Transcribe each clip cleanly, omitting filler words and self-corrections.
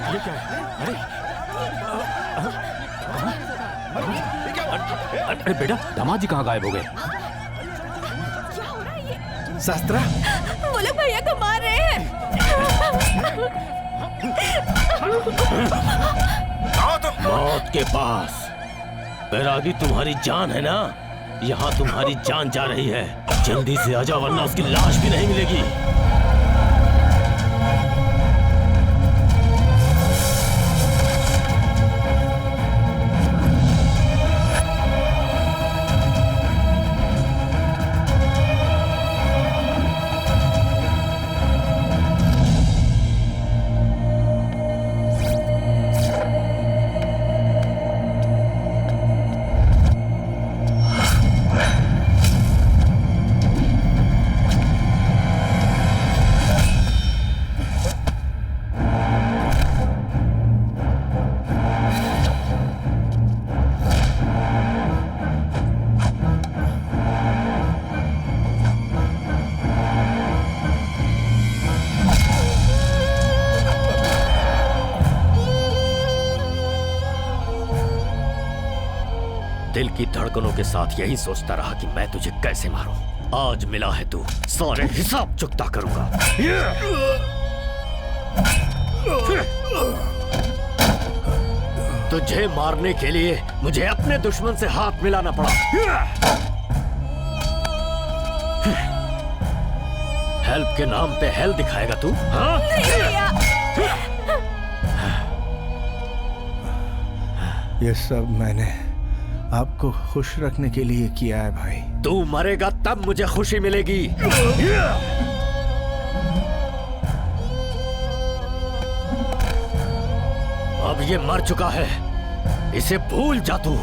ये क्या है? अरे बेटा, दामाद जी कहाँ गायब हो गए? शास्त्रा, वो लोग भैया को मार रहे हैं। मौत के पास बैरागी तुम्हारी जान है ना? यहाँ तुम्हारी जान जा रही है। जल्दी से आजा वरना उसकी लाश भी नहीं मिलेगी। दिल की धड़कनों के साथ यही सोचता रहा कि मैं तुझे कैसे मारूं। आज मिला है तू, सारे हिसाब चुकता करूंगा। तुझे मारने के लिए मुझे अपने दुश्मन से हाथ मिलाना पड़ा। हेल्प के नाम पे हेल्प दिखाएगा तू? हाँ? ये सब मैंने आपको खुश रखने के लिए किया है भाई। तू मरेगा तब मुझे खुशी मिलेगी। अब ये मर चुका है, इसे भूल जा तू।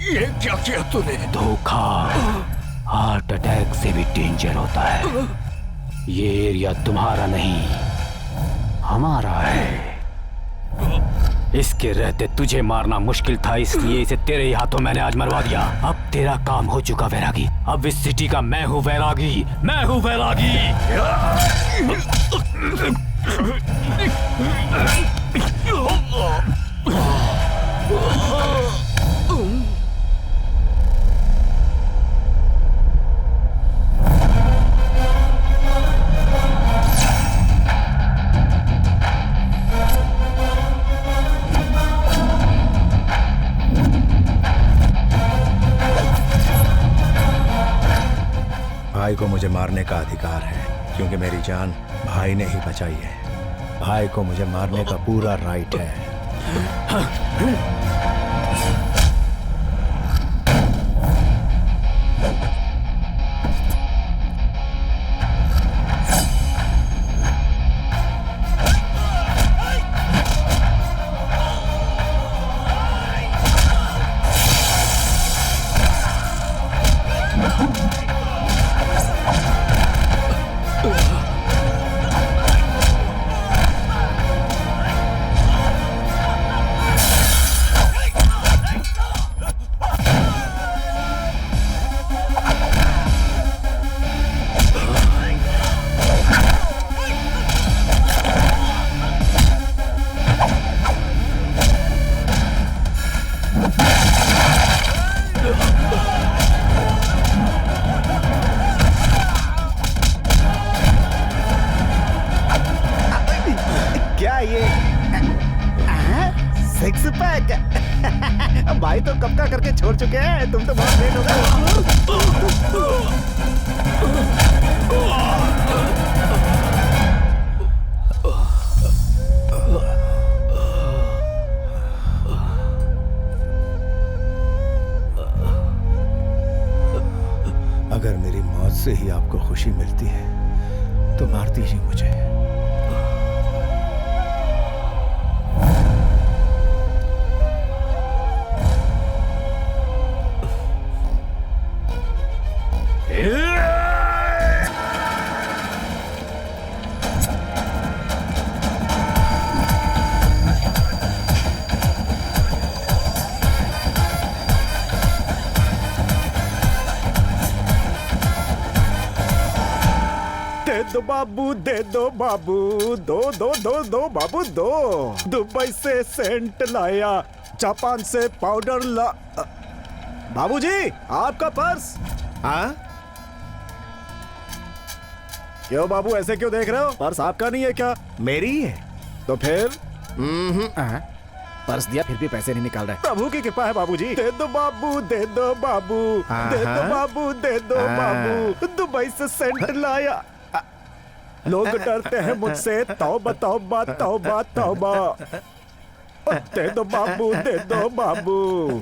ये क्या किया तूने? धोखा हार्ट अटैक से भी डेंजर होता है। ये एरिया तुम्हारा नहीं, हमारा है। इसके रहते तुझे मारना मुश्किल था, इसलिए इसे तेरे ही हाथों मैंने आज मरवा दिया। अब तेरा काम हो चुका वैरागी। अब इस सिटी का मैं हूँ वैरागी, मैं हूँ वैरागी। भाई को मुझे मारने का अधिकार है, क्योंकि मेरी जान भाई ने ही बचाई है। भाई को मुझे मारने का पूरा राइट है। सिक्स पैक भाई तो कब का करके छोड़ चुके हैं, तुम तो बहुत लेट हो गए। अगर मेरी मौत से ही आपको खुशी मिलती है तो मार दीजिए मुझे। बाबू दे दो बाबू, दो दो दो दो बाबू दो। दुबई से सेंट लाया, जापान से पाउडर ला। बाबूजी आपका पर्स। हाँ? क्यों बाबू ऐसे क्यों देख रहे हो? पर्स आपका नहीं है क्या? मेरी ही है। तो फिर पर्स दिया फिर भी पैसे नहीं निकाल रहे। प्रभु की कृपा है बाबूजी। दे दो बाबू, दे दो बाबू, दे दो बाबू, दे दो बाबू। दुबई से सेंट लाया। लोग डरते हैं मुझसे, तौबा तौबा तौबा तौबा। दे दो बाबू, दे दो बाबू।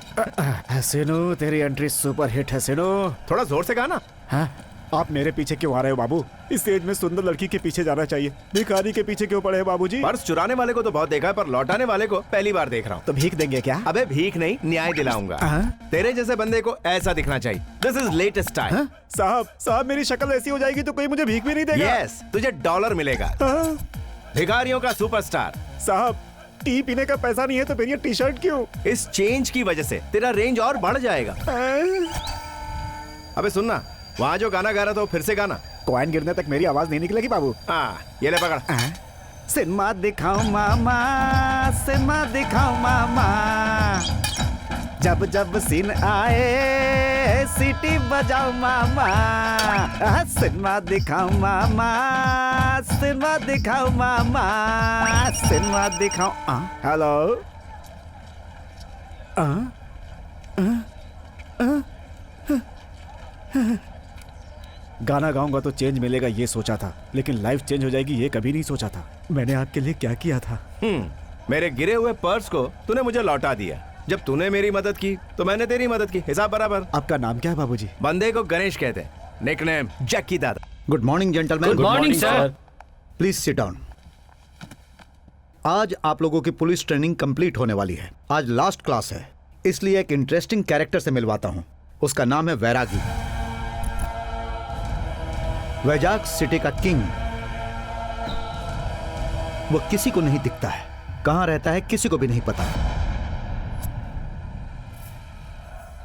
हसीनो तेरी एंट्री सुपर हिट है सीनो। थोड़ा जोर से गाना। हाँ? आप मेरे पीछे क्यों आ रहे हो बाबू? इस एज में सुंदर लड़की के पीछे जाना चाहिए, भिखारी के पीछे क्यों पड़े हैं बाबूजी? पर्स चुराने वाले को तो बहुत देखा है, पर लौटाने वाले को पहली बार देख रहा हूँ। तो भीख देंगे क्या? अबे भीख नहीं, न्याय दिलाऊंगा। तेरे जैसे बंदे को ऐसा दिखना चाहिए। This is latest style. साहब मेरी शक्ल ऐसी हो जाएगी तो कोई मुझे भीख भी नहीं देगा। यस, तुझे डॉलर मिलेगा। भिखारियों का सुपरस्टार। साहब टी पीने का पैसा नहीं है तो फिर ये टी शर्ट क्यों? इस चेंज की वजह से तेरा रेंज और बढ़ जाएगा। अबे सुनना, वहाँ जो गाना गा रहा था वो फिर से गाना। कॉइन गिरने तक मेरी आवाज नहीं निकलेगी बाबू। हाँ, ये ले पकड़। सिनेमा दिखाओ मामा, सिनेमा दिखाओ मामा। जब जब सीन आए सीटी बजाओ मामा। सिनेमा दिखाओ मामा, सिनेमा दिखाओ मामा, सिनेमा दिखाओ। हेलो। गाना गाऊंगा तो चेंज मिलेगा ये सोचा था, लेकिन लाइफ चेंज हो जाएगी ये कभी नहीं सोचा था। मैंने आपके लिए क्या किया था? मेरे गिरे हुए पर्स को तूने मुझे लौटा दिया। जब तूने मेरी मदद की तो मैंने तेरी मदद की, हिसाब बराबर। आपका नाम क्या है बाबूजी? बंदे को गणेश कहते हैं, निकनेम जैकी दादा। Good morning gentleman. Good morning sir. Please sit down. आज आप लोगों की पुलिस ट्रेनिंग कंप्लीट होने वाली है। आज लास्ट क्लास है, इसलिए एक इंटरेस्टिंग कैरेक्टर से मिलवाता हूं। उसका नाम है वैरागी, वैजाग सिटी का किंग। वो किसी को नहीं दिखता है, कहां रहता है किसी को भी नहीं पता।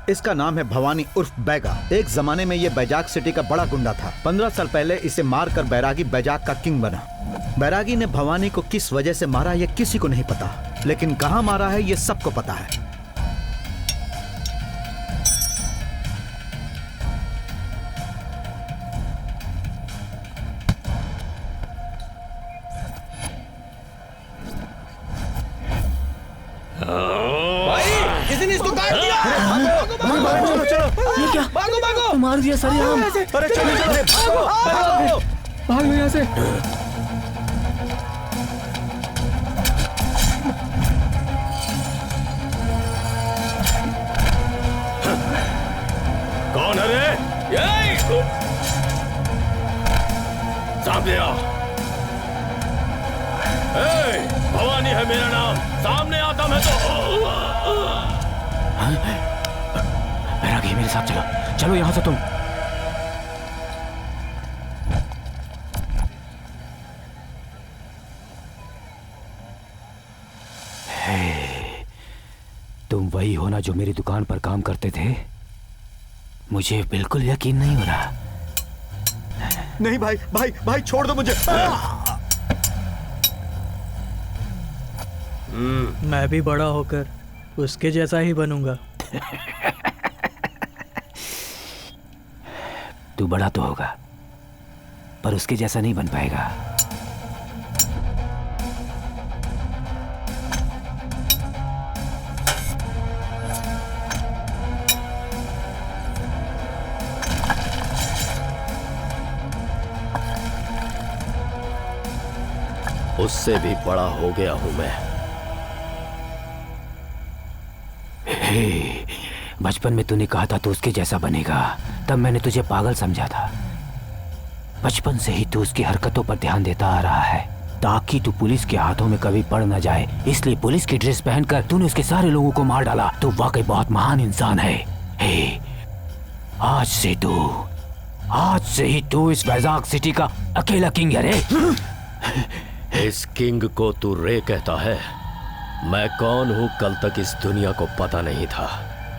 इसका नाम है भवानी उर्फ बैगा। एक जमाने में यह बैजाग सिटी का बड़ा गुंडा था। 15 साल पहले इसे मारकर बैरागी बैजाग का किंग बना। बैरागी ने भवानी को किस वजह से मारा यह किसी को नहीं पता, लेकिन कहां मारा है यह सबको पता है। किसी ने इसको काट दिया। चलो चलो। ये क्या? भागो भागो। मार दिया सर यहाँ। अरे चलो चलो, भागो। भाग लो यहाँ से। कौन है रे? यही सामने आ। भवानी है मेरा नाम, सामने आता मैं तो। बैरागी मेरे साथ चलो, चलो यहाँ से तुम। तुम वही हो ना जो मेरी दुकान पर काम करते थे? मुझे बिल्कुल यकीन नहीं हो रहा। नहीं भाई भाई भाई, छोड़ दो मुझे। मैं भी बड़ा होकर उसके जैसा ही बनूंगा। तू बड़ा तो होगा, पर उसके जैसा नहीं बन पाएगा। उससे भी बड़ा हो गया हूं मैं। बचपन में तूने कहा था तू उसके जैसा बनेगा, तब मैंने तुझे पागल समझा था। बचपन से ही तू उसकी हरकतों पर ध्यान देता आ रहा है ताकि तू पुलिस के हाथों में कभी पड़ न जाए, इसलिए पुलिस की ड्रेस पहनकर तूने उसके सारे लोगों को मार डाला। तू वाकई बहुत महान इंसान है। आज से ही तू इस वैजाग सिटी का अकेला किंग है रे। इस किंग को तू रे कहता है। मैं कौन हूं कल तक इस दुनिया को पता नहीं था,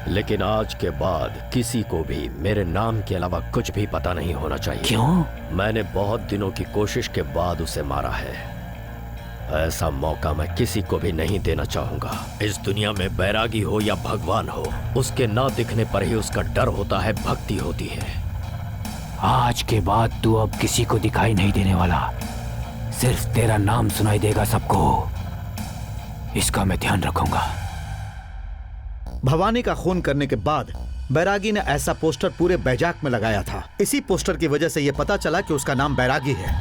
लेकिन आज के बाद किसी को भी मेरे नाम के अलावा कुछ भी पता नहीं होना चाहिए। क्यों? मैंने बहुत दिनों की कोशिश के बाद उसे मारा है। ऐसा मौका मैं किसी को भी नहीं देना चाहूंगा। इस दुनिया में बैरागी हो या भगवान हो, उसके ना दिखने पर ही उसका डर होता है, भक्ति होती है। आज के बाद तू अब किसी को दिखाई नहीं देने वाला, सिर्फ तेरा नाम सुनाई देगा सबको। इसका मैं ध्यान रखूंगा। भवानी का खून करने के बाद बैरागी ने ऐसा पोस्टर पूरे बैजाक में लगाया था। इसी पोस्टर की वजह से यह पता चला कि उसका नाम बैरागी है।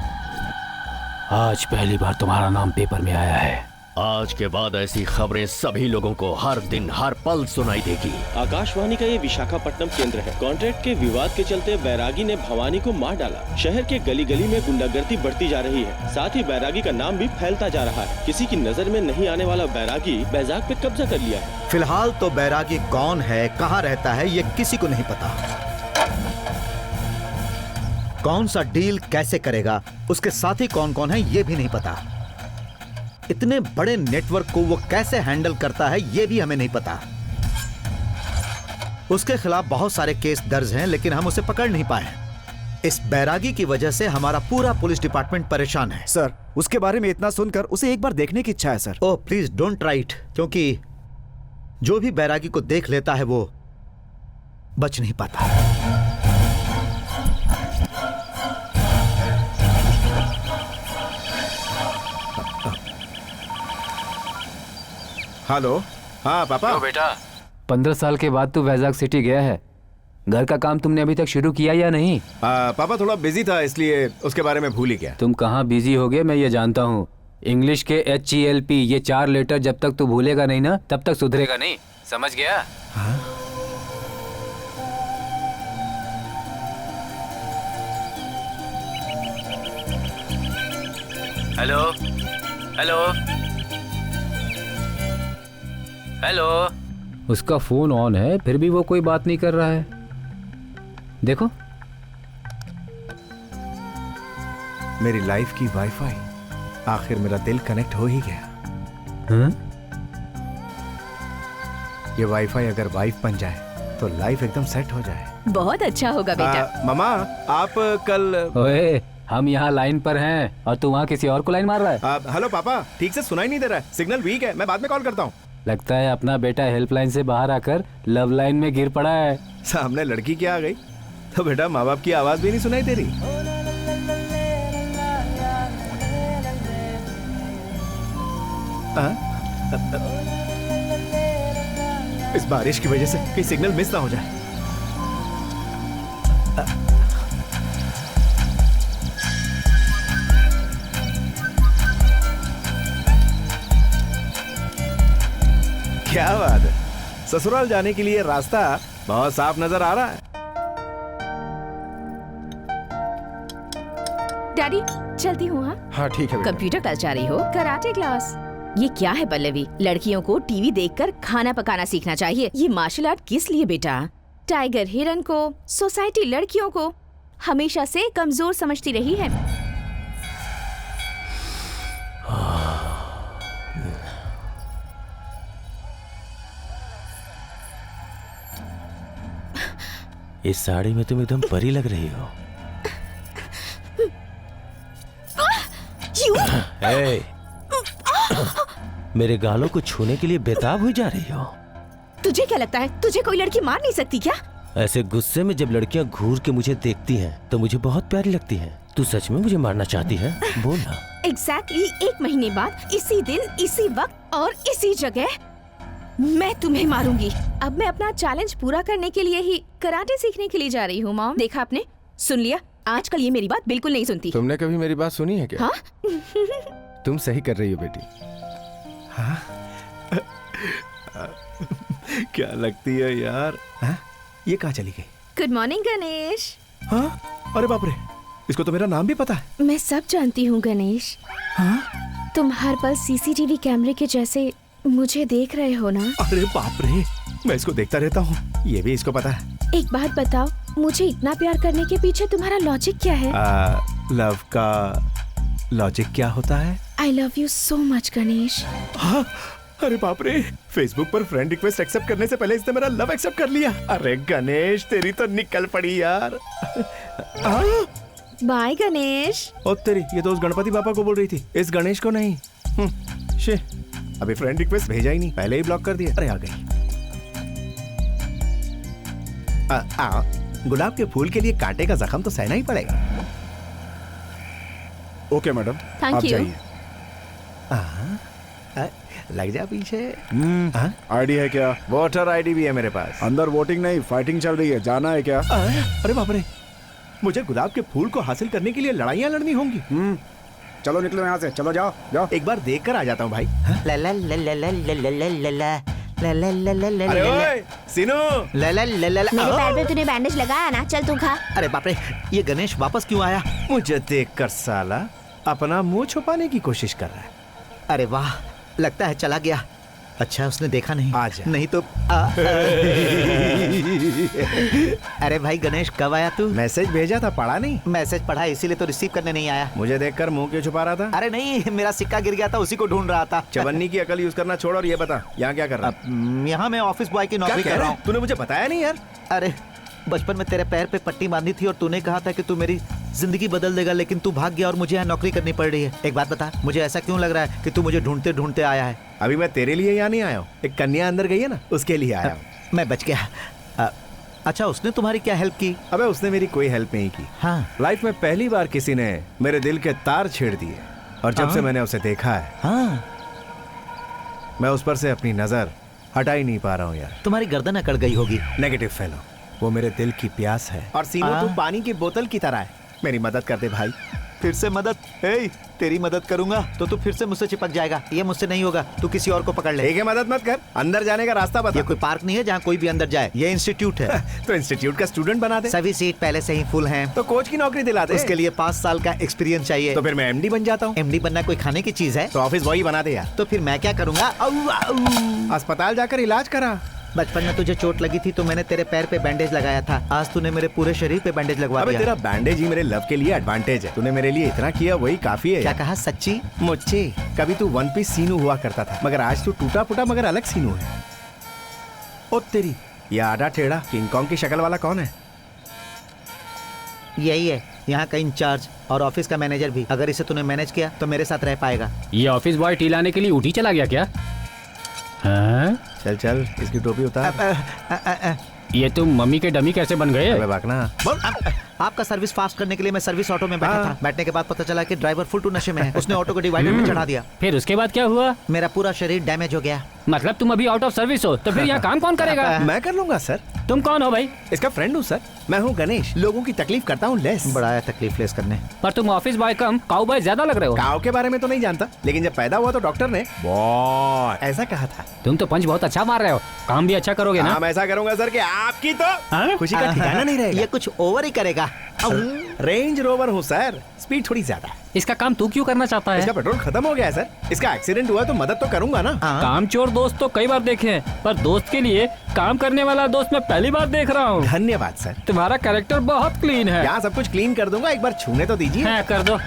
आज पहली बार तुम्हारा नाम पेपर में आया है। आज के बाद ऐसी खबरें सभी लोगों को हर दिन हर पल सुनाई देगी। आकाशवाणी का ये विशाखापट्टनम केंद्र है। कॉन्ट्रैक्ट के विवाद के चलते बैरागी ने भवानी को मार डाला। शहर के गली गली में गुंडागर्दी बढ़ती जा रही है। साथ ही बैरागी का नाम भी फैलता जा रहा है। किसी की नजर में नहीं आने वाला बैरागी बैजाक पे कब्जा कर लिया है। फिलहाल तो बैरागी कौन है, कहाँ रहता है, ये किसी को नहीं पता। कौन सा डील कैसे करेगा, उसके साथी कौन कौन है, ये भी नहीं पता। इतने बड़े नेटवर्क को वो कैसे हैंडल करता है, ये भी हमें नहीं पता। उसके खिलाफ बहुत सारे केस दर्ज हैं, लेकिन हम उसे पकड़ नहीं पाए। इस बैरागी की वजह से हमारा पूरा पुलिस डिपार्टमेंट परेशान है। सर, उसके बारे में इतना सुनकर उसे एक बार देखने की इच्छा है sir. Oh please don't try it, क्योंकि जो भी बैरागी को देख लेता है वो बच नहीं पाता। हेलो। हाँ पापा। बेटा, 15 साल के बाद तू वैजाग सिटी गया है। घर का काम तुमने अभी तक शुरू किया या नहीं? पापा थोड़ा बिजी था, इसलिए उसके बारे में भूल ही गया। तुम कहाँ बिजी हो गए मैं ये जानता हूँ। इंग्लिश के HELP ये 4 लेटर जब तक तू भूलेगा नहीं ना, तब तक सुधरेगा नहीं। समझ गया? हाँ? Hello hello hello. उसका फोन ऑन है, फिर भी वो कोई बात नहीं कर रहा है। देखो, मेरी लाइफ की वाईफाई। आखिर मेरा दिल कनेक्ट हो ही गया। हाँ? ये वाईफाई अगर वाइफ बन जाए तो लाइफ एकदम सेट हो जाए। बहुत अच्छा होगा बेटा। मामा, आप कल। ओए, हम यहाँ लाइन पर हैं और तू वहाँ किसी और को लाइन मार रहा है। हेलो पापा, ठीक से सुनाई नहीं दे रहा है, सिग्नल वीक है, मैं बाद में कॉल करता हूँ। लगता है अपना बेटा हेल्पलाइन से बाहर आकर लव लाइन में गिर पड़ा है। सामने लड़की क्या आ गई तो बेटा माँ बाप की आवाज भी नहीं सुनाई दे रही। इस बारिश की वजह से कहीं सिग्नल मिस ना हो जाए। क्या बात है, ससुराल जाने के लिए रास्ता बहुत साफ नजर आ रहा है। डैडी चलती हूँ। हाँ ठीक है बेटा। कंप्यूटर क्लास जा रही हो? Karate class? ये क्या है पल्लवी? लड़कियों को टीवी देखकर खाना पकाना सीखना चाहिए। ये मार्शल आर्ट किस लिए बेटा? टाइगर हिरन को, सोसाइटी लड़कियों को हमेशा से कमजोर समझती रही है। इस साड़ी में तुम एकदम परी लग रही हो। ए, मेरे गालों को छूने के लिए बेताब हुई जा रही हो। तुझे क्या लगता है तुझे कोई लड़की मार नहीं सकती क्या? ऐसे गुस्से में जब लड़कियां घूर के मुझे देखती हैं तो मुझे बहुत प्यारी लगती हैं। तू सच में मुझे मारना चाहती है? बोल ना। एग्जैक्टली 1 महीने बाद इसी दिन, इसी वक्त और इसी जगह मैं तुम्हें मारूंगी। अब मैं अपना चैलेंज पूरा करने के लिए ही कराटे सीखने के लिए जा रही हूँ। मॉम, देखा आपने? सुन लिया? आजकल ये मेरी बात बिल्कुल नहीं सुनती। तुमने कभी मेरी बात सुनी है क्या? हाँ? तुम सही कर रही हो बेटी। हाँ? क्या लगती है यार। हाँ? ये कहाँ चली गई? Good morning Ganesh. हाँ? अरे बाप रे, इसको तो मेरा नाम भी पता है। मैं सब जानती हूँ गणेश। हाँ? तुम हर पल CCTV कैमरे के जैसे मुझे देख रहे हो ना? अरे बाप रे, मैं इसको देखता रहता हूँ, ये भी इसको पता है। एक बात बताओ, मुझे इतना प्यार करने के पीछे तुम्हारा लॉजिक क्या है? लव का लॉजिक क्या होता है? I love you so much Ganesh. हाँ? अरे बाप रे, फेसबुक पर फ्रेंड रिक्वेस्ट एक्सेप्ट करने से पहले इसने मेरा लव एक्सेप्ट कर लिया। अरे गणेश, तेरी तो निकल पड़ी यार। बाय गणेश। ओ तेरी, ये तो उस गणपति पापा को बोल रही थी, इस गणेश को नहीं। शे, अभी फ्रेंड रिक्वेस्ट भेजा ही नहीं, पहले ही ब्लॉक कर दिया। अरे आ गई। गुलाब के फूल के लिए कांटे का जख्म तो सहना ही पड़ेगा। ओके मैडम, Thank आप you. जाइए। लग जा पीछे। आईडी है क्या? वोटर आईडी भी है मेरे पास। अंदर वोटिंग नहीं, फाइटिंग चल रही है, जाना है क्या? अरे बाप रे, मुझे गुलाब के फूल को हासिल करने के लिए लड़ाइयाँ लड़नी होंगी। चलो निकलो यहाँ से, चलो जाओ जाओ। एक बार देख कर आ जाता हूँ भाई। ला ला ला ला ला ला ला ला ला ला ला ला ला ला ला अरे ला ओए, सीनू। ला ला ला ला मेरे ला। पैर पे तूने बैंडेज लगाया ना, चल तू खा। अरे बाप रे, ये गणेश वापस क्यों आया? मुझे देखकर साला अपना मुंह छुपाने की कोशिश कर रहा है। अरे वाह, लगता है चला गया। अच्छा उसने देखा नहीं। आ जा। नहीं तो अरे भाई गणेश, कब आया तू? मैसेज भेजा था, पढ़ा नहीं? मैसेज पढ़ा, इसीलिए तो रिसीव करने नहीं आया। मुझे देखकर मुंह क्यों छुपा रहा था? अरे नहीं, मेरा सिक्का गिर गया था, उसी को ढूंढ रहा था। चवन्नी की अकल यूज करना छोड़ और ये बता, यहाँ क्या कर रहा है? यहाँ मैं ऑफिस बॉय की क्या नौकरी कह कर रहा रहा हूँ? तूने मुझे बताया नहीं यार। अरे बचपन में तेरे पैर पे पट्टी बांधी थी और तूने कहा था कि तू मेरी जिंदगी बदल देगा, लेकिन तू भाग गया और मुझे यहाँ नौकरी करनी पड़ रही है। एक बात बता, मुझे ऐसा क्यों लग रहा है कि तू मुझे ढूंढते ढूंढते आया है? अभी मैं तेरे लिए यहाँ नहीं आया हूँ, एक कन्या अंदर गई है ना, उसके लिए आया हूँ। मैं बच गया। अच्छा, उसने तुम्हारी क्या हेल्प की? अबे उसने मेरी कोई हेल्प नहीं की। हाँ लाइफ में पहली बार किसी ने मेरे दिल के तार छेड़ दिए, और जब से मैंने उसे देखा है, हाँ, मैं उस पर से अपनी नजर हटा ही नहीं पा रहा हूँ यार। तुम्हारी गर्दन अकड़ गई होगी। नेगेटिव फेलो, वो मेरे दिल की प्यास है। और सीनू, तू पानी की बोतल की तरह है, मेरी मदद कर दे भाई। फिर से मदद? ए, तेरी मदद करूंगा तो तू फिर से मुझसे चिपक जाएगा। ये मुझसे नहीं होगा, तू किसी और को पकड़ ले। ठीक है, मदद मत कर, अंदर जाने का रास्ता बता। ये कोई पार्क नहीं है जहाँ कोई भी अंदर जाए, ये इंस्टीट्यूट है। तो इंस्टीट्यूट का स्टूडेंट बना दे। सभी सीट पहले से ही फुल हैं। तो कोच की नौकरी दिला दे। उसके लिए 5 साल का एक्सपीरियंस चाहिए। तो फिर मैं एमडी बन जाता हूँ। एमडी बनना कोई खाने की चीज है? तो ऑफिस बॉय बना दे यार। तो फिर मैं क्या करूंगा? अस्पताल जाकर इलाज करा। बचपन में तुझे चोट लगी थी तो मैंने तेरे पैर पे बैंडेज लगाया था। आज तूने मेरे पूरे शरीर पे बैंडेज लगवा अबे दिया। तेरा बैंडेज ही मेरे लव के लिए एडवांटेज है। तूने मेरे लिए इतना किया, वही काफी है। क्या कहा? सच्ची? मुझे कभी तू वन पीस सीनू हुआ करता था, मगर आज तू टूटा फूटा मगर अलग सीनू है। ओ तेरी, ये आधा टेढ़ा किंग कॉन्ग की शक्ल वाला कौन है? यही है यहाँ का इंचार्ज और ऑफिस का मैनेजर भी। अगर इसे तूने मैनेज किया तो मेरे साथ रह पाएगा। ये ऑफिस बॉय टी लाने के लिए ऊटी चला गया क्या? हाँ? चल चल, इसकी टोपी उतार। ये तुम मम्मी के डमी कैसे बन गए? अबे भागना। आपका सर्विस फास्ट करने के लिए मैं सर्विस ऑटो में बैठा हाँ। था। बैठने के बाद पता चला कि ड्राइवर फुल टू नशे में है। उसने ऑटो को डिवाइडर में चढ़ा दिया। फिर उसके बाद क्या हुआ? मेरा पूरा शरीर डैमेज हो गया। मतलब तुम अभी आउट ऑफ सर्विस हो, तो फिर यहाँ काम कौन करेगा? मैं कर लूंगा सर। तुम कौन हो भाई? इसका फ्रेंड हूँ सर। मैं हूँ गणेश, लोगों की तकलीफ करता हूँ लेस। बड़ा है तकलीफ लेस करने। पर तुम ऑफिस बॉय कम काउ बॉय ज्यादा लग रहे हो। काव के बारे में तो नहीं जानता, लेकिन जब पैदा हुआ तो डॉक्टर ने बॉय ऐसा कहा था। तुम तो पंच बहुत अच्छा मार रहे हो, काम भी अच्छा करोगे ना? काम ऐसा करूंगा सर कि आपकी तो खुशी का ठिकाना नहीं रहेगा। ये कुछ ओवर ही करेगा। रेंज रोवर हूँ सर, स्पीड थोड़ी ज्यादा है। इसका काम तू क्यों करना चाहता है? इसका पेट्रोल खत्म हो गया है सर। इसका एक्सीडेंट हुआ तो मदद तो करूंगा ना। काम चोर दोस्त तो कई बार देखे हैं, पर दोस्त के लिए काम करने वाला दोस्त मैं पहली बार देख रहा हूँ। धन्यवाद सर। तुम्हारा कैरेक्टर बहुत क्लीन है। यहाँ सब कुछ क्लीन कर दूंगा, एक बार छूने तो दीजिए। हाँ, कर दो।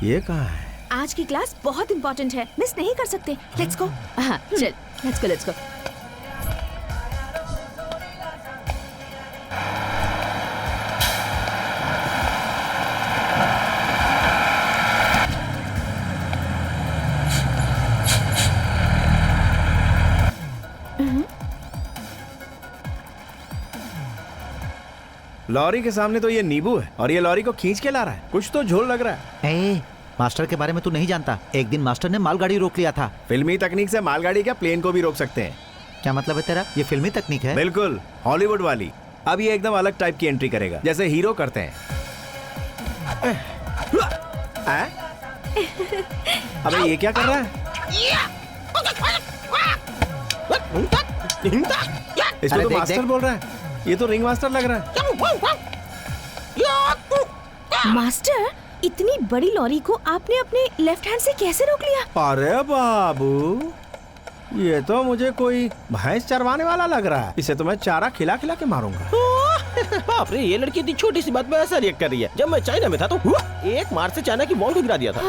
ये कहाँ है? आज की क्लास बहुत इंपॉर्टेंट है, मिस नहीं कर सकते। Let's go. हाँ चल, लेट्स गो। लॉरी के सामने तो ये नींबू है और ये लॉरी को खींच के ला रहा है। कुछ तो झोल लग रहा है। ए, मास्टर के बारे में तू नहीं जानता। एक दिन मास्टर ने मालगाड़ी रोक लिया था। फिल्मी तकनीक से मालगाड़ी क्या प्लेन को भी रोक सकते हैं। क्या मतलब है तेरा? ये फिल्मी तकनीक है? बिल्कुल, हॉलीवुड वाली। अब ये एकदम अलग टाइप की एंट्री करेगा, जैसे हीरो करते हैं। अबे ये क्या कर रहा है? इसको तो मास्टर बोल रहा है, ये तो रिंग मास्टर लग रहा है। मास्टर, इतनी बड़ी लॉरी को आपने अपने लेफ्ट हैंड से कैसे रोक लिया? अरे बाबू, ये तो मुझे कोई भैंस चरवाने वाला लग रहा है। इसे तो मैं चारा खिला खिला के मारूंगा। बाप रे, ये लड़की इतनी छोटी सी बात में ऐसा रिएक्ट कर रही है। जब मैं चाइना में था तो एक मार से चाइना की वॉल को गिरा दिया था।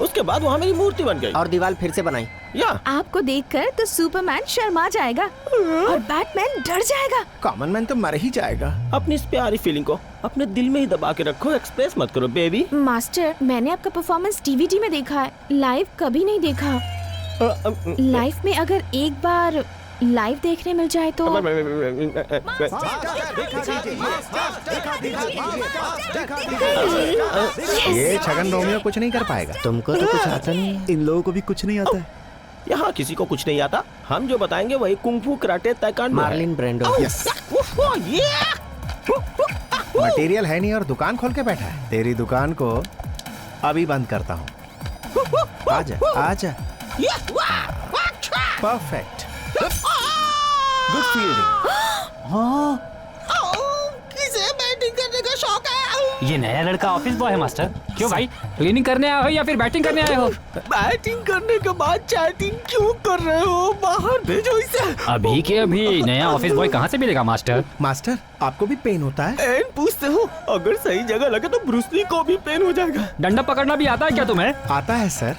उसके बाद वहाँ मेरी मूर्ति बन गई और दीवार फिर से बनाई। या आपको देखकर तो सुपरमैन शर्मा जाएगा और बैटमैन डर जाएगा। कॉमन मैन तो मर ही जाएगा। अपनी इस प्यारी फीलिंग को अपने दिल में ही दबा के रखो, एक्सप्रेस मत करो बेबी। मास्टर, मैंने आपका परफॉर्मेंस डीवीडी में देखा है, लाइव कभी नहीं देखा। लाइफ में अगर एक बार लाइव देखने मिल जाए तो। ये छगन रोमियो कुछ नहीं कर पाएगा। तुमको तो कुछ आता नहीं है। इन लोगों को भी कुछ नहीं आता है। यहाँ किसी को कुछ नहीं आता। हम जो बताएंगे वही कुंग-फू, कराटे, ताइक्वांडो है। मार्लिन ब्रेंडो। मटेरियल है नहीं और दुकान खोल के बैठा है। तेरी दुकान को अभी बंद करता हूँ। आजा आजा। Perfect, good fielding. किसे बैटिंग करने का शौक है? ये नया लड़का ऑफिस बॉय है मास्टर। क्यों भाई, क्लीनिंग करने आए हो या फिर बैटिंग करने आए हो? बैटिंग करने के बाद चैटिंग क्यों कर रहे हो? बाहर भेजो इसे। अभी के अभी नया ऑफिस बॉय कहाँ से मिलेगा मास्टर? मास्टर, आपको भी पेन होता है? एन पूछते हो, अगर सही जगह लगे तो ब्रूस ली को भी पेन हो जाएगा। डंडा पकड़ना भी आता है क्या तुम्हें? आता है सर,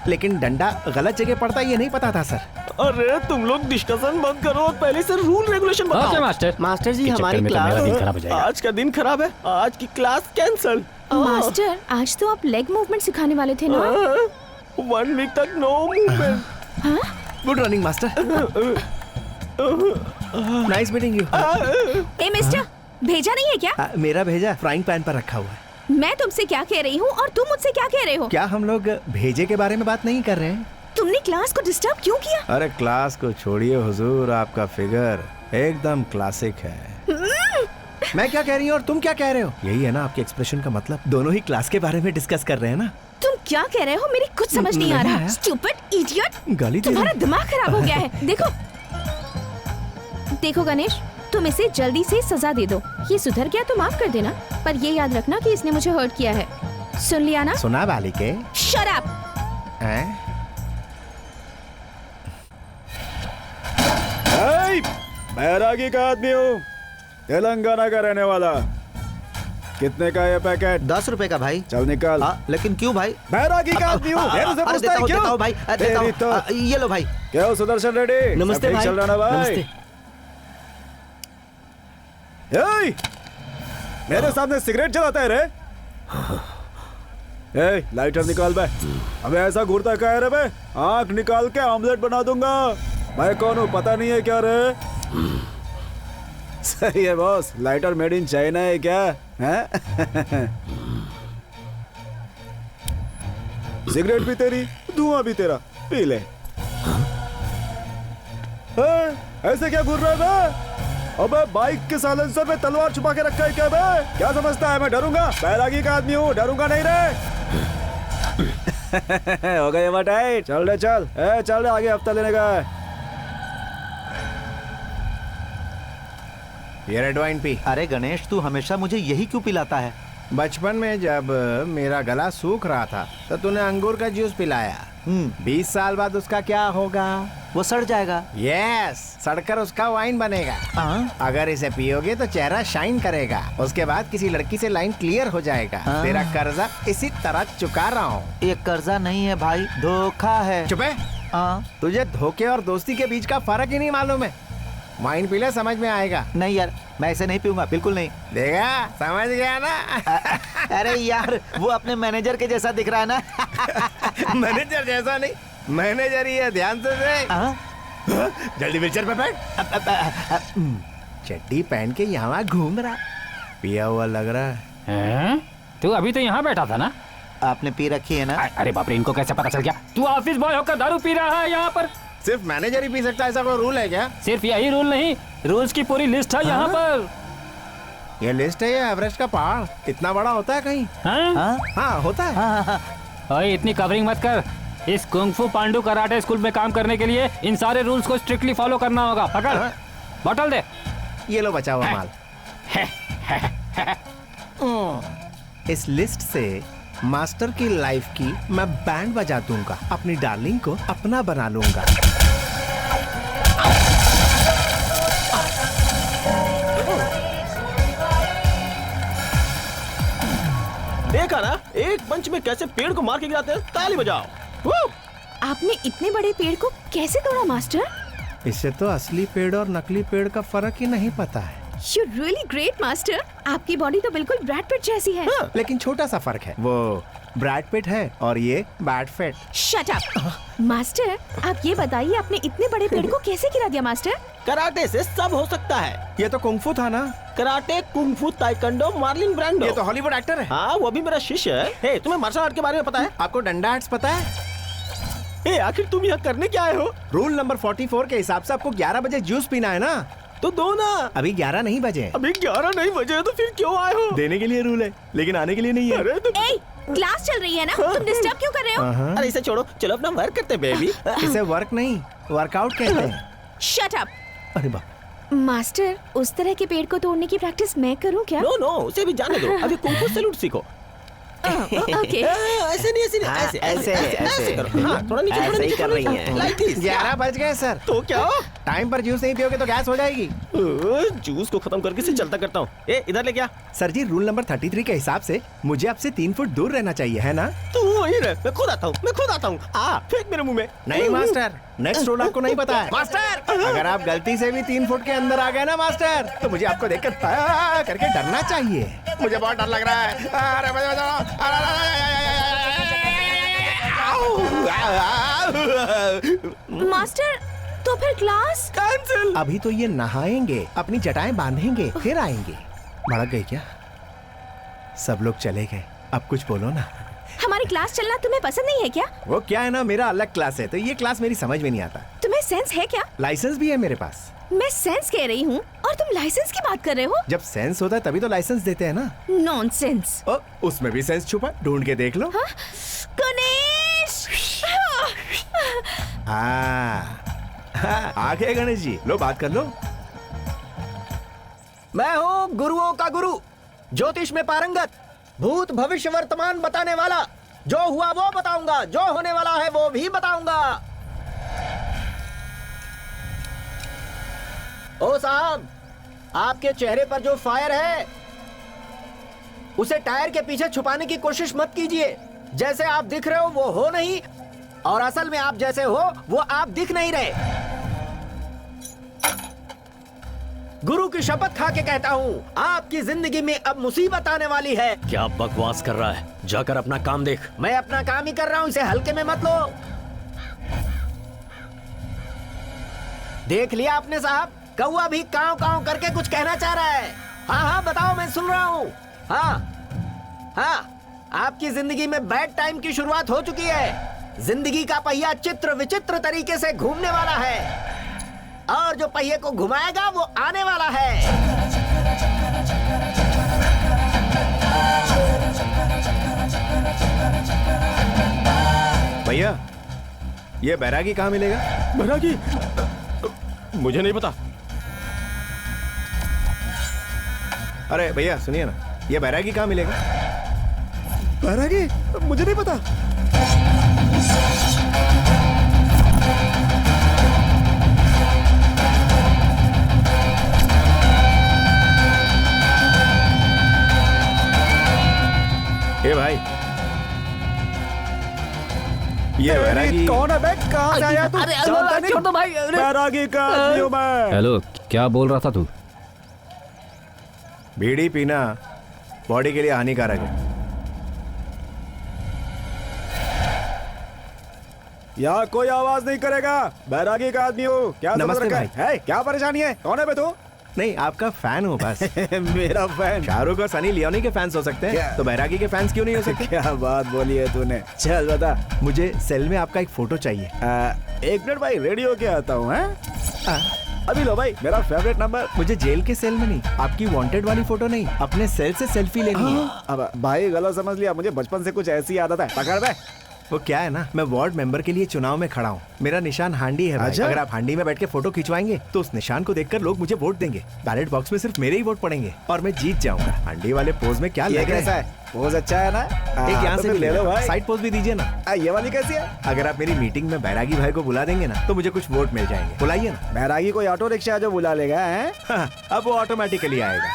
लेकिन डंडा गलत जगह पड़ता है ये नहीं पता था सर। अरे तुम लोग डिस्कशन बंद करो और पहले से रूल रेगुलेशन बताओ। Okay master. मास्टर जी, इस चक्कर हमारी में तो मेरा दिन खराब हो क्लास। जाएगा। आज का दिन खराब है, आज की क्लास कैंसल। मास्टर, आज तो आप लेग मूवमेंट सिखाने वाले थे ना? 1 वीक तक no movement. Good running master. Nice meeting you. ए मिस्टर, भेजा नहीं है क्या? मेरा भेजा फ्राइंग पैन पर रखा हुआ है। मैं तुमसे क्या कह रही हूँ और तुम मुझसे क्या कह रहे हो? क्या हम लोग भेजे के बारे में बात नहीं कर रहे हैं? तुमने क्लास को डिस्टर्ब क्यों किया? अरे क्लास को छोड़िए हुजूर, आपका फिगर एकदम क्लासिक है। मैं क्या कह रही हूँ और तुम क्या कह रहे हो? यही है ना आपके एक्सप्रेशन का मतलब। दोनों ही क्लास के बारे में डिस्कस कर रहे हैं ना। तुम क्या कह रहे हो? मेरी कुछ समझ नहीं आ नहीं रहा। आया। स्टूपिड इडियट, गाली दे तुम्हारा रही। दिमाग खराब हो गया है। देखो देखो गणेश, तुम इसे जल्दी से सजा दे दो। ये सुधर गया तो माफ कर देना, पर ये याद रखना कि इसने मुझे हर्ट किया है। सुन लिया ना? सुना बालिके? Shut up. बैरागी का आदमी हूँ, तेलंगाना का रहने वाला। कितने का ये पैकेट? 10 रुपए का भाई। चल निकाल। लेकिन क्यों भाई? बैरागी का आदमी हूँ, मेरे से पूछता है क्यों? देता हूँ भाई, देता हूँ। तो ये लो भाई। क्या हो सुदर्शन रेड्डी? नमस्ते सब ठीक भाई। चल रहा ना भाई? नमस्ते। ए, मेरे सामने सिगरेट जलाता है रे? ए, लाइटर निकाल बे। अबे ऐसा घूरता क्या है रे बे? आंख निकाल के ऑमलेट बना दूंगा। मैं कौन हूँ पता नहीं है क्या रे? सही है boss, lighter made in China है क्या? हैं? सिगरेट भी तेरी, धुआं भी तेरा, पी ले। ऐसे क्या घूर रहा है बे? अबे बाइक के साइलेंसर में तलवार छुपा के रखा है क्या बे? क्या समझता है मैं डरूंगा? बैरागी का आदमी हूँ, डरूंगा नहीं रे। हो गए मटाई, चल रे चल। चल रे आगे हफ्ता लेने का है। ये रेड वाइन पी। अरे गणेश, तू हमेशा मुझे यही क्यों पिलाता है? बचपन में जब मेरा गला सूख रहा था तो तूने अंगूर का जूस पिलाया। 20 साल बाद उसका क्या होगा? वो सड़ जाएगा। यस, सड़कर उसका वाइन बनेगा। अगर इसे पियोगे तो चेहरा शाइन करेगा। उसके बाद किसी लड़की से लाइन क्लियर हो जाएगा। तेरा कर्जा इसी तरह चुका रहा हूँ। ये कर्जा नहीं है भाई, धोखा है। चुप है? तुझे धोखे और दोस्ती के बीच का फर्क ही नहीं मालूम है। वाइन पी ले, समझ में आएगा। नहीं यार, मैं ऐसे नहीं पीऊंगा, बिल्कुल नहीं। देखा, समझ गया ना? अरे यार, वो अपने मैनेजर के जैसा दिख रहा है ना। मैनेजर जैसा नहीं, मैनेजर ही है, ध्यान से देख। जल्दी व्हीलचेयर पे बैठ। चड्डी पहन के यहाँ घूम रहा, पिया हुआ लग रहा है। तू अभी तो यहाँ बैठा था ना? आपने पी रखी है ना? अरे बाप रे, इनको कैसे पता चल गया? तू ऑफिस बॉय होकर दारू पी रहा है यहाँ पर? सिर्फ मैनेजर ही पी सकता है, ऐसा कोई रूल है क्या? सिर्फ यही रूल नहीं, रूल्स की पूरी लिस्ट है यहाँ पर। ये लिस्ट है या एवरेस्ट का पहाड़? इतना बड़ा होता है कहीं? हाँ होता है। ओए, इतनी कवरिंग मत कर। इस कुंग-फू पांडु कराटे स्कूल में काम करने के लिए इन सारे रूल्स को स्ट्रिक्टली फॉलो करना होगा। पकड़, बोतल दे। ये लो बचा हुआ माल। इस लिस्ट से मास्टर की लाइफ की मैं बैंड बजा दूंगा, अपनी डार्लिंग को अपना बना लूंगा। में कैसे पेड़ को मार के गिराते हैं। ताली बजाओ। वो आपने इतने बड़े पेड़ को कैसे तोड़ा मास्टर? इसे तो असली पेड़ और नकली पेड़ का फर्क ही नहीं पता है। You're really great, master. आपकी बॉडी तो बिल्कुल ब्रैड पिट जैसी है। हाँ, लेकिन छोटा सा फर्क है, वो ब्रैड पिट है और ये bad fit. Shut up, master. आप ये बताइए आपने इतने बड़े पेड़ को कैसे गिरा दिया मास्टर? कराटे से सब हो सकता है। ये तो कुंग फू था ना? कराटे, कुंग फू, ताइक्वांडो, मार्लिन ब्रांडो। ये तो हॉलीवुड एक्टर है। हाँ, वो भी मेरा शिष्य है। हे, तुम्हें मार्शल आर्ट के बारे में पता है? आपको डंडा आर्ट्स पता है? ए, आखिर तुम यहाँ करने क्या आए हो? रूल नंबर 44 के हिसाब से आपको 11 बजे जूस पीना है ना? तो दो ना। अभी 11 नहीं बजे। अभी 11 नहीं बजे तो फिर क्यों आए हो? देने के लिए रूल है, लेकिन आने के लिए नहीं है। अरे तुम ए, क्लास चल रही है ना, तुम डिस्टर्ब क्यों कर रहे हो? अरे इसे छोड़ो, चलो अपना वर्क करते बेबी। इसे वर्क नहीं, वर्कआउट कहते हैं। Shut up, अरे बाप। मास्टर। उस तरह के पेड़ को तोड़ने की प्रैक्टिस मैं करूं क्या? नो नो, उसे भी जाने दो। अभी कुंग फू सैल्यूट सीखो। ओके। ऐसे नहीं, ऐसे नहीं, हाँ, ऐसे करो। हाँ, थोड़ा नीचे, थोड़ा ऐसे ही नीचे, कर थोड़ा रही नीचे। हैं। Like this। 11 बज गए सर। तो क्या? टाइम पर जूस नहीं पियोगे तो गैस हो जाएगी। जूस को खत्म करके इसे चलता करता हूँ। ए, इधर ले क्या? सर जी, रूल नंबर 33 के हिसाब से मुझे आपसे 3 फुट दूर रहना चाहिए, है ना? तू वहीं रह, मैं खुद आता हूँ, मैं खुद आता हूँ। फेंक मेरे मुंह में। नहीं मास्टर, नेक्स्ट रूल आपको नहीं पता है। मास्टर, अगर आप गलती से भी 3 फुट के अंदर आ गए ना मास्टर, तो मुझे आपको देखकर करके डरना चाहिए। मुझे बहुत डर लग रहा है। अरे मास्टर, तो फिर क्लास कैंसिल। अभी तो ये नहाएंगे, अपनी जटाएं बांधेंगे, फिर आएंगे। भड़क गई क्या? सब लोग चले गए, अब कुछ बोलो ना। हमारी क्लास चलना तुम्हें पसंद नहीं है क्या? वो क्या है ना, मेरा अलग क्लास है, तो ये क्लास मेरी समझ में नहीं आता। तुम्हें सेंस है क्या? लाइसेंस भी है मेरे पास। मैं सेंस कह रही हूँ और तुम लाइसेंस की बात कर रहे हो? जब सेंस होता है तभी तो लाइसेंस देते हैं ना। नॉनसेंस। उसमें भी सेंस छुपा, ढूंढ के देख लो। गणेश! आ गए गणेश जी, लो बात कर लो। मैं हूँ गुरुओं का गुरु, ज्योतिष में पारंगत, भूत भविष्य वर्तमान बताने वाला। जो हुआ वो बताऊंगा, जो होने वाला है वो भी बताऊंगा। ओ साहब, आपके चेहरे पर जो फायर है उसे टायर के पीछे छुपाने की कोशिश मत कीजिए। जैसे आप दिख रहे हो वो हो नहीं, और असल में आप जैसे हो वो आप दिख नहीं रहे। गुरु की शपथ खा के कहता हूँ, आपकी जिंदगी में अब मुसीबत आने वाली है। क्या बकवास कर रहा है? जाकर अपना काम देख। मैं अपना काम ही कर रहा हूँ, इसे हल्के में मत लो। देख लिया आपने साहब, कौवा भी काव काव करके कुछ कहना चाह रहा है। हाँ हाँ बताओ, मैं सुन रहा हूँ। हाँ हाँ, आपकी जिंदगी में बैड टाइम की शुरुआत हो चुकी है। जिंदगी का पहिया चित्र विचित्र तरीके से घूमने वाला है, और जो पहिए को घुमाएगा वो आने वाला है। भैया, ये बैरागी कहाँ मिलेगा? बैरागी? मुझे नहीं पता। अरे भैया सुनिए ना, ये बैरागी कहाँ मिलेगा? बैरागी? मुझे नहीं पता। ए भाई, ये बैरागी कौन है बे? कहाँ से आया तू? जानता नहीं? छोड़ दो भाई। बैरागी का आदमी हूँ मैं। हेलो, क्या बोल रहा था तू? बीड़ी पीना बॉडी के लिए हानिकारक है। यहाँ कोई आवाज नहीं करेगा, बैरागी का आदमी हूँ। क्या समझ नमस्ते रखा है? भाई। है? क्या परेशानी है? कौन है बे तू? नहीं, आपका फैन हूँ बस। मेरा फैन? शाहरुख और सनी लियोनी के फैंस हो सकते हैं, तो बैरागी के फैंस क्यों नहीं हो सकते? क्या बात बोली है तूने। चल बता। मुझे सेल में आपका एक फोटो चाहिए। 1 मिनट भाई, रेडियो के आता हूँ। अभी लो भाई, मेरा फेवरेट नंबर। मुझे जेल के सेल में नहीं, आपकी वांटेड वाली फोटो नहीं, अपने सेल से सेल्फी लेनी है। अब भाई गलत समझ लिया, मुझे बचपन से कुछ ऐसी आदत है। पकड़ बे। वो क्या है ना, मैं वार्ड मेंबर के लिए चुनाव में खड़ा हूँ। मेरा निशान हांडी है भाई। अच्छा? अगर आप हांडी में बैठ के फोटो खिंचवाएंगे तो उस निशान को देखकर लोग मुझे वोट देंगे। बैलेट बॉक्स में सिर्फ मेरे ही वोट पड़ेंगे और मैं जीत जाऊंगा। हांडी वाले पोज में क्या ये लग रहा कैसा है? पोज अच्छा है ना? एक यहाँ तो से फिर ले लो भाई। साइड पोज भी दीजिए ना। ये वाली कैसी है? अगर आप मेरी मीटिंग में बैरागी भाई को बुला देंगे ना तो मुझे कुछ वोट मिल जाएंगे। बुलाइए ना। बैरागी कोई ऑटो रिक्शा जो बुला लेगा है? अब वो ऑटोमेटिकली आएगा।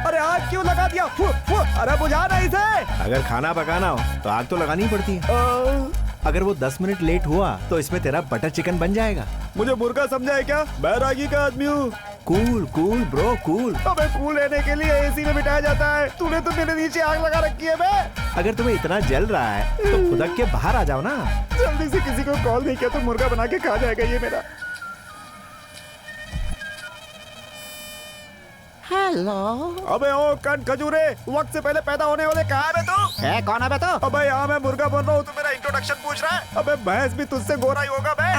अरे आग क्यों लगा दिया? फु, फु, अरे बुझा नहीं इसे। अगर खाना पकाना हो तो आग तो लगानी ही पड़ती है। अगर वो 10 मिनट लेट हुआ तो इसमें तेरा बटर चिकन बन जाएगा। मुझे मुर्गा समझा है क्या? बैरागी का आदमी हूँ। Cool cool bro cool. अबे कूल रहने के लिए एसी में बिठाया जाता है। तूने तो मेरे नीचे आग लगा रखी है बे। अगर तुम्हें इतना जल रहा है तो खुदक के बाहर आ जाओ ना। जल्दी से किसी को कॉल नहीं किया तो मुर्गा बना के खा जाएगा ये मेरा। हेलो। अबे ओ कन खजूरे, वक्त से पहले पैदा होने वाले कहाँ है तू? ए, कौन है बे तू? अबे यहाँ मैं मुर्गा बन रहा हूँ, तू मेरा इंट्रोडक्शन पूछ रहा है? अबे भैंस भी तुझसे गोरा ही होगा बे।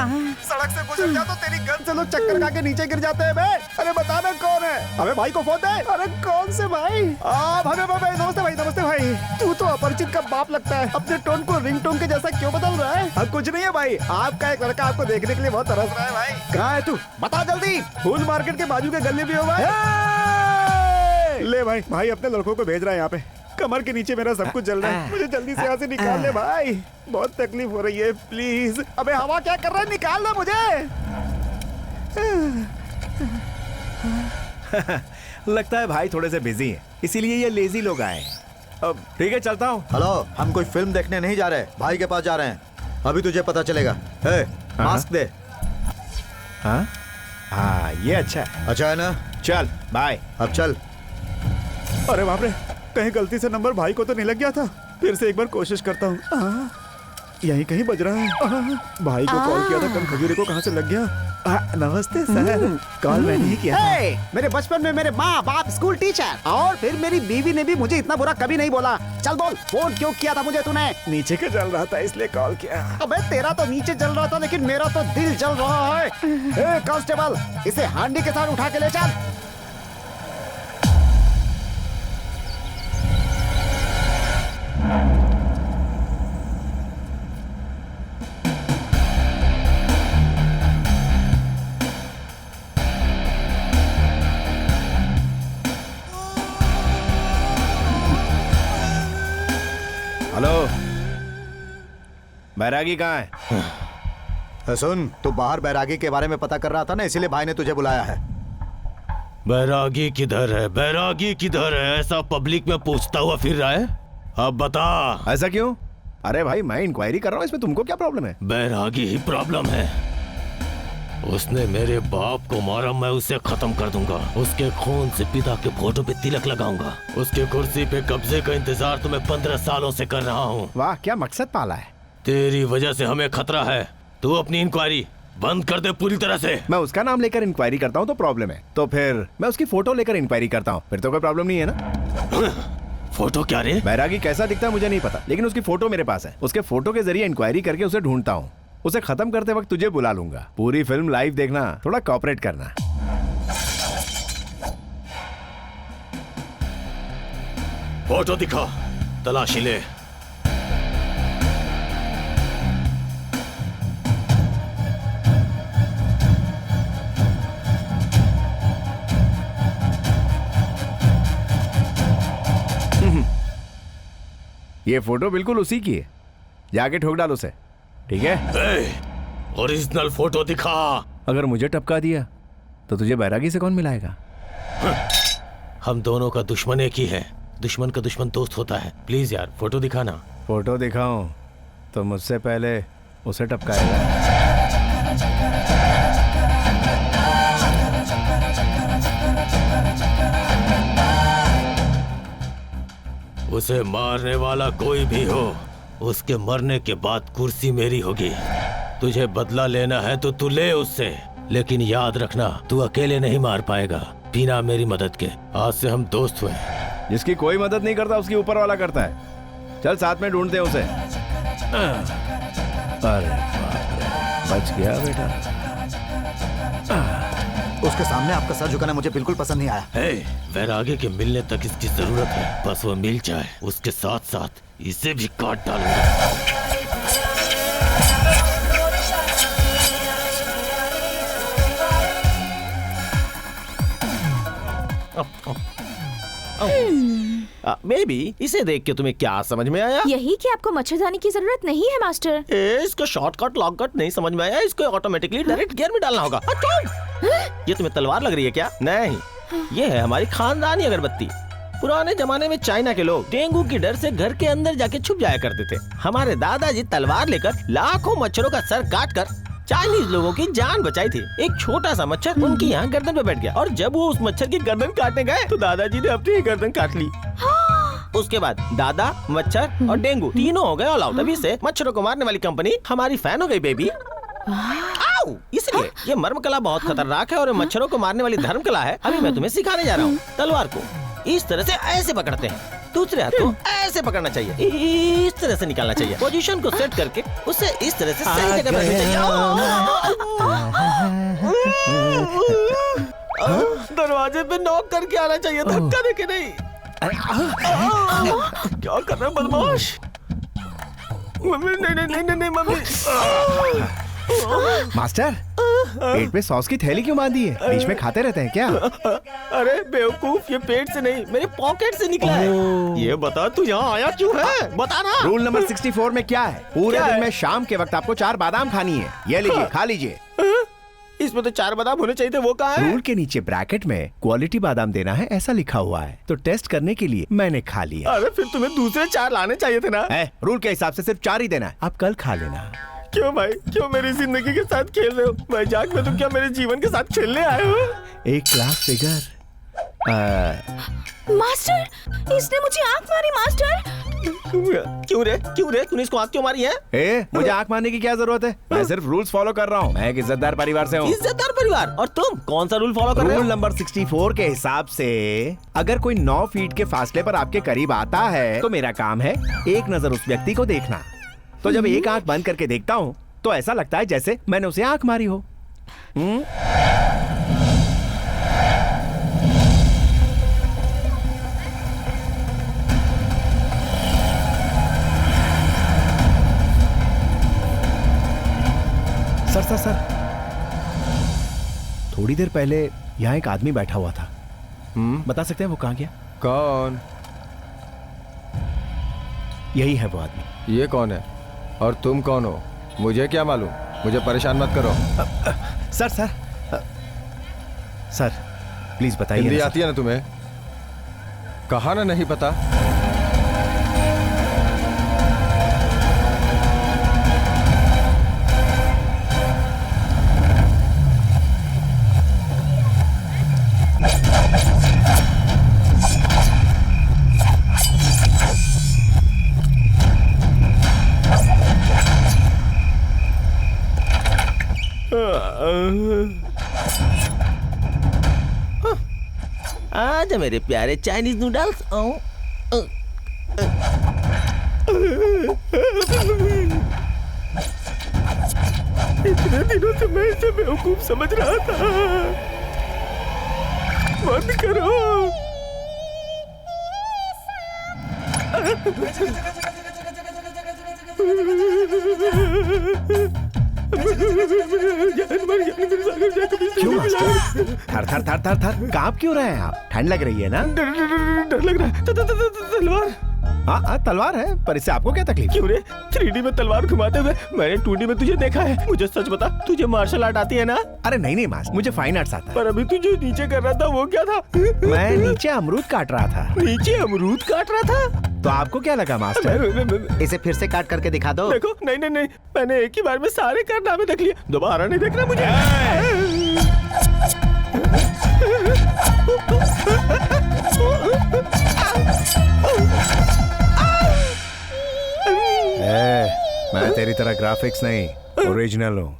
सड़क से गुजर जा तो तेरी गन से लोग चक्कर खा के नीचे गिर जाते हैं बे। अरे बता ना कौन है? अबे भाई को फोन दे। अरे कौन से भाई? भाई नमस्ते भाई, नमस्ते भाई। तू तो अपरिचित का बाप लगता है। अपने टोन को रिंगटोन के जैसा क्यों बदल रहा है? कुछ नहीं है भाई, आपका एक लड़का आपको देखने के लिए बहुत तरस रहा है भाई। कहाँ है तू? बता जल्दी। फूल मार्केट के बाजू के गली भी हो भाई। ले भाई, भाई अपने लड़कों को भेज रहा है यहाँ पे। कमर के नीचे मेरा सब कुछ जल रहा है, मुझे जल्दी से यहाँ से निकाल ले भाई, बहुत तकलीफ हो रही है प्लीज। अबे हवा क्या कर रहा है, निकाल ले मुझे। लगता है भाई थोड़े से बिजी हैं, इसीलिए ये लेजी लोग आए। अब ठीक है चलता हूँ। हेलो, हम कोई फिल्म देखने नहीं जा रहे, भाई के पास जा रहे हैं। अभी तुझे पता चलेगा। मास्क दे। हाँ ये अच्छा है। अच्छा है ना? चल बाय। अब चल। अरे बाप रे, कहीं गलती से नंबर भाई को तो नहीं लग गया था? फिर से एक बार कोशिश करता हूँ। यही कहीं बज रहा है। भाई को कॉल किया था, कल खजूरे को कहाँ से लग गया? नमस्ते सर, कॉल मैंने ही किया था। मेरे बचपन में मेरे माँ बाप स्कूल टीचर और फिर मेरी बीवी ने भी मुझे इतना बुरा कभी नहीं बोला। चल बोल, फोन क्यों किया था मुझे तूने? नीचे का जल रहा था इसलिए कॉल किया। अबे तेरा तो नीचे जल रहा था, लेकिन मेरा तो दिल जल रहा है। कांस्टेबल, इसे हांडी के साथ उठा के ले चल। हेलो, बैरागी कहाँ है? सुन, तू बाहर बैरागी के बारे में पता कर रहा था ना, इसीलिए भाई ने तुझे बुलाया है। बैरागी किधर है? बैरागी किधर है? ऐसा पब्लिक में पूछता हुआ फिर रहा है। अब बता। ऐसा क्यों? अरे भाई मैं इंक्वायरी कर रहा हूँ, इसमें तुमको क्या प्रॉब्लम है? बैरागी ही प्रॉब्लम है। उसने मेरे बाप को मारा, मैं उसे खत्म कर दूंगा। उसके खून से पिता के फोटो पे तिलक लगाऊंगा। उसके कुर्सी पे कब्जे का इंतजार तो मैं 15 सालों से कर रहा हूँ। वाह, क्या मकसद पाला है। तेरी वजह से हमें खतरा है। तू अपनी इंक्वायरी बंद कर दे पूरी तरह से। मैं उसका नाम लेकर इंक्वायरी करता हूँ तो प्रॉब्लम है, तो फिर मैं उसकी फोटो लेकर इंक्वायरी करता हूँ, फिर तो कोई प्रॉब्लम नहीं है ना? फोटो क्या रे? बैरागी कैसा दिखता है मुझे नहीं पता, लेकिन उसकी फोटो मेरे पास है। उसके फोटो के जरिए इंक्वायरी करके उसे ढूंढता हूँ। उसे खत्म करते वक्त तुझे बुला लूंगा। पूरी फिल्म लाइव देखना, थोड़ा कोऑपरेट करना। फोटो दिखा, तलाशी ले। ये फोटो बिल्कुल उसी की है, जाके ठोक डाल उसे, ठीक है? ओरिजिनल फोटो दिखा। अगर मुझे टपका दिया तो तुझे बैरागी से कौन मिलाएगा? हम दोनों का दुश्मन एक ही है। दुश्मन का दुश्मन दोस्त होता है। प्लीज यार फोटो दिखाना। फोटो दिखाऊं तो मुझसे पहले उसे टपकाएगा। उसे मारने वाला कोई भी हो, उसके मरने के बाद कुर्सी मेरी होगी। तुझे बदला लेना है तो तू ले उससे, लेकिन याद रखना तू अकेले नहीं मार पाएगा बिना मेरी मदद के। आज से हम दोस्त हुए। जिसकी कोई मदद नहीं करता उसकी ऊपर वाला करता है। चल साथ में ढूंढते हैं उसे। अरे बच गया बेटा। उसके सामने आपका सर झुकाना मुझे बिल्कुल पसंद नहीं आया। बैरागी के मिलने तक इसकी जरूरत है, बस वो मिल जाए, उसके साथ साथ इसे भी काट डालूंगा। बेबी, इसे देख के तुम्हें क्या समझ में आया? यही कि आपको मच्छरदानी की जरूरत नहीं है मास्टर। इसको शॉर्टकट लॉककट नहीं समझ में आया, इसको ऑटोमेटिकली डायरेक्ट गियर में डालना होगा। ये तुम्हें तलवार लग रही है क्या? नहीं, ये है हमारी खानदानी अगरबत्ती। पुराने जमाने में चाइना के लोग डेंगू के डर से घर के अंदर जाके छुप जाया करते थे। हमारे दादाजी तलवार लेकर लाखों मच्छरों का सर काट कर चाइनीज लोगों की जान बचाई थी। एक छोटा सा मच्छर उनकी यहाँ गर्दन पे बैठ गया और जब वो उस मच्छर की गर्दन काटने गए तो दादाजी ने अपनी गर्दन काट ली। उसके बाद दादा, मच्छर और डेंगू तीनों हो गए ऑल आउट। अभी से मच्छरों को मारने वाली कंपनी हमारी फैन हो गई बेबी। इसलिए ये मर्म कला बहुत खतरनाक है और मच्छरों को मारने वाली धर्म कला है। अभी मैं तुम्हें सिखाने जा रहा हूँ। तलवार को इस तरह से ऐसे पकड़ते हैं, दूसरे हाथ को ऐसे पकड़ना चाहिए, इस तरह से निकालना चाहिए। पोजीशन को सेट करके उसे इस तरह से सही जगह रखना चाहिए। दरवाजे पे नॉक करके आना चाहिए, धक्का देके नहीं। क्या कर रहे हो बदमाश? मम्मी नहीं मम्मी। मास्टर, पेट पे सॉस की थैली क्यों बांधी है? बीच में खाते रहते हैं क्या? अरे बेवकूफ, ये पेट से नहीं मेरे पॉकेट से निकला है। ये बता तू यहाँ आया क्यों है? बता ना। रूल नंबर 64 में क्या है? पूरे दिन में शाम के वक्त आपको 4 बादाम खानी है। ये लीजिए, खा लीजिए। इसमें तो 4 बादाम होने चाहिए थे, वो कहाँ है? रूल के नीचे ब्रैकेट में क्वालिटी बादाम देना है ऐसा लिखा हुआ है, तो टेस्ट करने के लिए मैंने खा लिया। अरे फिर तुम्हें दूसरे 4 लाने चाहिए थे ना। रूल के हिसाब से सिर्फ 4 ही देना है, आप कल खा लेना। क्यों भाई, क्यों मेरी जिंदगी के साथ खेल रहे हो? मजाक में तो क्या मेरे जीवन के साथ खेलने आए हो? एक क्लास फिगर। मास्टर, इसने मुझे आंख मारी। मास्टर क्यों रे तूने इसको आंख क्यों मारी है? मुझे आंख मारने की क्या जरूरत है? मैं सिर्फ रूल्स फॉलो कर रहा हूँ। मैं एक इज्जतदार परिवार से हूँ। इज्जतदार परिवार? और तुम कौन सा रूल फॉलो कर रहे हो? रूल नंबर 64 के हिसाब से अगर कोई 9 फीट के फासले पर आपके करीब आता है तो मेरा काम है एक नजर उस व्यक्ति को देखना। तो जब एक आंख बंद करके देखता हूँ तो ऐसा लगता है जैसे मैंने उसे आंख मारी हो। सर थोड़ी देर पहले यहाँ एक आदमी बैठा हुआ था। बता सकते हैं वो कहाँ गया? कौन? यही है वो आदमी। ये कौन है और तुम कौन हो? मुझे क्या मालूम, मुझे परेशान मत करो। सर प्लीज बताइए। हिंदी आती है ना तुम्हें? कहा ना नहीं पता। आजा मेरे प्यारे चाइनीज नूडल्स। इतने दिनों से मैं इसे बेवकूफ समझ रहा था। बंद करो। क्यों मास्टर? थर कांप क्यों रहे हैं आप? ठंड लग रही है ना? डर लग रहा है। तलवार। हाँ तलवार है, पर इससे आपको क्या तकलीफ? क्यों रे? 3D में तलवार घुमाते हुए मैंने 2D में तुझे देखा है। मुझे सच बता, तुझे मार्शल आर्ट आती है ना? अरे नहीं मास्टर, मुझे फाइन आर्ट्स आता है। पर अभी तुझे नीचे कर रहा था, वो क्या था? मैं नीचे अमरूद काट रहा था। नीचे अमरूद काट रहा था? तो आपको क्या लगा मास्टर? इसे फिर से काट करके दिखा दो। देखो, नहीं, मैंने एक ही बार में सारे कारनामे देख लिए, दोबारा नहीं देखना मुझे। मैं तेरी तरह ग्राफिक्स नहीं, ओरिजिनल हूँ।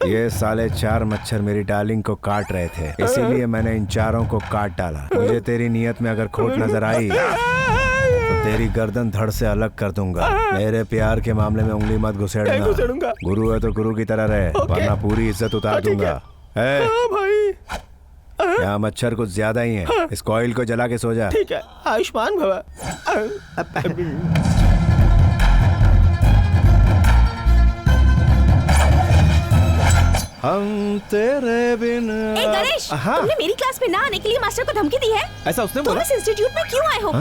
ये साले 4 मच्छर मेरी डार्लिंग को काट रहे थे, इसीलिए मैंने इन 4 को काट डाला। मुझे तेरी नीयत में अगर खोट नजर आई तो तेरी गर्दन धड़ से अलग कर दूंगा। मेरे प्यार के मामले में उंगली मत घुसेड़ना। गुरु है तो गुरु की तरह रहे, वरना पूरी इज्जत उतार दूंगा। यहाँ मच्छर कुछ ज्यादा ही है। इस कॉइल को जला के सो जा। ठीक है, आयुष्मान भवा। हम तेरे बिन। गणेश, तुमने मेरी क्लास में ना आने के लिए मास्टर को धमकी दी है? ऐसा उसने बोला? तुम इस इंस्टीट्यूट में क्यों आए हो?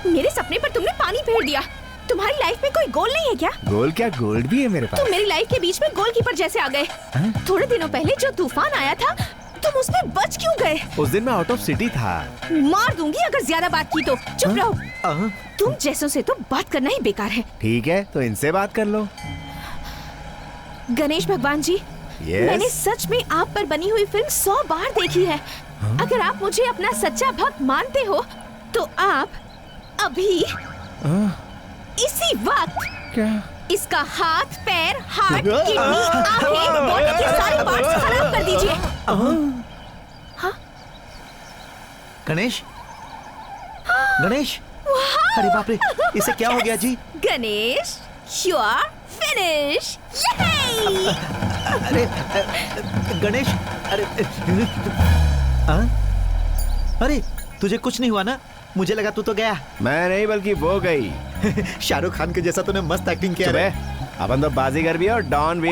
मेरे सपने पर तुमने पानी फेर दिया। तुम्हारी लाइफ में कोई गोल नहीं है क्या? गोल क्या, गोल्ड भी है मेरे पास। तुम मेरी लाइफ के बीच में गोलकीपर जैसे आ गए। थोड़े दिनों पहले जो तूफान आया था, तुम उसमें बच क्यों गए? उस दिन मैं आउट ऑफ सिटी था। मार दूंगी अगर ज्यादा बात की तो। चुप रहो। तुम जैसों से तो बात करना ही बेकार है। ठीक है, तो इनसे बात कर लो। गणेश भगवान जी, मैंने सच में आप पर बनी हुई फिल्म 100 बार देखी है। अगर आप मुझे अपना सच्चा भक्त मानते हो तो आप अभी इसी वक्त क्या इसका हाथ, पैर, हार्ट, किडनी, आंखें, बॉडी के सारे पार्ट्स खराब कर दीजिए। गणेश, गणेश, अरे बाप रे, इसे क्या हो गया जी? Ganesh, you are finished. Yay! अरे गणेश, अरे तुझे कुछ नहीं हुआ ना? मुझे लगा तू तो गया। मैं नहीं बल्कि वो गई। शाहरुख खान के जैसा तूने मस्त एक्टिंग किया रे। अपन तो बाजीगर भी है और डॉन भी।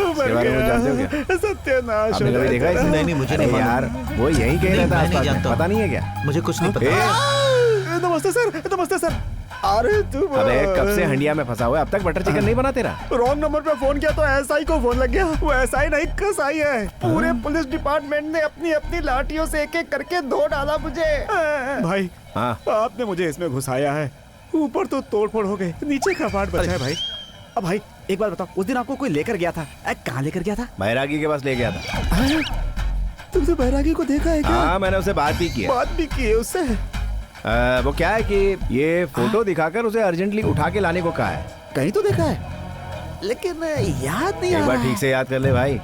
इसके बारे में जानते हो क्या? सत्यानाश। आपने कभी देखा है? नहीं, मुझे नहीं यार, वो यही कह रहा था आसपास में। पता नहीं है क्या? मुझे कुछ नहीं पता। नमस्ते सर, नमस्ते सर। अरे तू अबे कब से हंडिया में फंसा हुआ है? अब तक बटर चिकन नहीं बना तेरा? रॉन्ग नंबर पे फोन किया तो एसआई को फोन लग गया। वो एसआई नहीं, कसाई है। पूरे पुलिस डिपार्टमेंट ने अपनी अपनी लाठियों से एक एक करके धो डाला मुझे। भाई, आपने मुझे इसमें घुसाया है। ऊपर तो तोड़फोड़ हो गई, नीचे का फाट बचा है भाई। अब भाई एक बात बताओ, उस दिन आपको कोई लेकर गया था? कहाँ लेकर गया था? बैरागी के पास ले गया था। तुमसे बैरागी को देखा है क्या? हाँ, मैंने उससे बात भी की है। बात भी की है उससे? वो क्या है कि ये फोटो दिखाकर उसे अर्जेंटली उठा के लाने को कहा है। कहीं तो देखा है, लेकिन याद नहीं आ रहा। एक बार ठीक से याद कर ले भाई।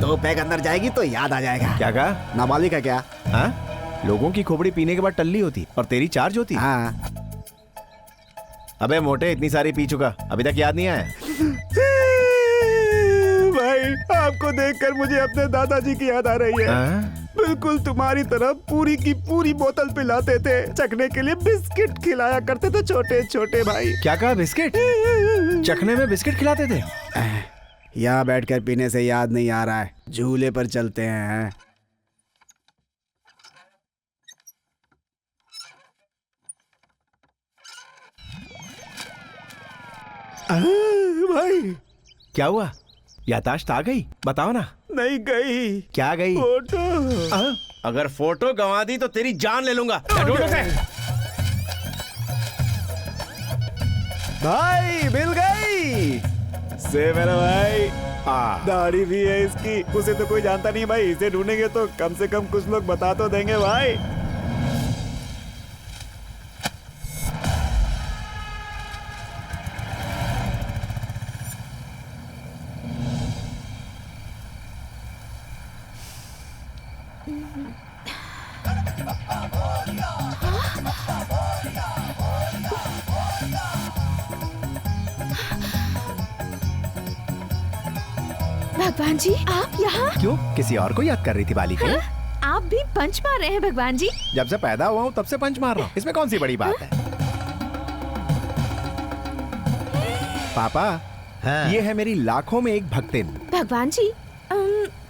2 पैग अंदर जाएगी तो याद आ जाएगा। क्या कहा? नाबालिग है क्या? हाँ, लोगों की खोपड़ी पीने के बाद टल्ली होती और तेरी चार्ज होती। हाँ। अबे मोटे, इतनी सारी पी चुका, अभी तक याद नहीं आया? भाई, आपको देखकर मुझे अपने दादाजी की याद आ रही है। बिल्कुल तुम्हारी तरह पूरी की पूरी बोतल पिलाते थे, चखने के लिए बिस्किट खिलाया करते थे छोटे छोटे भाई। क्या कहा? बिस्किट? चखने में बिस्किट खिलाते थे? यहाँ बैठकर पीने से याद नहीं आ रहा है, झूले पर चलते हैं। भाई क्या हुआ? यादाश्त आ गई? बताओ ना। नहीं गई। क्या गई? फोटो। अगर फोटो गंवा दी तो तेरी जान ले लूंगा। ढूंढो से। भाई मिल गई से मेरा भाई। दाढ़ी भी है इसकी, उसे तो कोई जानता नहीं भाई। इसे ढूंढेंगे तो कम से कम कुछ लोग बता तो देंगे भाई। भगवान जी, आप यहाँ? क्यों? किसी और को याद कर रही थी बाली के? आप भी पंच मार रहे हैं भगवान जी? जब से पैदा हुआ हूँ तब से पंच मार रहा हूँ, इसमें कौन सी बड़ी बात है? पापा, ये है मेरी लाखों में एक भक्तिन। भगवान जी,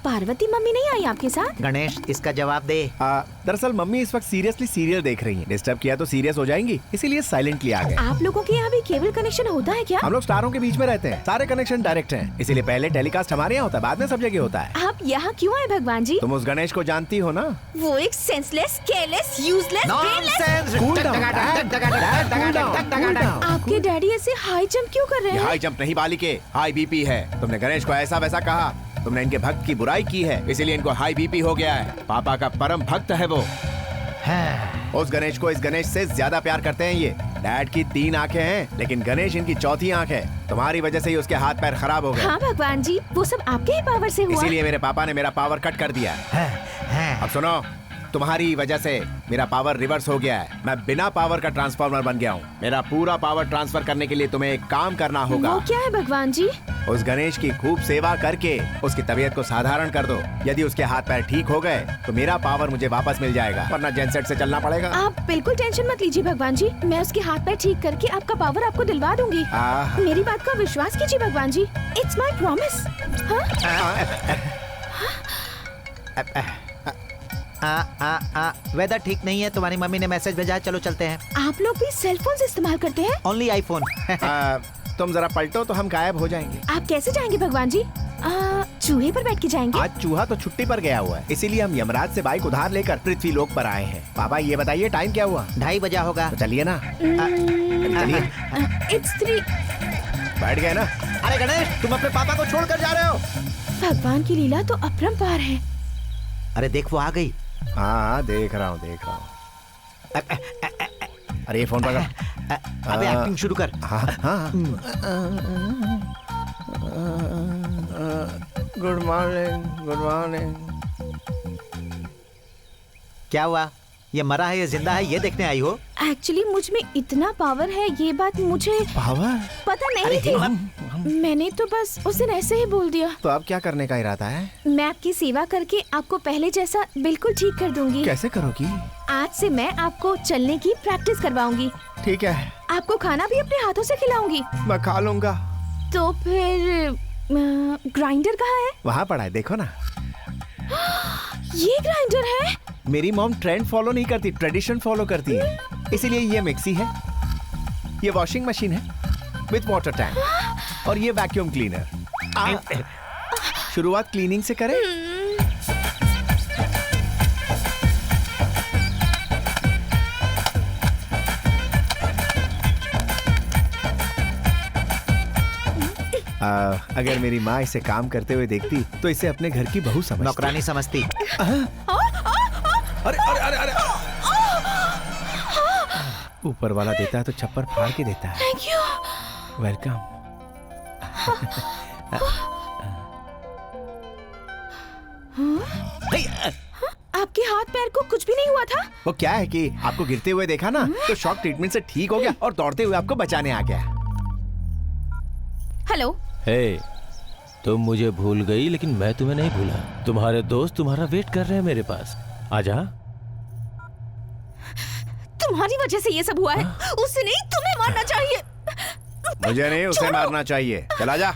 पार्वती मम्मी नहीं आई आपके साथ? गणेश, इसका जवाब दे। दरअसल मम्मी इस वक्त सीरियसली सीरियल देख रही हैं। डिस्टर्ब किया तो सीरियस हो जाएंगी, इसीलिए साइलेंटली आ गए। आप लोगों के यहाँ भी केबल कनेक्शन होता है क्या? हम लोग स्टारों के बीच में रहते हैं, सारे कनेक्शन डायरेक्ट हैं, इसीलिए पहले टेलीकास्ट हमारे यहाँ होता है, बाद में सब जगह होता है। आप यहाँ क्यों आए भगवान जी? तुम उस गणेश को जानती हो ना? वो एक सेंसलेस, केयरलेस, यूजलेस, आपके डैडी ऐसे हाई जंप क्यों कर रहे हैं? हाई जंप नहीं बालिके, हाई बीपी है। तुमने गणेश को ऐसा वैसा कहा, तुमने इनके भक्त की बुराई की है, इसीलिए इनको हाई बीपी हो गया है। पापा का परम भक्त है वो। उस गणेश को इस गणेश से ज्यादा प्यार करते हैं ये। डैड की 3 आंखें हैं, लेकिन गणेश इनकी 4थी आंख है। तुम्हारी वजह से ही उसके हाथ पैर खराब हो गए। हाँ भगवान जी, वो सब आपके ही पावर से हुआ। इसीलिए मेरे पापा ने मेरा पावर कट कर दिया। अब सुनो, तुम्हारी वजह से मेरा पावर रिवर्स हो गया है। मैं बिना पावर का ट्रांसफार्मर बन गया हूँ। मेरा पूरा पावर ट्रांसफर करने के लिए तुम्हें एक काम करना होगा। वो क्या है भगवान जी? उस गणेश की खूब सेवा करके उसकी तबीयत को साधारण कर दो। यदि उसके हाथ पैर ठीक हो गए तो मेरा पावर मुझे वापस मिल जाएगा, वरना जेनसेट से चलना पड़ेगा। आप बिल्कुल टेंशन मत लीजिए भगवान जी, मैं उसके हाथ पैर ठीक करके आपका पावर आपको दिलवा दूंगी। मेरी बात का विश्वास कीजिए भगवान जी, इट्स माई प्रॉमिस। वेदर ठीक नहीं है, तुम्हारी मम्मी ने मैसेज भेजा है, चलो चलते हैं। आप लोग भी सेल फोन इस्तेमाल करते हैं? Only iPhone. तुम जरा पलटो तो हम गायब हो जाएंगे। आप कैसे जाएंगे भगवान जी? चूहे पर बैठ के जाएंगे? आज चूहा तो छुट्टी पर गया हुआ है, इसीलिए हम यमराज से बाइक उधार लेकर पृथ्वी लोक पर आए हैं। पापा ये बताइए टाइम क्या हुआ? 2:30 बजा होगा। तो चलिए ना। चलिए। It's 3। बैठ गए ना? अरे गणेश, तुम अपने पापा को छोड़कर जा रहे हो? भगवान की लीला तो अपरंपार है। अरे देख वो आ गई। हाँ देख रहा हूँ। अरे ये फोन पकड़। अबे एक्टिंग शुरू कर। हाँ। Good morning. क्या हुआ? ये मरा है या जिंदा है ये देखने आई हो? एक्चुअली मुझ में इतना पावर है, ये बात मुझे पावर पता नहीं थी। मैंने तो बस उस दिन ऐसे ही बोल दिया। तो अब क्या करने का इरादा है? मैं आपकी सेवा करके आपको पहले जैसा बिल्कुल ठीक कर दूंगी। कैसे करोगी? आज से मैं आपको चलने की प्रैक्टिस करवाऊंगी। ठीक है। आपको खाना भी अपने हाथों से खिलाऊंगी। मैं खा लूंगा। तो फिर ग्राइंडर कहाँ है? वहाँ पड़ा है, देखो ना। ये ग्राइंडर है? मेरी मॉम ट्रेंड फॉलो नहीं करती, ट्रेडिशन फॉलो करती है, इसीलिए ये मिक्सी है, ये वॉशिंग मशीन है विथ वाटर टैंक, और ये वैक्यूम क्लीनर। शुरुआत क्लीनिंग से करें। अगर मेरी माँ इसे काम करते हुए देखती तो इसे अपने घर की बहू समझती। नौकरानी समझती। अरे ऊपर वाला देता है तो छप्पर फाड़ के देता है। Thank you. वेलकम। आपके हाथ पैर को कुछ भी नहीं हुआ था? वो क्या है कि आपको गिरते हुए देखा ना, तो शॉक ट्रीटमेंट से ठीक हो गया और दौड़ते हुए आपको बचाने आ गया। हेलो। हे, तुम मुझे भूल गई लेकिन मैं तुम्हें नहीं भूला। तुम्हारे दोस्त तुम्हारा वेट कर रहे हैं मेरे पास। आजा। तुम्हारी वजह से ये सब हुआ है। उसे नहीं, तुम्हें मारना चाहिए। मुझे नहीं, उसे मारना चाहिए। चला जा।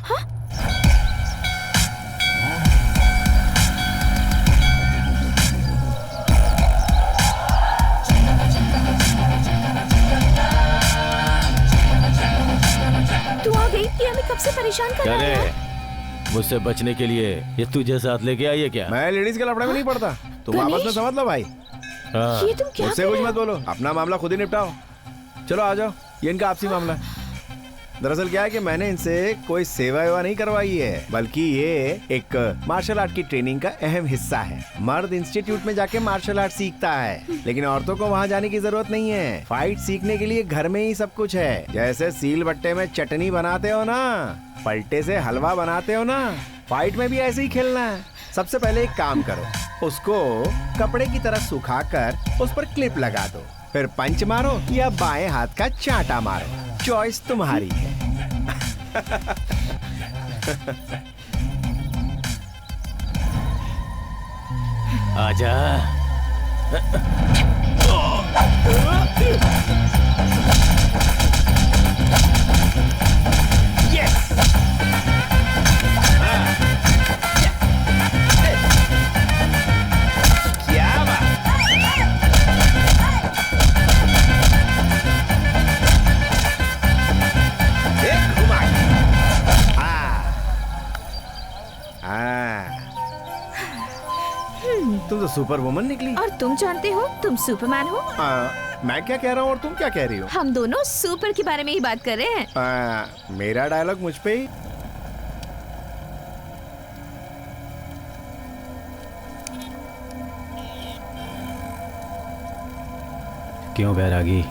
तू आ गई? ये हमें कब से परेशान कर रहा है? मुझसे बचने के लिए ये तुझे साथ लेके आई है क्या? मैं लेडीज के लफड़े में नहीं पड़ता। तुम आपस में समझ लो भाई। ये तुम क्या मुझसे कुछ मत बोलो, अपना मामला खुद ही निपटाओ। चलो आ जाओ, ये इनका आपसी मामला है। दरअसल क्या है कि मैंने इनसे कोई सेवा वेवा नहीं करवाई है, बल्कि ये एक मार्शल आर्ट की ट्रेनिंग का अहम हिस्सा है। मर्द इंस्टीट्यूट में जाके मार्शल आर्ट सीखता है, लेकिन औरतों को वहाँ जाने की जरूरत नहीं है। फाइट सीखने के लिए घर में ही सब कुछ है। जैसे सील बट्टे में चटनी बनाते हो ना, पलटे से हलवा बनाते हो ना, फाइट में भी ऐसे ही खेलना है। सबसे पहले एक काम करो, उसको कपड़े की तरह सुखाकर उस पर क्लिप लगा दो, फिर पंच मारो या बाएं हाथ का चांटा मारो, चॉइस तुम्हारी है। आजा। तुम तो सुपर वुमन निकली। और तुम जानते हो तुम सुपरमैन हो। मैं क्या कह रहा हूँ और तुम क्या कह रही हो? हम दोनों सुपर के बारे में ही बात कर रहे हैं। मेरा डायलॉग मुझ पे ही। क्यों बैरागी,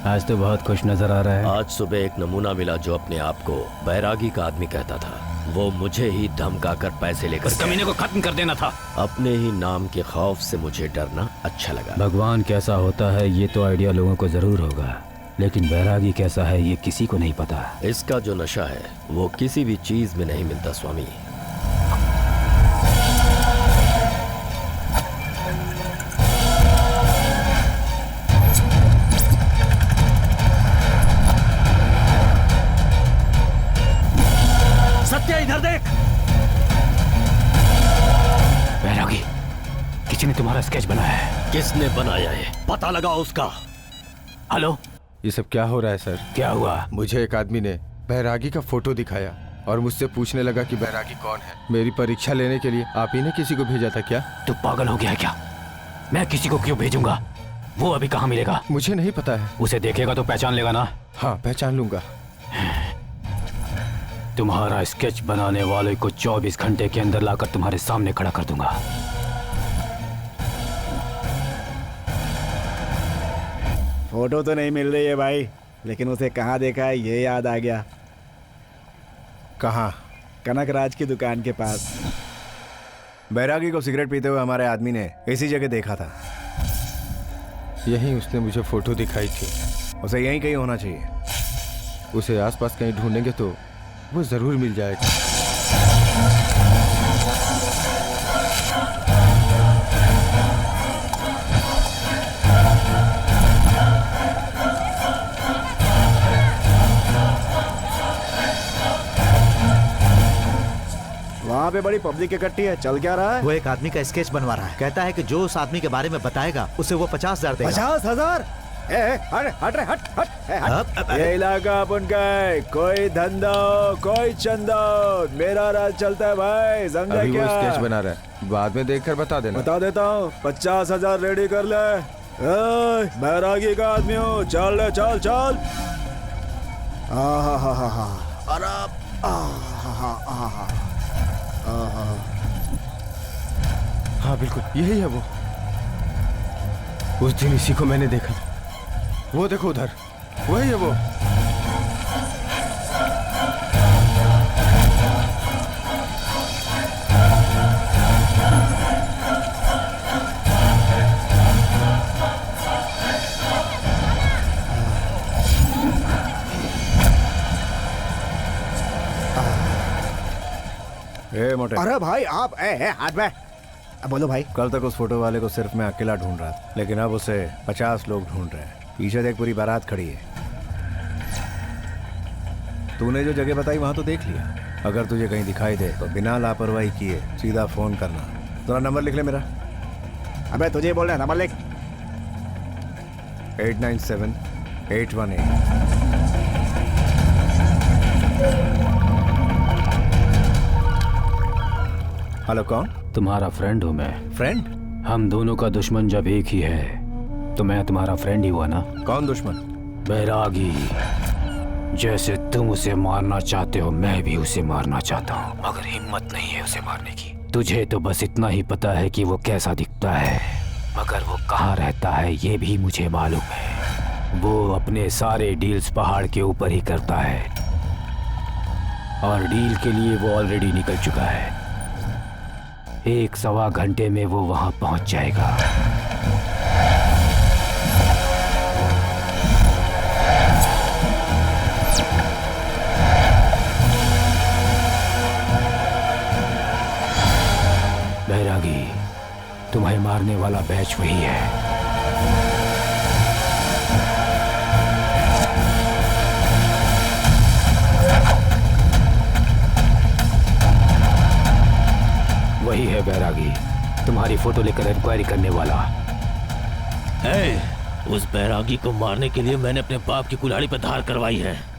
आज तो बहुत खुश नजर आ रहा है। आज सुबह एक नमूना मिला जो अपने आप को बैरागी का आदमी कहता था। वो मुझे ही धमकाकर पैसे लेकर उस कमीने को खत्म कर देना था। अपने ही नाम के खौफ से मुझे डरना अच्छा लगा। भगवान कैसा होता है ये तो आइडिया लोगों को जरूर होगा, लेकिन बैरागी कैसा है ये किसी को नहीं पता। इसका जो नशा है वो किसी भी चीज में नहीं मिलता स्वामी। इधर देख। बैरागी, किसी ने तुम्हारा स्केच बनाया है। किसने बनाया है पता लगाओ उसका। हेलो, ये सब क्या हो रहा है सर? क्या हुआ? मुझे एक आदमी ने बैरागी का फोटो दिखाया। और मुझसे पूछने लगा कि बैरागी कौन है। मेरी परीक्षा लेने के लिए आप ही ने किसी को भेजा था क्या? तू पागल हो गया है क्या? मैं किसी को क्यों भेजूंगा? वो अभी कहाँ मिलेगा? मुझे नहीं पता है। उसे देखेगा तो पहचान लेगा ना? हाँ, पहचान लूंगा। तुम्हारा स्केच बनाने वाले को 24 घंटे के अंदर लाकर तुम्हारे सामने खड़ा कर दूंगा। फोटो तो नहीं मिल रही है भाई, लेकिन उसे कहाँ देखा है ये याद आ गया। कहाँ? कनकराज की दुकान के पास। बैरागी को सिगरेट पीते हुए हमारे आदमी ने इसी जगह देखा था। यहीं उसने मुझे फोटो दिखाई थी। उसे यहीं कहीं होना चाहिए। उसे आसपास कहीं ढूंढेंगे तो वो जरूर मिल जाएगा। वहाँ पे बड़ी पब्लिक इकट्ठी है, चल क्या रहा है? वो एक आदमी का स्केच बनवा रहा है। कहता है कि जो उस आदमी के बारे में बताएगा उसे वो 50,000 देगा। 50,000? हट। ये इलाका अपन का है, कोई धंधा कोई चंदा, मेरा राज चलता है भाई, समझा अभी क्या? वो स्केच बना रहा है, बाद में देखकर बता देना। बता देता हूँ, 50,000 रेडी कर ले। बैरागी का आदमी हो, चल ले, चल चल। हाँ बिल्कुल यही है वो। उस दिन इसी को मैंने देखा था। वो देखो उधर, वही है वो। मोटे। अरे भाई आप हाथ में बोलो भाई। कल तक उस फोटो वाले को सिर्फ मैं अकेला ढूंढ रहा था, लेकिन अब उसे 50 लोग ढूंढ रहे हैं। पीछे देख, पूरी बारात खड़ी है। तूने जो जगह बताई वहां तो देख लिया। अगर तुझे कहीं दिखाई दे तो बिना लापरवाही किए सीधा फोन करना। थोड़ा नंबर लिख ले मेरा। अबे तुझे बोल रहा है, नंबर लिख। 897818। हेलो, कौन? तुम्हारा फ्रेंड हूँ मैं। फ्रेंड? हम दोनों का दुश्मन जब एक ही है तो मैं तुम्हारा फ्रेंड ही हुआ ना। कौन दुश्मन? बैरागी। जैसे तुम उसे मारना चाहते हो मैं भी उसे मारना चाहता हूँ, मगर हिम्मत नहीं है उसे मारने की। तुझे तो बस इतना ही पता है कि वो कैसा दिखता है, मगर वो कहाँ रहता है ये भी मुझे मालूम है। वो अपने सारे डील्स पहाड़ के ऊपर ही करता है और डील के लिए वो ऑलरेडी निकल चुका है। 1-1.25 घंटे में वो वहां पहुंच जाएगा। बैरागी, तुम्हें मारने वाला बैच वही है। वही है बैरागी, तुम्हारी फोटो लेकर इंक्वायरी करने वाला। उस बैरागी को मारने के लिए मैंने अपने बाप की कुल्हाड़ी पर धार करवाई है।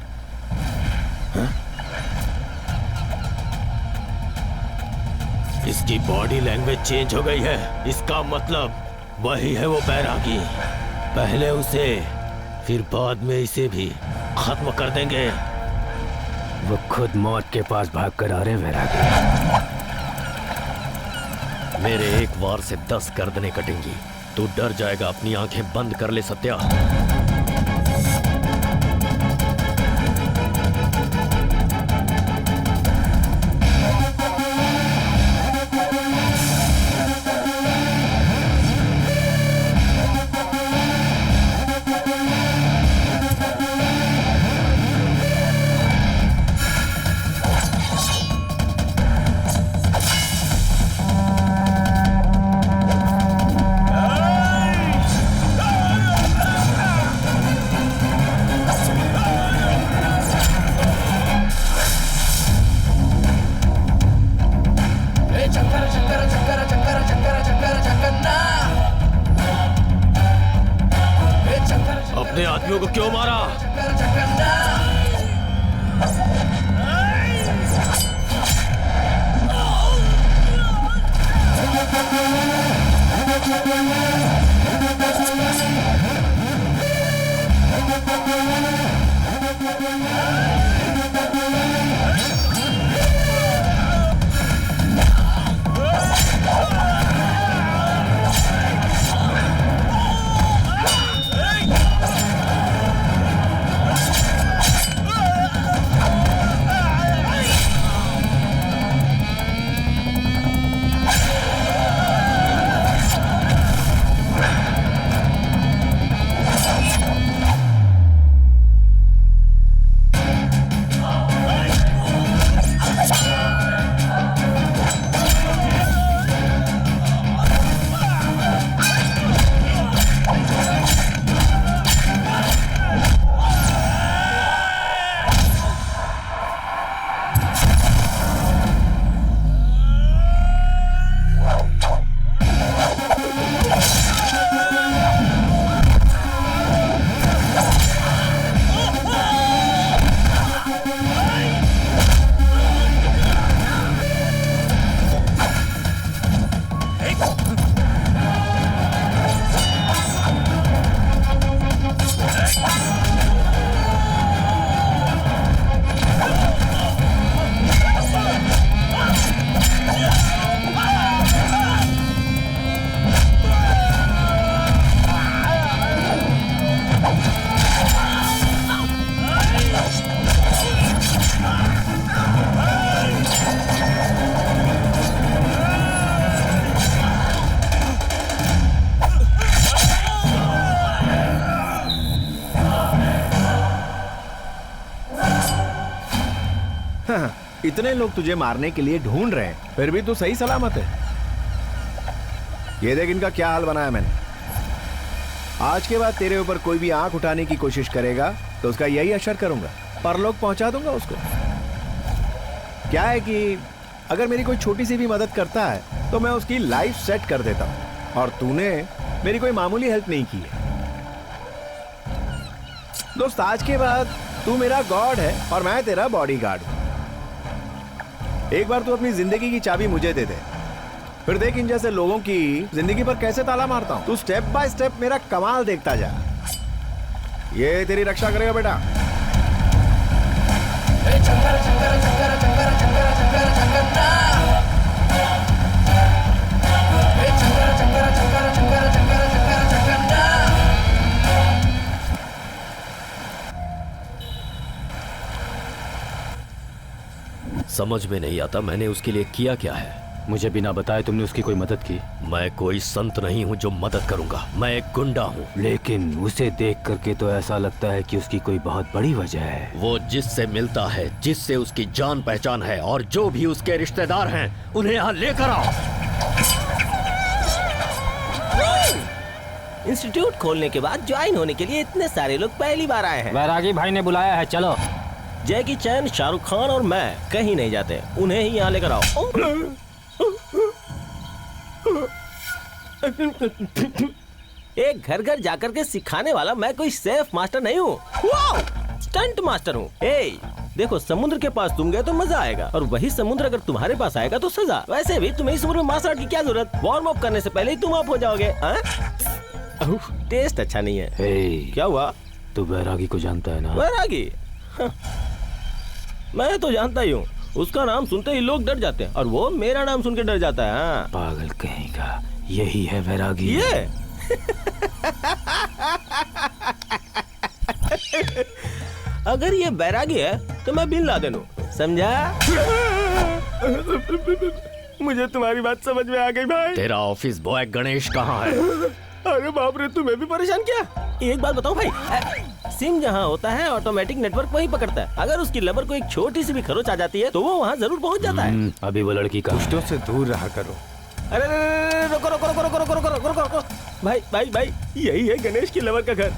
इसकी बॉडी लैंग्वेज चेंज हो गई है, इसका मतलब वही है वो बैरागी। पहले उसे फिर बाद में इसे भी खत्म कर देंगे। वो खुद मौत के पास भाग कर आ रहे हैं बैरागी। मेरे एक वार से 10 गर्दनें कटेंगी। तू डर जाएगा, अपनी आंखें बंद कर ले सत्या। अपने आदमियों को क्यों मारा? इतने लोग तुझे मारने के लिए ढूंढ रहे हैं, फिर भी तू सही सलामत है। ये देख इनका क्या हाल बनाया मैंने। आज के बाद तेरे ऊपर कोई भी आंख उठाने की कोशिश करेगा तो उसका यही असर करूंगा, परलोक पहुंचा दूंगा उसको। क्या है कि अगर मेरी कोई छोटी सी भी मदद करता है तो मैं उसकी लाइफ सेट कर देता हूं, और तूने मेरी कोई मामूली हेल्प नहीं की है। दोस्त, आज के बाद तू मेरा गॉड है और मैं तेरा बॉडीगार्ड हूं। एक बार तू अपनी जिंदगी की चाबी मुझे दे दे, फिर देख इन जैसे लोगों की जिंदगी पर कैसे ताला मारता हूं। तू स्टेप बाय स्टेप मेरा कमाल देखता जा। ये तेरी रक्षा करेगा बेटा। समझ में नहीं आता मैंने उसके लिए किया क्या है। मुझे बिना बताए तुमने उसकी कोई मदद की? मैं कोई संत नहीं हूँ जो मदद करूंगा, मैं एक गुंडा हूँ। लेकिन उसे देख करके तो ऐसा लगता है कि उसकी कोई बहुत बड़ी वजह है। वो जिससे मिलता है, जिससे उसकी जान पहचान है, और जो भी उसके रिश्तेदार हैं उन्हें यहाँ लेकर आओ। इंस्टीट्यूट खोलने के बाद ज्वाइन होने के लिए इतने सारे लोग पहली बार आए हैं। बैरागी भाई ने बुलाया है, चलो। जैकी चैन, शाहरुख खान और मैं कहीं नहीं जाते, उन्हें ही यहाँ लेकर आओ। एक घर घर जाकर के सिखाने वाला मैं कोई सेफ मास्टर नहीं हूँ, स्टंट मास्टर हूँ। देखो, समुद्र के पास तुम गए तो मजा आएगा, और वही समुद्र अगर तुम्हारे पास आएगा तो सजा। वैसे भी तुम्हें इस उम्र में मार्शल आर्ट की क्या जरूरत? वार्म अप करने से पहले ही तुम अप हो जाओगे। टेस्ट अच्छा नहीं है। क्या हुआ? तू बैरागी को जानता है ना? बैरागी? मैं तो जानता ही हूँ। उसका नाम सुनते ही लोग डर जाते हैं, और वो मेरा नाम सुन के डर जाता है। हाँ। पागल कहेगा, यही है बैरागी। ये अगर ये बैरागी है तो मैं बिन लादेन हूँ, समझा? मुझे तुम्हारी बात समझ में आ गई भाई। तेरा ऑफिस बॉय गणेश कहाँ है? अरे बाप रे, तुम्हें भी परेशान किया। एक बात बताओ भाई, सिम जहाँ होता है ऑटोमेटिक नेटवर्क वही पकड़ता है। अगर उसकी लबर को एक छोटी सी भी खरोच आ जाती है तो वो वहाँ जरूर पहुँच जाता है। अभी वो लड़की का दुष्टों से दूर रहा करो। अरे रुको रुको रुको रुको रुको रुको रुको रुको। भाई भाई भाई, यही है गणेश की लवर का घर।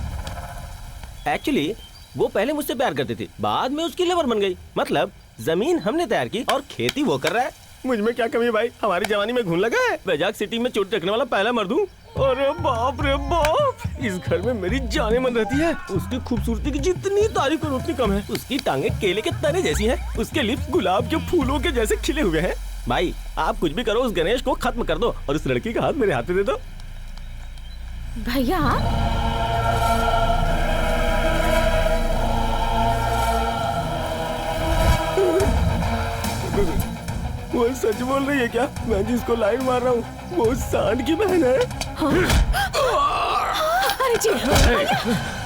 एक्चुअली वो पहले मुझसे प्यार करती थी, बाद में उसकी लवर बन गई। मतलब जमीन हमने तैयार की और खेती वो कर रहा है। मुझ में क्या कमी है भाई? हमारी जवानी में घून लगा है। बैजाक सिटी में चोट रखने वाला पहला मर्द हूँ। अरे बाप रे बाप, इस घर में मेरी जाने मन रहती है। उसकी खूबसूरती की जितनी तारीफ करो उतनी कम है। उसकी टांगे केले के तने जैसी हैं, उसके लिप्स गुलाब के फूलों के जैसे खिले हुए हैं। भाई आप कुछ भी करो, उस गणेश को खत्म कर दो और उस लड़की का हाथ मेरे हाथ में दे दो। भैया, वो सच बोल रही है क्या? मैं जिसको लाइन मार रहा हूँ वो सांड की बहन है।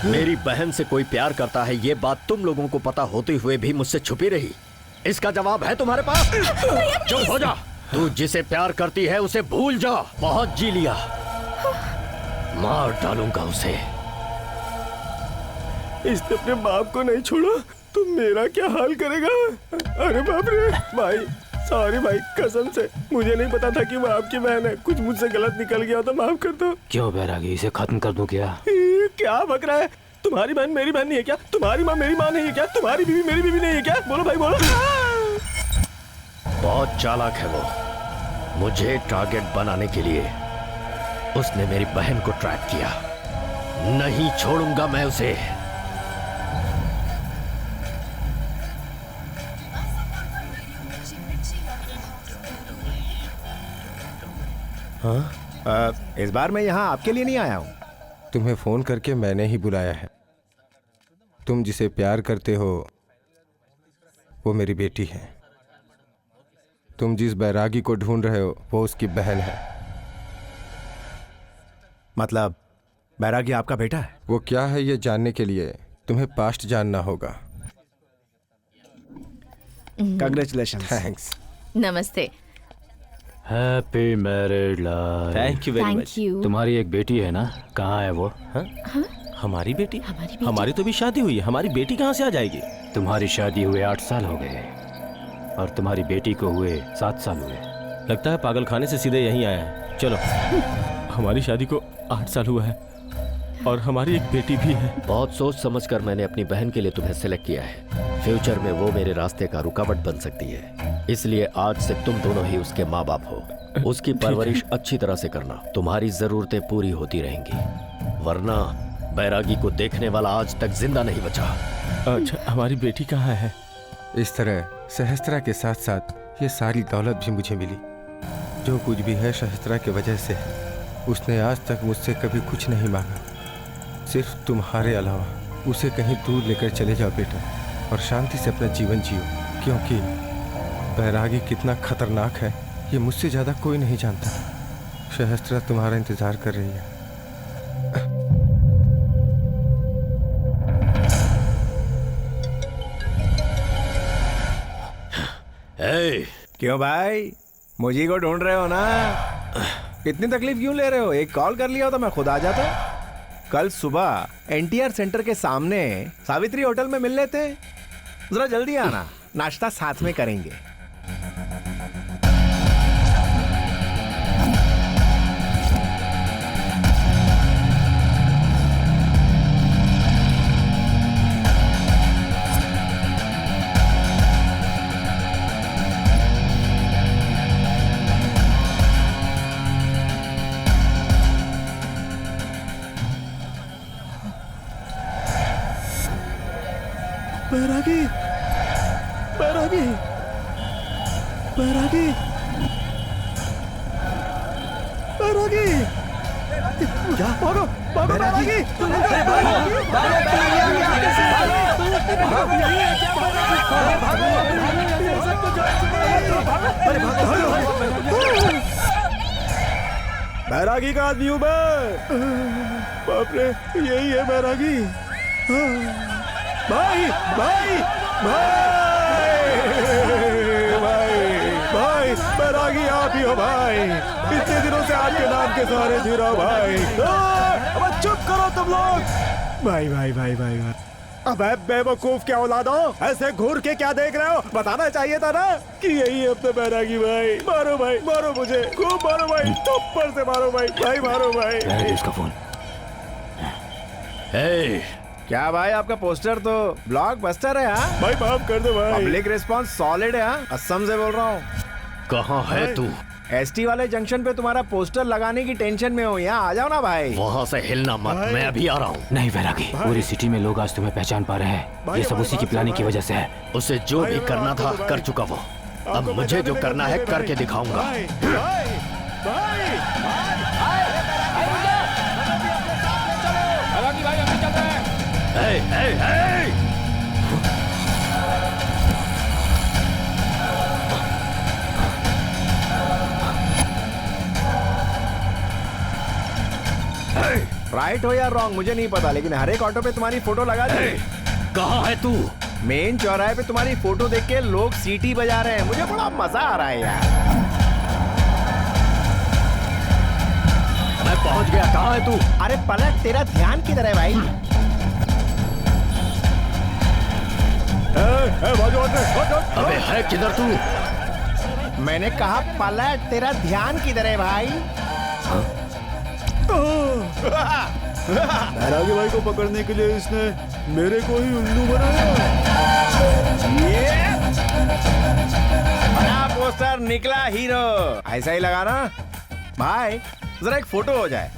मेरी बहन से कोई प्यार करता है, ये बात तुम लोगों को पता होते हुए भी मुझसे छुपी रही। इसका जवाब है तुम्हारे पास? चुप हो जा। तू जिसे प्यार करती है उसे भूल जा। बहुत जी लिया, मार डालूंगा उसे। इसने अपने बाप को नहीं छोड़ा तो मेरा क्या हाल करेगा? अरे बाप रे भाई, सॉरी भाई, कसम से मुझे नहीं पता था कि वो आपकी बहन है। कुछ मुझसे गलत निकल गया तो माफ कर दो। क्यों बैरागी, इसे खत्म कर दूं क्या? क्या बक रहा है? तुम्हारी बहन मेरी बहन नहीं है क्या? तुम्हारी माँ मेरी माँ नहीं है क्या? तुम्हारी बीवी मेरी बीवी नहीं है क्या? बोलो भाई बोलो। बहुत चालाक है वो। मुझे टारगेट बनाने के लिए उसने मेरी बहन को ट्रैप किया। नहीं छोड़ूंगा मैं उसे। हाँ? इस बार मैं यहाँ आपके लिए नहीं आया हूँ। तुम्हें फोन करके मैंने ही बुलाया है। तुम जिसे प्यार करते हो वो मेरी बेटी है। तुम जिस बैरागी को ढूंढ रहे हो वो उसकी बहन है। मतलब बैरागी आपका बेटा है? वो क्या है ये जानने के लिए तुम्हें पास्ट जानना होगा। कांग्रेचुलेशन। थैंक्स। नमस्ते। Happy married life. Thank you very much. Thank you. तुम्हारी एक बेटी है ना, कहाँ है वो? हमारी बेटी? हमारी तो भी शादी हुई है, हमारी बेटी कहाँ से आ जाएगी? तुम्हारी शादी हुए 8 साल हो गए। और तुम्हारी बेटी को हुए 7 साल हुए। लगता है पागल खाने से सीधे यहीं आया है। चलो। हमारी शादी को 8 साल हुआ है और हमारी एक बेटी भी है। बहुत सोच समझकर मैंने अपनी बहन के लिए तुम्हें सिलेक्ट किया है। फ्यूचर में वो मेरे रास्ते का रुकावट बन सकती है, इसलिए आज से तुम दोनों ही उसके माँ बाप हो। उसकी परवरिश अच्छी तरह से करना, तुम्हारी जरूरतें पूरी होती रहेंगी, वरना बैरागी को देखने वाला आज तक जिंदा नहीं बचा। अच्छा, हमारी बेटी कहाँ है? इस तरह सहस्त्रा के साथ साथ ये सारी दौलत भी मुझे मिली। जो कुछ भी है सहस्त्रा की वजह से है। उसने आज तक मुझसे कभी कुछ नहीं मांगा, सिर्फ तुम्हारे अलावा। उसे कहीं दूर लेकर चले जाओ बेटा, और शांति से अपना जीवन जियो, क्योंकि बैरागी कितना खतरनाक है ये मुझसे ज्यादा कोई नहीं जानता। सहस्त्रा तुम्हारा इंतजार कर रही है। क्यों भाई, मुझे को ढूंढ रहे हो ना? इतनी तकलीफ क्यों ले रहे हो? एक कॉल कर लिया तो मैं खुद आ जाता। कल सुबह NTR सेंटर के सामने सावित्री होटल में मिल लेते हैं। जरा जल्दी आना, नाश्ता साथ में करेंगे। बैरागी, बैरागी, बैरागी, बैरागी, क्या? भागो, भागो बैरागी! बैरागी का आदमी हूँ मैं। बाप रे, यही है बैरागी। भाई भाई भाई भाई भाई, बैरागी आप ही हो भाई। इतने दिनों से आपके नाम के सहारे जी रहा हूं भाई। अब चुप करो तुम लोग। भाई भाई भाई भाई भाई, अबे बेवकूफ क्या औलाद हो, ऐसे घूर के क्या देख रहे हो? बताना चाहिए था ना कि यही है अपने बैरागी भाई। मारो भाई, मारो मुझे, खूब मारो भाई, थप्पड़ से मारो भाई, भाई मारो भाई। उसका फोन। क्या भाई, आपका पोस्टर तो ब्लॉकबस्टर है। हाँ भाई, माफ कर दो भाई। पब्लिक रिस्पांस सॉलिड है। हाँ, कसम से बोल रहा हूँ। कहाँ है तू? ST वाले जंक्शन पे तुम्हारा पोस्टर लगाने की टेंशन में हो। यहाँ आ जाओ ना भाई। वहाँ से हिलना मत, मैं अभी आ रहा हूँ। नहीं बैरागी, पूरी सिटी में लोग आज तुम्हें पहचान पा रहे हैं। ये सब उसी की प्लानिंग की वजह से है। उसे जो भी करना था कर चुका वो। अब मुझे जो करना है करके दिखाऊंगा। राइट हो या रॉन्ग मुझे नहीं पता, लेकिन हर एक ऑटो पे तुम्हारी फोटो लगा दी। कहाँ है तू? मेन चौराहे पे तुम्हारी फोटो देख के लोग सीटी बजा रहे हैं। मुझे बड़ा मजा आ रहा है यार। मैं पहुंच गया। कहाँ है तू? अरे पलट, तेरा ध्यान किधर है भाई? अबे है किधर तू? मैंने कहा पलट, तेरा ध्यान किधर है भाई? बैरागी भाई को पकड़ने के लिए इसने मेरे को ही उल्लू बनाया। बड़ा पोस्टर निकला हीरो। ऐसा ही लगाना भाई। जरा एक फोटो हो जाए।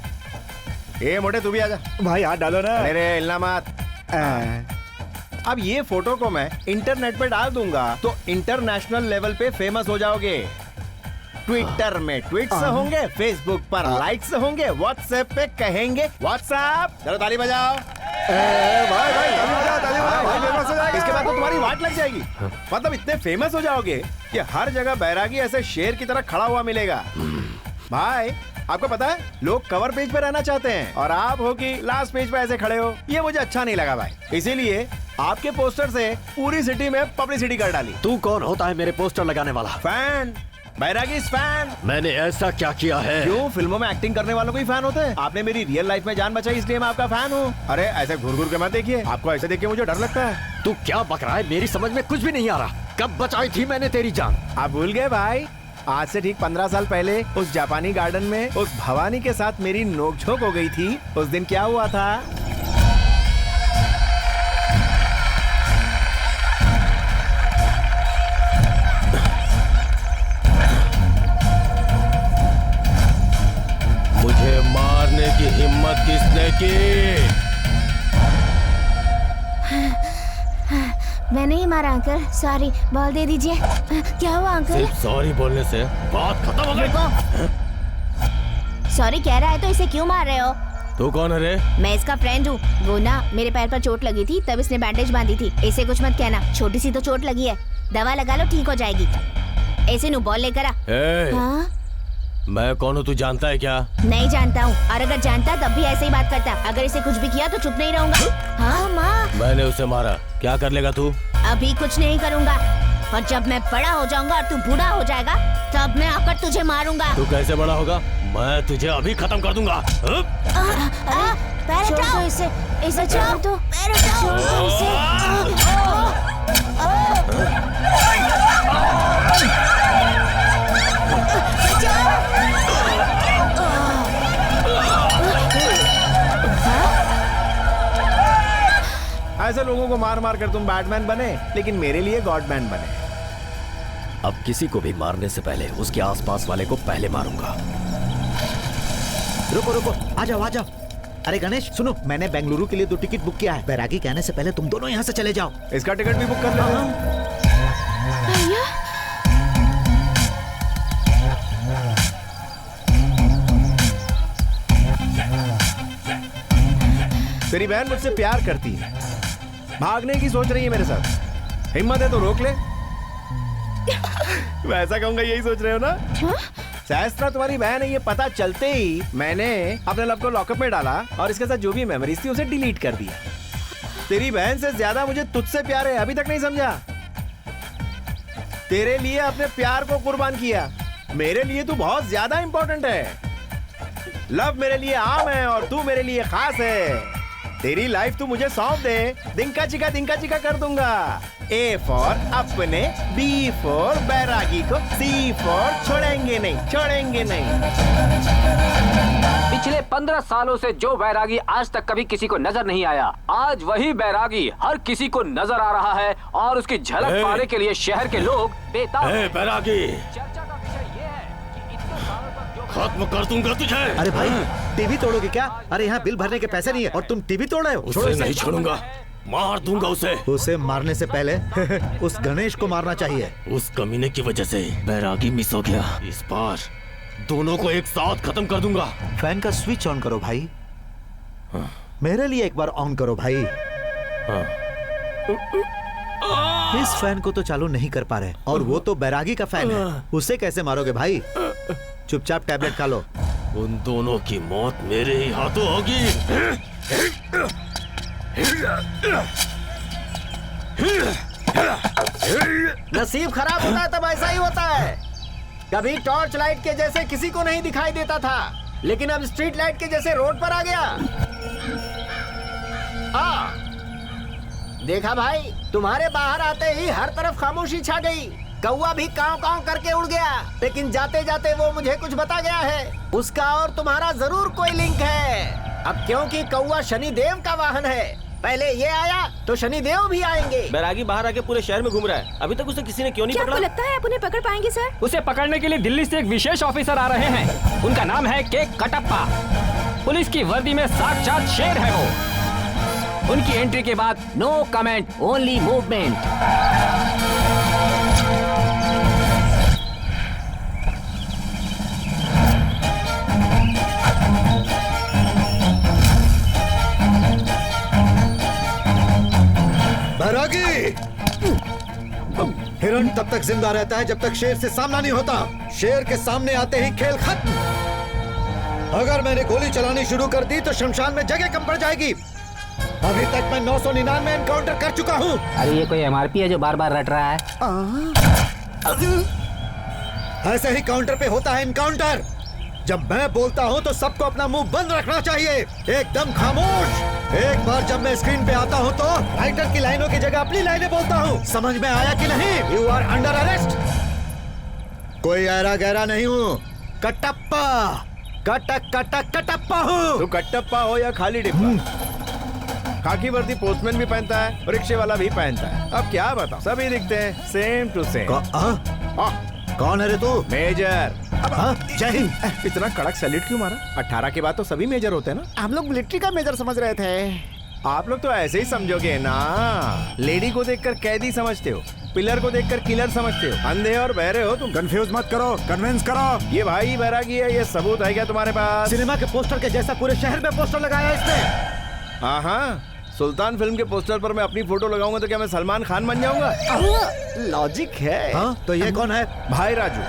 ए मोटे, तू भी आजा भाई। हाथ डालो ना। अरे हिलना मत। अब ये फोटो को मैं इंटरनेट पे डाल दूंगा तो इंटरनेशनल लेवल पे फेमस हो जाओगे। ट्विटर में ट्वीट्स होंगे, फेसबुक पर लाइक्स होंगे, व्हाट्सएप पे कहेंगे व्हाट्सएप। चलो ताली बजाओ। भाई भाई ताली बजाओ, ताली बजाओ भाई, फेमस हो जाएगा। इसके बाद तो तुम्हारी वाट लग जाएगी। मतलब इतने फेमस हो जाओगे कि हर जगह बैरागी ऐसे शेर की तरह खड़ा हुआ मिलेगा। भाई आपको पता है, लोग कवर पेज पे रहना चाहते हैं और आप हो कि लास्ट पेज पे ऐसे खड़े हो। ये मुझे अच्छा नहीं लगा भाई, इसीलिए आपके पोस्टर से पूरी सिटी में पब्लिसिटी कर डाली। तू कौन होता है मेरे पोस्टर लगाने वाला? फैन, बैरागी फैन। मैंने ऐसा क्या किया है? क्यों, फिल्मों में एक्टिंग करने वालों को ही फैन होते हैं। आपने मेरी रियल लाइफ में जान बचाई, इसलिए मैं आपका फैन हूँ। अरे ऐसे घूर घूर के मत देखिए, आपको ऐसे देख के मुझे डर लगता है। तू क्या बक रहा है? मेरी समझ में कुछ भी नहीं आ रहा। कब बचाई थी मैंने तेरी जान? आप भूल गए भाई? आज से ठीक 15 साल पहले उस जापानी गार्डन में उस भवानी के साथ मेरी नोकझोंक हो गई थी। उस दिन क्या हुआ था? मुझे मारने की हिम्मत किसने की? मैंने ही मारा अंकल, सॉरी, बॉल दे दीजिए। क्या हुआ अंकल? सिर्फ सॉरी बोलने से बात खत्म हो गई। सॉरी कह रहा है तो इसे क्यों मार रहे हो? तू कौन है रे? मैं इसका फ्रेंड हूँ। वो ना मेरे पैर पर चोट लगी थी, तब इसने बैंडेज बांधी थी। इसे कुछ मत कहना, छोटी सी तो चोट लगी है, दवा लगा लो ठीक हो जाएगी। ऐसे नु बॉल लेकर आ। हाँ? मैं कौन हूँ तू जानता है क्या? नहीं जानता हूँ, और अगर जानता तब भी ऐसे ही बात करता। अगर इसे कुछ भी किया तो चुप नहीं रहूंगा। हाँ माँ, मैंने उसे मारा, क्या कर लेगा तू? अभी कुछ नहीं करूँगा, और जब मैं बड़ा हो जाऊंगा और तू बूढ़ा हो जाएगा तब मैं आकर तुझे मारूंगा। तू कैसे बड़ा होगा? मैं तुझे अभी खत्म कर दूंगा। छोड़ दो इसे, इसे छोड़ दो, छोड़ दो इसे। ऐसे लोगों को मार मार कर तुम बैटमैन बने, लेकिन मेरे लिए गॉडमैन बने। अब किसी को भी मारने से पहले उसके आसपास वाले को पहले मारूंगा। रुको रुको, आ जाओ आ जाओ। अरे गणेश सुनो, मैंने बेंगलुरु के लिए 2 टिकट बुक किया है। बैरागी कहने से पहले तुम दोनों यहाँ से चले जाओ। इसका टिकट भी बुक कर लो। भैया तेरी बहन मुझसे प्यार करती है, भागने की सोच रही है मेरे साथ। हिम्मत है तो रोक ले। मैं ऐसा कहूंगा, यही सोच रहे हो ना? सहस्त्रा तुम्हारी बहन है, ये पता चलते ही मैंने अपने लव को लॉकअप में डाला और इसके साथ जो भी मेमोरीज थी उसे डिलीट कर दिया। तेरी बहन से ज्यादा मुझे तुझसे प्यार है, अभी तक नहीं समझा? तेरे लिए अपने प्यार को कुर्बान किया। मेरे लिए तू बहुत ज्यादा इंपॉर्टेंट है। लव मेरे लिए आम है और तू मेरे लिए खास है। तेरी लाइफ तू मुझे सौंप दे, दिनका चिका कर दूंगा। A फॉर अपने, B फॉर बैरागी को, C फॉर छोड़ेंगे नहीं। पिछले 15 सालों से जो बैरागी आज तक कभी किसी को नजर नहीं आया, आज वही बैरागी हर किसी को नजर आ रहा है और उसकी झलक पाने के लिए शहर के लोग बेताब हैं। बैरागी, चर्चा का विषय ये है कि इतने सालों तक जो खत्म कर दूंगा तुझे। अरे भाई, टीवी तोड़ोगे क्या? अरे यहाँ बिल भरने के पैसे नहीं है और तुम टीवी तोड़ रहे हो। उसे नहीं छोड़ूंगा, मार दूंगा उसे। उसे मारने से पहले उस गणेश को मारना चाहिए। उस कमीने की वजह से बैरागी मिस हो गया। इस बार दोनों को एक साथ खत्म कर दूंगा। फैन का स्विच ऑन करो भाई। मेरे लिए एक बार ऑन करो भाई। इस फैन को तो चालू नहीं कर पा रहे, और वो तो बैरागी का फैन है, उसे कैसे मारोगे भाई? चुपचाप टैबलेट खा लो। उन दोनों की मौत मेरे ही हाथों होगी। नसीब खराब होता है तब ऐसा ही होता है। कभी टॉर्च लाइट के जैसे किसी को नहीं दिखाई देता था, लेकिन अब स्ट्रीट लाइट के जैसे रोड पर आ गया। देखा भाई, तुम्हारे बाहर आते ही हर तरफ खामोशी छा गई। कौवा भी कांव कांव करके उड़ गया, लेकिन जाते जाते वो मुझे कुछ बता गया है। उसका और तुम्हारा जरूर कोई लिंक है। अब क्योंकि कौवा शनि देव का वाहन है, पहले ये आया तो शनि देव भी आएंगे। बैरागी बाहर आके पूरे शहर में घूम रहा है, अभी तक उसे किसी ने क्यों नहीं पकड़ा? आपको लगता है आप उन्हें पकड़ पाएंगे सर? उसे पकड़ने के लिए दिल्ली से एक विशेष ऑफिसर आ रहे हैं। उनका नाम है के कटप्पा। पुलिस की वर्दी में साक्षात शेर है वो। उनकी एंट्री के बाद नो कमेंट, ओनली मूवमेंट। बैरागी! हिरण तब तक जिंदा रहता है जब तक शेर से सामना नहीं होता। शेर के सामने आते ही खेल खत्म। अगर मैंने गोली चलानी शुरू कर दी तो शमशान में जगह कम पड़ जाएगी। अभी तक मैं 999 एनकाउंटर कर चुका हूँ। अरे ये कोई MRP है जो बार बार रट रहा है? ऐसे ही काउंटर पे होता है एनकाउंटर। जब मैं बोलता हूँ तो सबको अपना मुंह बंद रखना चाहिए, एकदम खामोश। एक बार जब मैं स्क्रीन पे आता हूँ तो राइटर की लाइनों की जगह अपनी लाइनें बोलता हूँ। समझ में आया कि नहीं? You are under arrest. कोई ऐरा गहरा नहीं हूँ, कटप्पा, कटप्पा हूँ। तू कटप्पा हो या खाली डिब्बा, खाकी वर्दी पोस्टमैन भी पहनता है, रिक्शे वाला भी पहनता है। अब क्या बताओ, सभी दिखते हैं सेम टू सेम। कौन है रे तू? मेजर। जय हिंद। इतना कड़क सैल्यूट क्यों मारा? 18 के बाद तो सभी मेजर होते हैं ना। हम लोग मिलिट्री का मेजर समझ रहे थे। आप लोग तो ऐसे ही समझोगे ना। लेडी को देखकर कैदी समझते हो, पिलर को देखकर किलर समझते हो। अंधे और बहरे हो तुम। कंफ्यूज मत करो, कन्विंस करो। ये भाई बैरागी है, ये सबूत है क्या तुम्हारे पास? सिनेमा के पोस्टर के जैसा पूरे शहर में पोस्टर लगाया इसने। हाँ, सुल्तान फिल्म के पोस्टर पर मैं अपनी फोटो लगाऊंगा तो क्या मैं सलमान खान बन जाऊंगा? लॉजिक है। हाँ, तो ये कौन है? भाई राजू।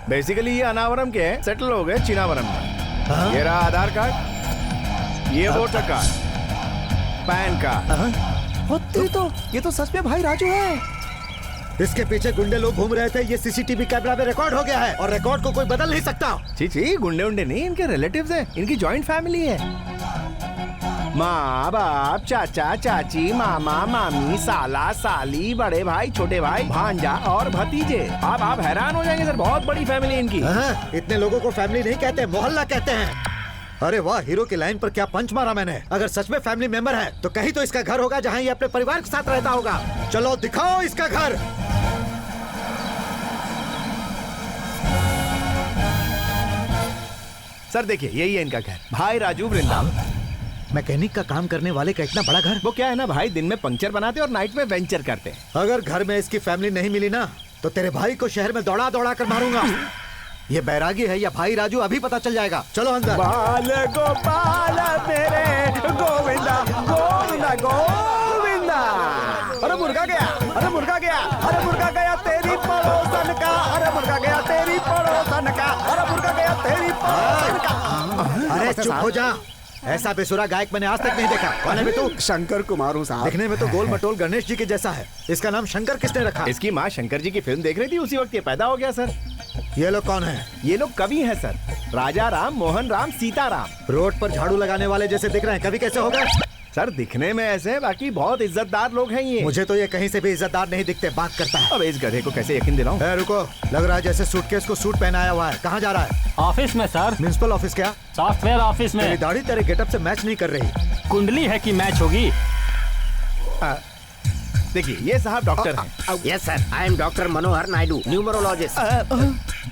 बेसिकली ये अनावरम के हैं, सेटल हो गए चिनावरम में। ये रहा आधार कार्ड, ये वोटर कार्ड, पैन कार्ड। तो ये तो सच में भाई राजू है। इसके पीछे गुंडे लोग घूम रहे थे, ये सीसीटीवी कैमरा में रिकॉर्ड हो गया है और रिकॉर्ड को कोई बदल नहीं सकता। छी, गुंडे उंडे नहीं, इनके रिलेटिव्स हैं, इनकी जॉइंट फैमिली है। माँ बाप, चाचा चाची, मामा मामी, साला साली, बड़े भाई, छोटे भाई, भांजा और भतीजे। आप हैरान हो जाएंगे सर, बहुत बड़ी फैमिली इनकी। इतने लोगों को फैमिली नहीं कहते, मोहल्ला कहते हैं। अरे वाह, हीरो की लाइन पर क्या पंच मारा मैंने। अगर सच में फैमिली मेंबर है तो कहीं तो इसका घर होगा जहाँ ये अपने परिवार के साथ रहता होगा। चलो दिखाओ इसका घर। सर देखिए, यही है इनका घर, भाई राजू वृंदावन। मैकेनिक का काम करने वाले का इतना बड़ा घर। वो क्या है ना भाई, दिन में पंक्चर बनाते और नाइट में वेंचर करते हैं। अगर घर में इसकी फैमिली नहीं मिली ना तो तेरे भाई को शहर में दौड़ा दौड़ा कर मारूंगा। ये बैरागी है या भाई राजू अभी पता चल जाएगा। चलो अंदर। बाल गोपाल मेरे गोविंदा गोविंदा गोविंदा। अरे मुर्गा गया, अरे मुर्गा गया, अरे मुर्गा गया तेरी पड़ोसन का, अरे मुर्गा गया तेरी पड़ोसन का, अरे मुर्गा गया तेरी पड़ोसन का। अरे चुप हो जा, ऐसा बेसुरा गायक मैंने आज तक नहीं देखा। कौन है बे तू? शंकर कुमार हूँ साहब। दिखने में तो गोल मटोल गणेश जी के जैसा है। इसका नाम शंकर किसने रखा? इसकी माँ शंकर जी की फिल्म देख रही थी, उसी वक्त ये पैदा हो गया सर। ये लोग कौन है? ये लोग कवि हैं सर, राजा राम, मोहन राम, सीता राम। रोड पर झाड़ू लगाने वाले जैसे दिख रहे हैं, कवि कैसे होगा? सर दिखने में ऐसे, बाकी बहुत इज्जतदार लोग हैं ये। मुझे तो ये कहीं से भी इज्जतदार नहीं दिखते, बात करता है। अब इस गधे को कैसे यकीन दिलाऊं? रुको, लग रहा है जैसे सूटकेस को सूट पहनाया हुआ है। कहाँ जा रहा है? ऑफिस में सर। Municipal office? क्या सॉफ्टवेयर ऑफिस में? तेरी दाढ़ी तेरे गेटअप से मैच नहीं कर रही। कुंडली है कि मैच होगी? देखिए, ये साहब डॉक्टर हैं। Yes sir, I am doctor Manohar Naidu, numerologist.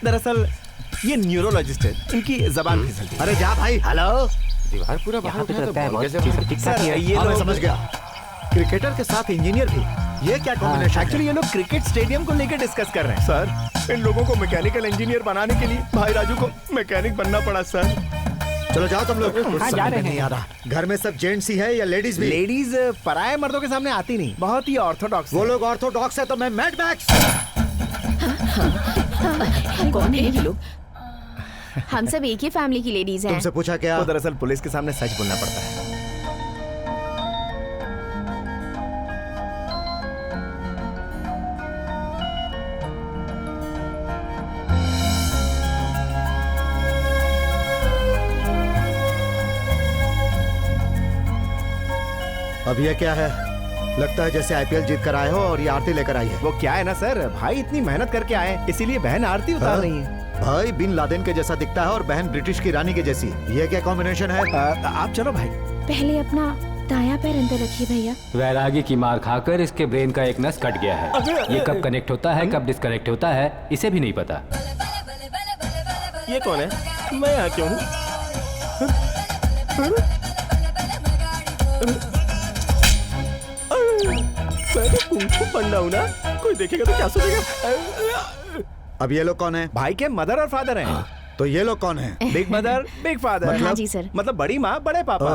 दरअसल ये न्यूरोलॉजिस्ट है, इनकी जबान फिसलती है। अरे जा भाई। हेलो। दीवार पूरा बाहर पे उठा लगता है तो बहुत कैसे चीज़ें बन- टिक-टाक ही है। ये मैं लोग समझ गया, क्रिकेटर के साथ इंजीनियर भी। ये क्या कॉम्बिनेशन? एक्चुअली ये लोग क्रिकेट स्टेडियम को लेकर डिस्कस कर रहे हैं सर। इन लोगों को मैकेनिकल इंजीनियर बनाने के लिए भाई राजू को मैकेनिक बनना पड़ा सर। चलो जाओ तुम लोग। कुछ जा समझ रहे में हैं। नहीं आ रहा। घर में सब जेंट्स ही है या लेडीज भी? लेडीज पराये मर्दों के सामने आती नहीं, बहुत ही ऑर्थोडॉक्स। वो लोग ऑर्थोडॉक्स है तो मैं मैड मैक्स। कौन है ये लोग? हम सब एक ही फैमिली की लेडीज हैं। तुमसे पूछा क्या? तो दरअसल पुलिस के सामने सच बोलना पड़ता है। अब ये क्या है? लगता है जैसे आईपीएल जीत कर आए हो और ये आरती लेकर आई है। वो क्या है ना सर, भाई इतनी मेहनत करके आए, इसीलिए बहन आरती उतार रही है। भाई बिन लादेन के जैसा दिखता है और बहन ब्रिटिश की रानी के जैसी। ये क्या कॉम्बिनेशन है? आप चलो भाई। पहले अपना दायां पैर अंदर रखिए भैया। वैरागी की मार खाकर इसके ब्रेन का एक नस कट गया है। ये कब कनेक्ट होता है, कब डिस्कनेक्ट होता है, इसे भी नहीं पता। ये कौन है? मैं यहाँ क्यों हूँ? मैं तो कुंफू पंडा हूँ ना, कोई देखेगा तो क्या सोचेगा? अब ये लोग कौन है? भाई के मदर और फादर हैं। तो ये लोग कौन है? Big mother big father. हाँ जी सर। मतलब बड़ी माँ बड़े पापा।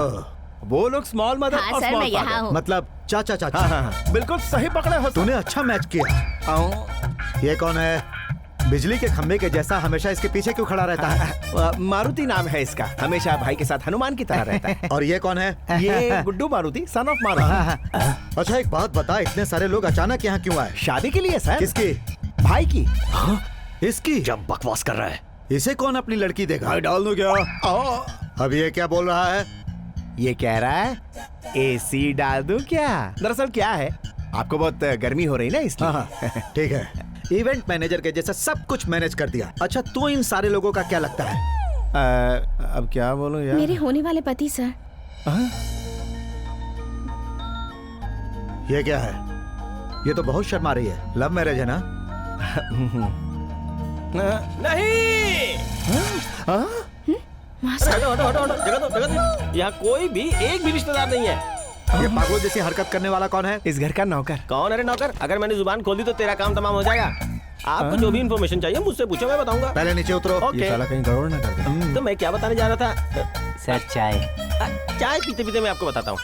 वो लोग स्मॉल मदर हाँ और सर, मैं स्मॉल यहाँ फादर। हूँ। मतलब चाचा चाची। हाँ, बिल्कुल सही पकड़े हो। तूने अच्छा मैच किया। ये कौन है? बिजली के खंभे के जैसा हमेशा इसके पीछे क्यों खड़ा रहता है? मारुति नाम है इसका, हमेशा भाई के साथ हनुमान की तरह रहता है। और ये कौन है? ये गुड्डू मारुति, सन ऑफ मारुति। अच्छा एक बात बता, इतने सारे लोग अचानक यहाँ क्यों आए? शादी के लिए सर। किसकी? भाई की। इसकी? जब बकवास कर रहा है। इसे कौन अपनी लड़की देगा? डाल दूं क्या? अब ये क्या बोल रहा है? ये कह रहा है एसी डाल दूं क्या? दरअसल क्या है, आपको बहुत गर्मी हो रही ना इसलिए। हाँ, ठीक है। इवेंट मैनेजर के जैसा सब कुछ मैनेज कर दिया। अच्छा, तू इन सारे लोगों का क्या लगता है? अब क्या बोलूं यार? मेरे होने वाले पति सर। ये क्या है? ये तो बहुत शर्मा रही है। लव मैरिज है ना? नहीं। हटो, हटो, हटो, हटो, जगह दो। यहाँ कोई भी एक भी रिश्तेदार नहीं है। ये पागलों जैसी हरकत करने वाला कौन है? इस घर का नौकर। कौन है रे नौकर? अगर मैंने जुबान खोल दी तो तेरा काम तमाम हो जाएगा। आपको जो भी इन्फॉर्मेशन चाहिए मुझसे पूछो, मैं बताऊंगा। पहले नीचे उतरो। ये साला कहीं गड़बड़ ना कर दे। तो मैं क्या बताने जा रहा था? सर चाय। चाय पीते पीते मैं आपको बताता हूँ।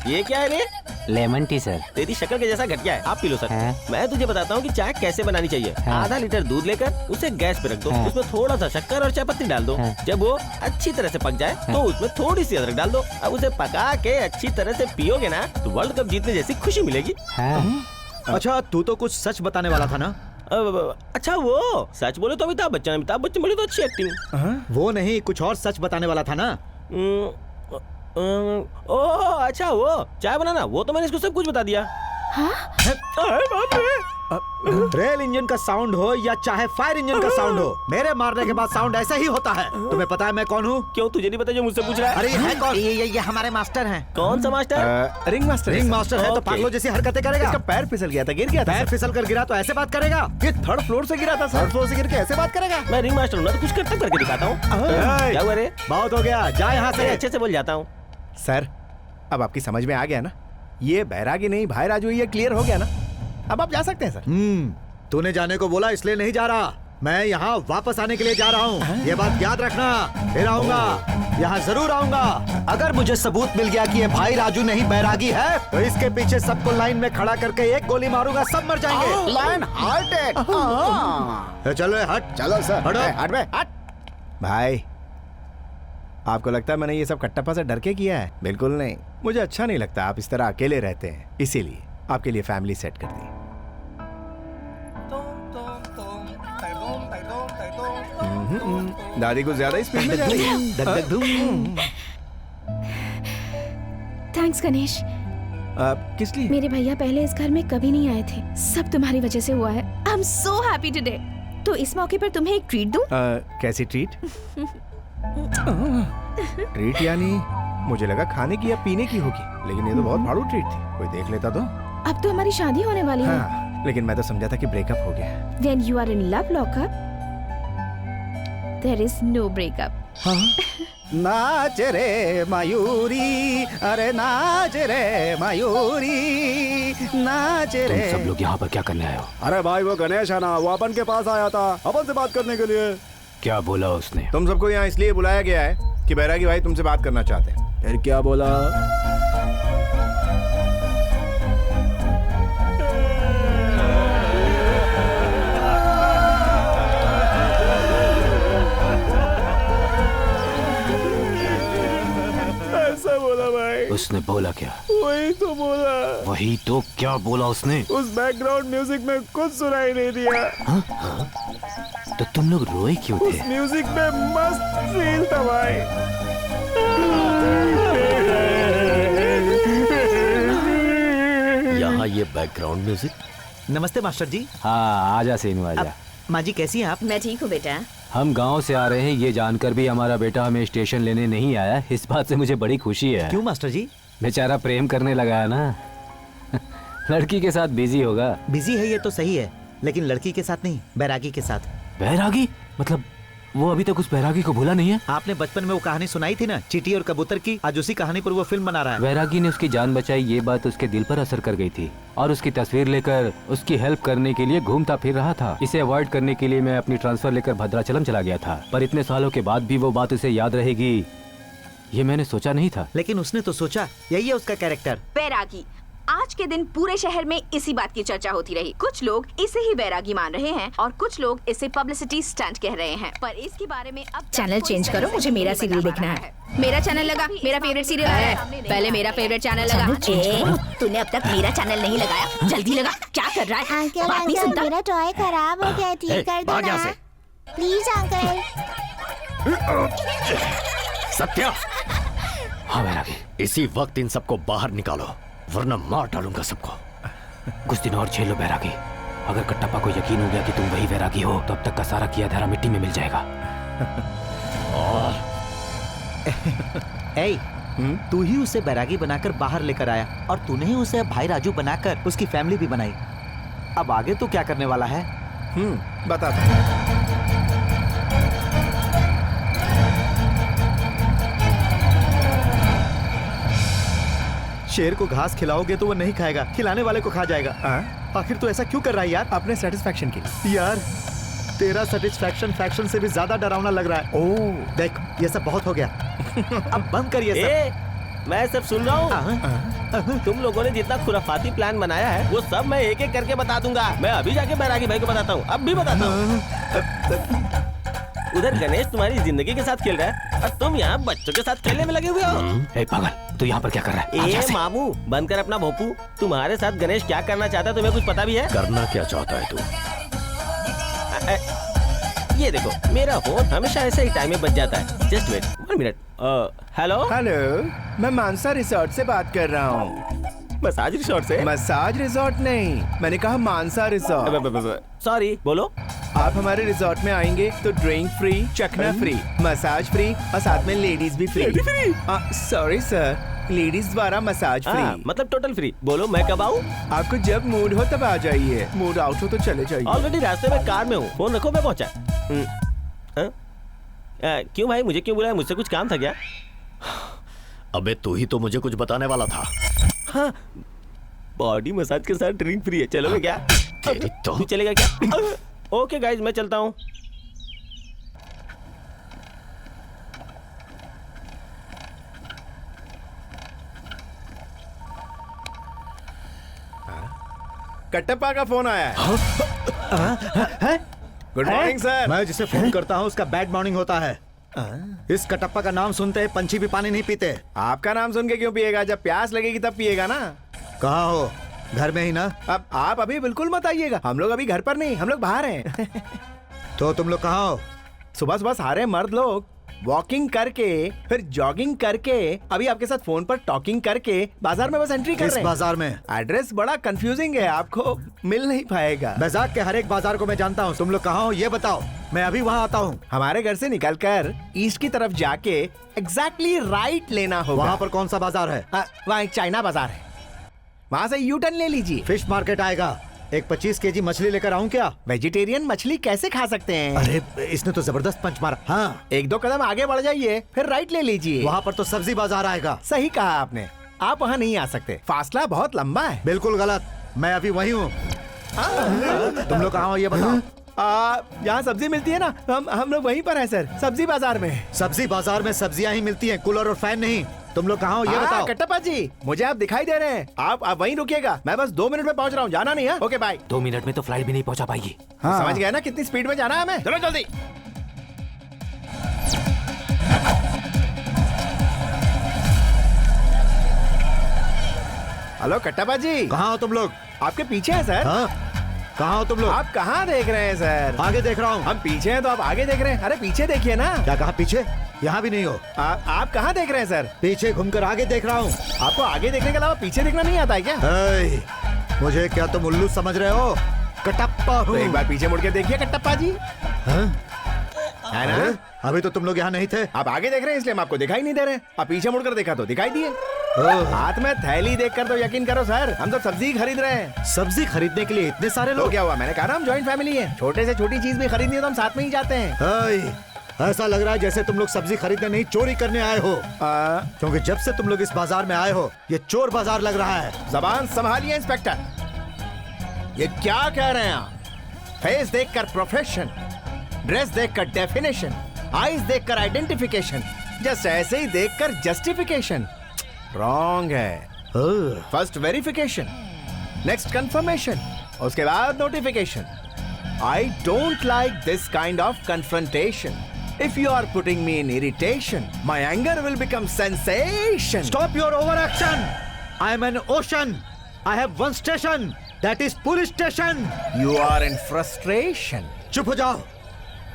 ये क्या है रे? Lemon tea sir. तेरी शक्ल के जैसा घटिया है, आप पी लो सर। मैं तुझे बताता हूँ कि चाय कैसे बनानी चाहिए। आधा लीटर दूध लेकर उसे गैस पे रख दो, उसमें थोड़ा सा शक्कर और चाय पत्ती डाल दो। जब वो अच्छी तरह से पक जाए तो उसमें थोड़ी सी अदरक डाल दो। अब उसे पका के अच्छी तरह से पियोगे ना तो वर्ल्ड कप जीतने जैसी खुशी मिलेगी। अच्छा, तू तो कुछ सच बताने वाला था ना? अच्छा, वो सच बोले तो अमिताभ बच्चन बोले तो अच्छी एक्टिंग। वो नहीं, कुछ और सच बताने वाला था ना? ओह अच्छा, वो चाय बनाना, वो तो मैंने इसको सब कुछ बता दिया। रेल इंजन का साउंड हो या चाहे फायर इंजन का साउंड हो, मेरे मारने के बाद साउंड ऐसा ही होता है। तुम्हें पता है मैं कौन हूँ? क्यों, तुझे नहीं पता जो मुझसे पूछ रहा है? अरे है कौन? ये हमारे मास्टर हैं। कौन सा master? Ring master. Ring master है तो पागलों जैसी हरकतें करेगा। इसका पैर फिसल गया था, गिर गया था। पैर फिसल कर गिरा तो ऐसे बात करेगा? ये थर्ड फ्लोर से गिरा था, थर्ड फ्लोर से गिर के ऐसे बात करेगा? मैं रिंग मास्टर हूँ ना, तो कुछ करतब करके दिखाता हूँ। क्या हुआ रे? बहुत हो गया, जा यहाँ से। अच्छे से बोल जाता हूँ। सर, अब आपकी समझ में आ गया ना? ये बैरागी नहीं भाई राजू, ये क्लियर हो गया ना? अब आप जा सकते हैं सर। तूने जाने को बोला इसलिए नहीं जा रहा। मैं यहाँ वापस आने के लिए जा रहा हूँ। ये बात याद रखना। फिर आऊंगा, यहाँ जरूर आऊंगा। अगर मुझे सबूत मिल गया कि ये भाई राजू नहीं बैरागी है तो इसके पीछे सबको लाइन में खड़ा करके एक गोली मारूंगा, सब मर जाएंगे। Line heart attack. चलो हट। चलो सर, हटो। हट बे, हट। भाई, आपको लगता है मैंने ये सब कट्टापा से डर के किया है? बिल्कुल नहीं। मुझे अच्छा नहीं लगता आप इस तरह अकेले रहते हैं, इसीलिए आपके लिए फैमिली सेट कर दी। दादी को ज्यादा स्पीड में जा रही है। थैंक्स गणेश। किस लिए? मेरे भैया पहले इस घर में कभी नहीं आए थे, सब तुम्हारी वजह से हुआ है। I am so happy today. तो इस मौके पर तुम्हें एक ट्रीट दूं? कैसी ट्रीट? ट्रीट यानी मुझे लगा खाने की या पीने की होगी, लेकिन ये तो बहुत भाड़ू ट्रीट थी। कोई देख लेता तो। अब तो हमारी शादी होने वाली है। हाँ, लेकिन मैं तो समझा था कि ब्रेकअप हो गया। When you are in love lockup, there is no breakup. नाच रे मयूरी, अरे नाच रे मयूरी, नाच रे। तुम सब लोग यहाँ पर क्या करने आए हो? अरे भाई, वो गणेश है ना, वो अपन के पास आया था अपन से बात करने के लिए। क्या बोला उसने? तुम सबको यहाँ इसलिए बुलाया गया है कि बैरागी भाई तुमसे बात करना चाहते हैं। फिर क्या बोला? ऐसा बोला भाई। उसने बोला क्या? वही तो बोला। वही तो क्या बोला उसने? उस बैकग्राउंड म्यूजिक में कुछ सुनाई नहीं दिया। तो तुम लोग रोए क्यों उस थे? म्यूजिक में मस्त फील था भाई। यहाँ ये बैकग्राउंड म्यूजिक। नमस्ते मास्टर जी। हाँ, आजा सीनू आजा। माँ जी कैसी हैं आप? मैं ठीक हूँ बेटा। हम गांव से आ रहे हैं, ये जानकर भी हमारा बेटा हमें स्टेशन लेने नहीं आया, इस बात से मुझे बड़ी खुशी है। क्यों मास्टर जी? बेचारा प्रेम करने लगा है ना। लड़की के साथ बिजी होगा। बिजी है ये तो सही है, लेकिन लड़की के साथ नहीं, बैरागी के साथ। बैरागी? मतलब वो अभी तक उस बैरागी को भूला नहीं है? आपने बचपन में वो कहानी सुनाई थी ना, चींटी और कबूतर की, आज उसी कहानी पर वो फिल्म बना रहा है। बैरागी ने उसकी जान बचाई, ये बात उसके दिल पर असर कर गई थी और उसकी तस्वीर लेकर उसकी हेल्प करने के लिए घूमता फिर रहा था। इसे अवॉइड करने के लिए मैं अपनी ट्रांसफर लेकर भद्राचलम चला गया था, पर इतने सालों के बाद भी वो बात उसे याद रहेगी, ये मैंने सोचा नहीं था। लेकिन उसने तो सोचा, यही है उसका कैरेक्टर। बैरागी। आज के दिन पूरे शहर में इसी बात की चर्चा होती रही। कुछ लोग इसे ही बैरागी मान रहे हैं और कुछ लोग इसे पब्लिसिटी स्टंट कह रहे हैं, पर इसके बारे में अब चैनल चेंज करो, मुझे मेरा सीरियल देखना है। मेरा चैनल लगा, मेरा फेवरेट सीरियल है। पहले मेरा फेवरेट चैनल लगा। तूने अब तक मेरा चैनल नहीं लगाया, जल्दी लगा। क्या कर रहा है? बात नहीं सुनता। मेरा टॉय खराब हो गया, ठीक कर दो ना प्लीज अंकल। सत्या, हाँ बैरागी। इसी वक्त इन सबको बाहर निकालो, वरना मार डालूंगा सबको। कुछ दिन और झेल लो बैरागी। अगर कट्टप्पा को यकीन हो गया कि तुम वही बैरागी हो, तो अब तक का सारा किया धरा मिट्टी में मिल जाएगा। तू ही उसे बैरागी बनाकर बाहर लेकर आया और तूने ही उसे भाई राजू बनाकर उसकी फैमिली भी बनाई। अब आगे तू क्या करने वाला है? बता दो। शेर को घास खिलाओगे तो वो नहीं खाएगा, खिलाने वाले को खा जाएगा। आखिर तू ऐसा क्यों कर रहा है यार? अपने सेटिस्फैक्शन के लिए। यार तेरा सेटिस्फैक्शन फैक्शन से भी ज्यादा डरावना लग रहा है। ओह देख, ये सब बहुत हो गया। अब बंद कर ये सब। मैं सब सुन रहा हूँ। तुम लोगों ने जितना खुराफाती प्लान बनाया है वो सब मैं एक एक करके बता दूंगा। मैं अभी जाके बैरागी भाई को बताता हूँ, अब भी बताता हूँ। उधर गणेश तुम्हारी जिंदगी के साथ खेल रहा है और तुम यहाँ बच्चों के साथ खेलने में लगे हुए हो। ए पागल, तू यहाँ पर क्या कर रहा है? ए मामू, बंद कर अपना भोपू। तुम्हारे साथ गणेश क्या करना चाहता है तुम्हें कुछ पता भी है? करना क्या चाहता है तू? ये देखो, मेरा फोन हमेशा ऐसे ही टाइम में बज जाता है। Just wait 1 minute. Hello hello, मैं मानसा रिसोर्ट से बात कर रहा हूँ। मसाज रिसोर्ट से? मसाज रिसोर्ट नहीं, मैंने कहा मानसा रिसोर्ट। सॉरी, बोलो। आप हमारे रिसोर्ट में आएंगे तो ड्रिंक फ्री, चखना फ्री, मसाज फ्री और साथ में लेडीज भी फ्री। सॉरी सर, लेडीज द्वारा मसाज फ्री। मतलब टोटल फ्री। बोलो मैं कब आऊँ? आपको जब मूड हो तब आ जाइए, मूड आउट हो तो चले जाइए। ऑलरेडी रास्ते में कार में हूँ, फोन रखो मैं पहुँचा। क्यों भाई, मुझे क्यों बुलाया? मुझसे कुछ काम था क्या? अबे तू ही तो मुझे कुछ बताने वाला था। हाँ, बॉडी मसाज के साथ ड्रिंक फ्री है, चलोगे क्या? तू चलेगा क्या? ओके गाइज, मैं चलता हूँ। कट्टप्पा का फोन आया है। Good morning sir. मैं जिसे फोन करता हूँ उसका बैड मॉर्निंग होता है। इस कटप्पा का नाम सुनते हैं पंछी भी पानी नहीं पीते। आपका नाम सुन के क्यों पिएगा? जब प्यास लगेगी तब पिएगा ना। कहाँ हो? घर में ही ना? अब आप अभी बिल्कुल मत आइएगा, हम लोग अभी घर पर नहीं, हम लोग बाहर हैं। तो तुम लोग कहाँ हो? सुबह सुबह सारे मर्द लोग वॉकिंग करके फिर जॉगिंग करके अभी आपके साथ फोन पर टॉकिंग करके बाजार में बस एंट्री कर रहे हैं। किस बाजार में? एड्रेस बड़ा कंफ्यूजिंग है, आपको मिल नहीं पाएगा। बैजाक के हर एक बाजार को मैं जानता हूँ, तुम लोग कहाँ हो ये बताओ, मैं अभी वहाँ आता हूँ। हमारे घर से निकलकर ईस्ट की तरफ जाके एग्जैक्टली राइट लेना होगा। वहाँ पर कौन सा बाजार है? वहाँ एक चाइना बाजार है, वहाँ से यू टर्न ले लीजिए। फिश मार्केट आएगा। एक 25 केजी मछली लेकर आऊं क्या? वेजिटेरियन मछली कैसे खा सकते हैं? अरे इसने तो जबरदस्त पंच मारा। हाँ, 1-2 कदम आगे बढ़ जाइए फिर राइट ले लीजिए। वहाँ पर तो सब्जी बाजार आएगा। सही कहा आपने, आप वहाँ नहीं आ सकते, फासला बहुत लंबा है। बिल्कुल गलत, मैं अभी वही हूँ। तुम लोग कहाँ हो ये बताओ। यहाँ सब्जी मिलती है ना, हम लोग वहीं पर हैं सर, सब्जी बाजार में। सब्जी बाजार में सब्जियाँ ही मिलती हैं, कूलर और फैन नहीं। तुम लोग कहाँ हो ये बताओ। कट्टप्पा जी, मुझे आप दिखाई दे रहे हैं, आप वहीं रुकिएगा, मैं बस 2 मिनट में पहुँच रहा हूँ, जाना नहीं है। Okay bye. 2 मिनट में तो फ्लाइट भी नहीं पहुँचा पाएगी। समझ गया ना कितनी स्पीड में जाना है हमें? चलो जल्दी। हेलो कट्टप्पा जी, कहाँ हो तुम लोग? आपके पीछे है सर। कहाँ हो तुम लोग? आप कहाँ देख रहे हैं सर? आगे देख रहा हूँ। हम पीछे हैं तो आप आगे देख रहे हैं। अरे पीछे देखिए ना। क्या कहा पीछे? यहाँ भी नहीं हो। आप कहाँ देख रहे हैं सर? पीछे घूमकर आगे देख रहा हूँ। आपको आगे देखने के अलावा पीछे देखना नहीं आता है क्या? मुझे क्या तुम उल्लू समझ रहे हो? कटप्पा हूँ। तो एक बार पीछे मुड़ के देखिए कट्टप्पा जी। है ना? अभी तो तुम लोग यहाँ नहीं थे। आप आगे देख रहे हैं इसलिए हम आपको दिखाई नहीं दे रहे। आप पीछे मुड़कर देखा तो दिखाई दिए। हाथ में थैली देखकर तो यकीन करो सर, हम तो सब्जी खरीद रहे हैं। सब्जी खरीदने के लिए इतने सारे लोग? क्या हुआ? मैंने कहा ना हम जॉइंट फैमिली है, छोटे से छोटी चीज भी खरीदनी है तो हम साथ में ही जाते हैं। ऐसा लग रहा है जैसे तुम लोग सब्जी खरीदने नहीं चोरी करने आए हो। क्योंकि जब से तुम लोग इस बाजार में आए हो ये चोर बाजार लग रहा है। जबान संभालिए इंस्पेक्टर, ये क्या कह रहे हैं आप? फेस देखकर प्रोफेशन, ड्रेस देखकर डेफिनेशन, आईज देखकर आइडेंटिफिकेशन, जस्ट ऐसे ही देखकर जस्टिफिकेशन। रॉन्ग है। फर्स्ट वेरिफिकेशन, नेक्स्ट कंफर्मेशन, उसके बाद notification. I don't like this kind of confrontation. If you are putting me in irritation, my anger will become sensation. Stop your overaction. I am an ocean. I have one station. That is police station. You are in frustration. चुप हो जाओ।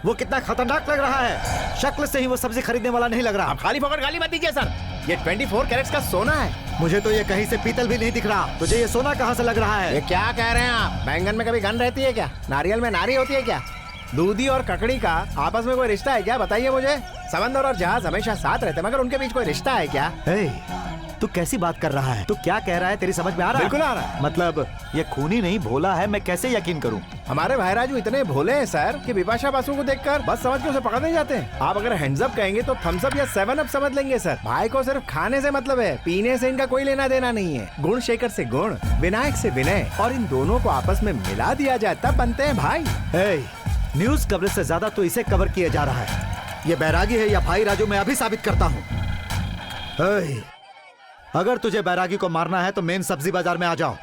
वो कितना खतरनाक लग रहा है। शक्ल से ही वो सब्जी खरीदने वाला नहीं लग रहा। आप खाली फोकट गाली मत दीजिए सर। ये 24 कैरेट्स का सोना है। मुझे तो ये कहीं से पीतल भी नहीं दिख रहा, तुझे ये सोना कहाँ से लग रहा है? ये क्या कह रहे हैं आप? बैंगन में कभी गन रहती है क्या? नारियल में नारी होती है क्या? दूधी और ककड़ी का आपस में कोई रिश्ता है क्या? बताइए मुझे। समंदर और जहाज हमेशा साथ रहते हैं, मगर उनके बीच कोई रिश्ता है क्या? तू कैसी बात कर रहा है? तू क्या कह रहा है? तेरी समझ में आ रहा है? बिल्कुल आ रहा है। मतलब ये खूनी नहीं भोला है, मैं कैसे यकीन करूं? हमारे भाई राजू इतने भोले हैं सर कि बिपाशा बासु को देखकर बस समझ के उसे पकड़ने जाते हैं। आप अगर हैंड्स अप कहेंगे तो थम्स अप या 7 अप समझ लेंगे सर। भाई को सिर्फ खाने से मतलब है, पीने से इनका कोई लेना देना नहीं है। गुण शेखर से गुण, विनायक से विनय, और इन दोनों को आपस में मिला दिया जाए तब बनते हैं भाई। न्यूज कवरेज से ज्यादा तो इसे कवर किया जा रहा है। ये बैरागी है या भाई राजू, मैं अभी साबित करता हूँ। अगर तुझे बैरागी को मारना है तो मेन सब्जी बाजार में आ जाओ।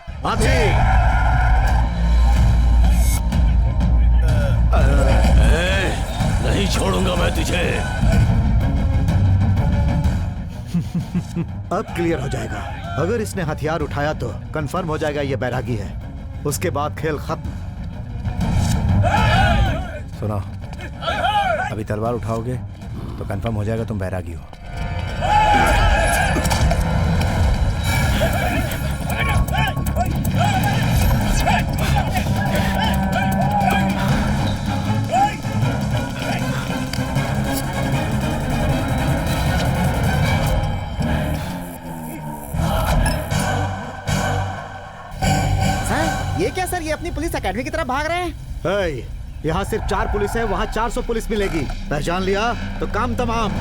नहीं छोड़ूंगा मैं तुझे। अब क्लियर हो जाएगा। अगर इसने हथियार उठाया तो कंफर्म हो जाएगा ये बैरागी है, उसके बाद खेल खत्म। सुनो, अभी तलवार उठाओगे तो कंफर्म हो जाएगा तुम बैरागी हो। ये क्या सर, ये अपनी पुलिस एकेडमी की तरफ भाग रहे हैं? यहाँ सिर्फ 4 पुलिस है, वहाँ 400 पुलिस मिलेगी। पहचान लिया तो काम तमाम।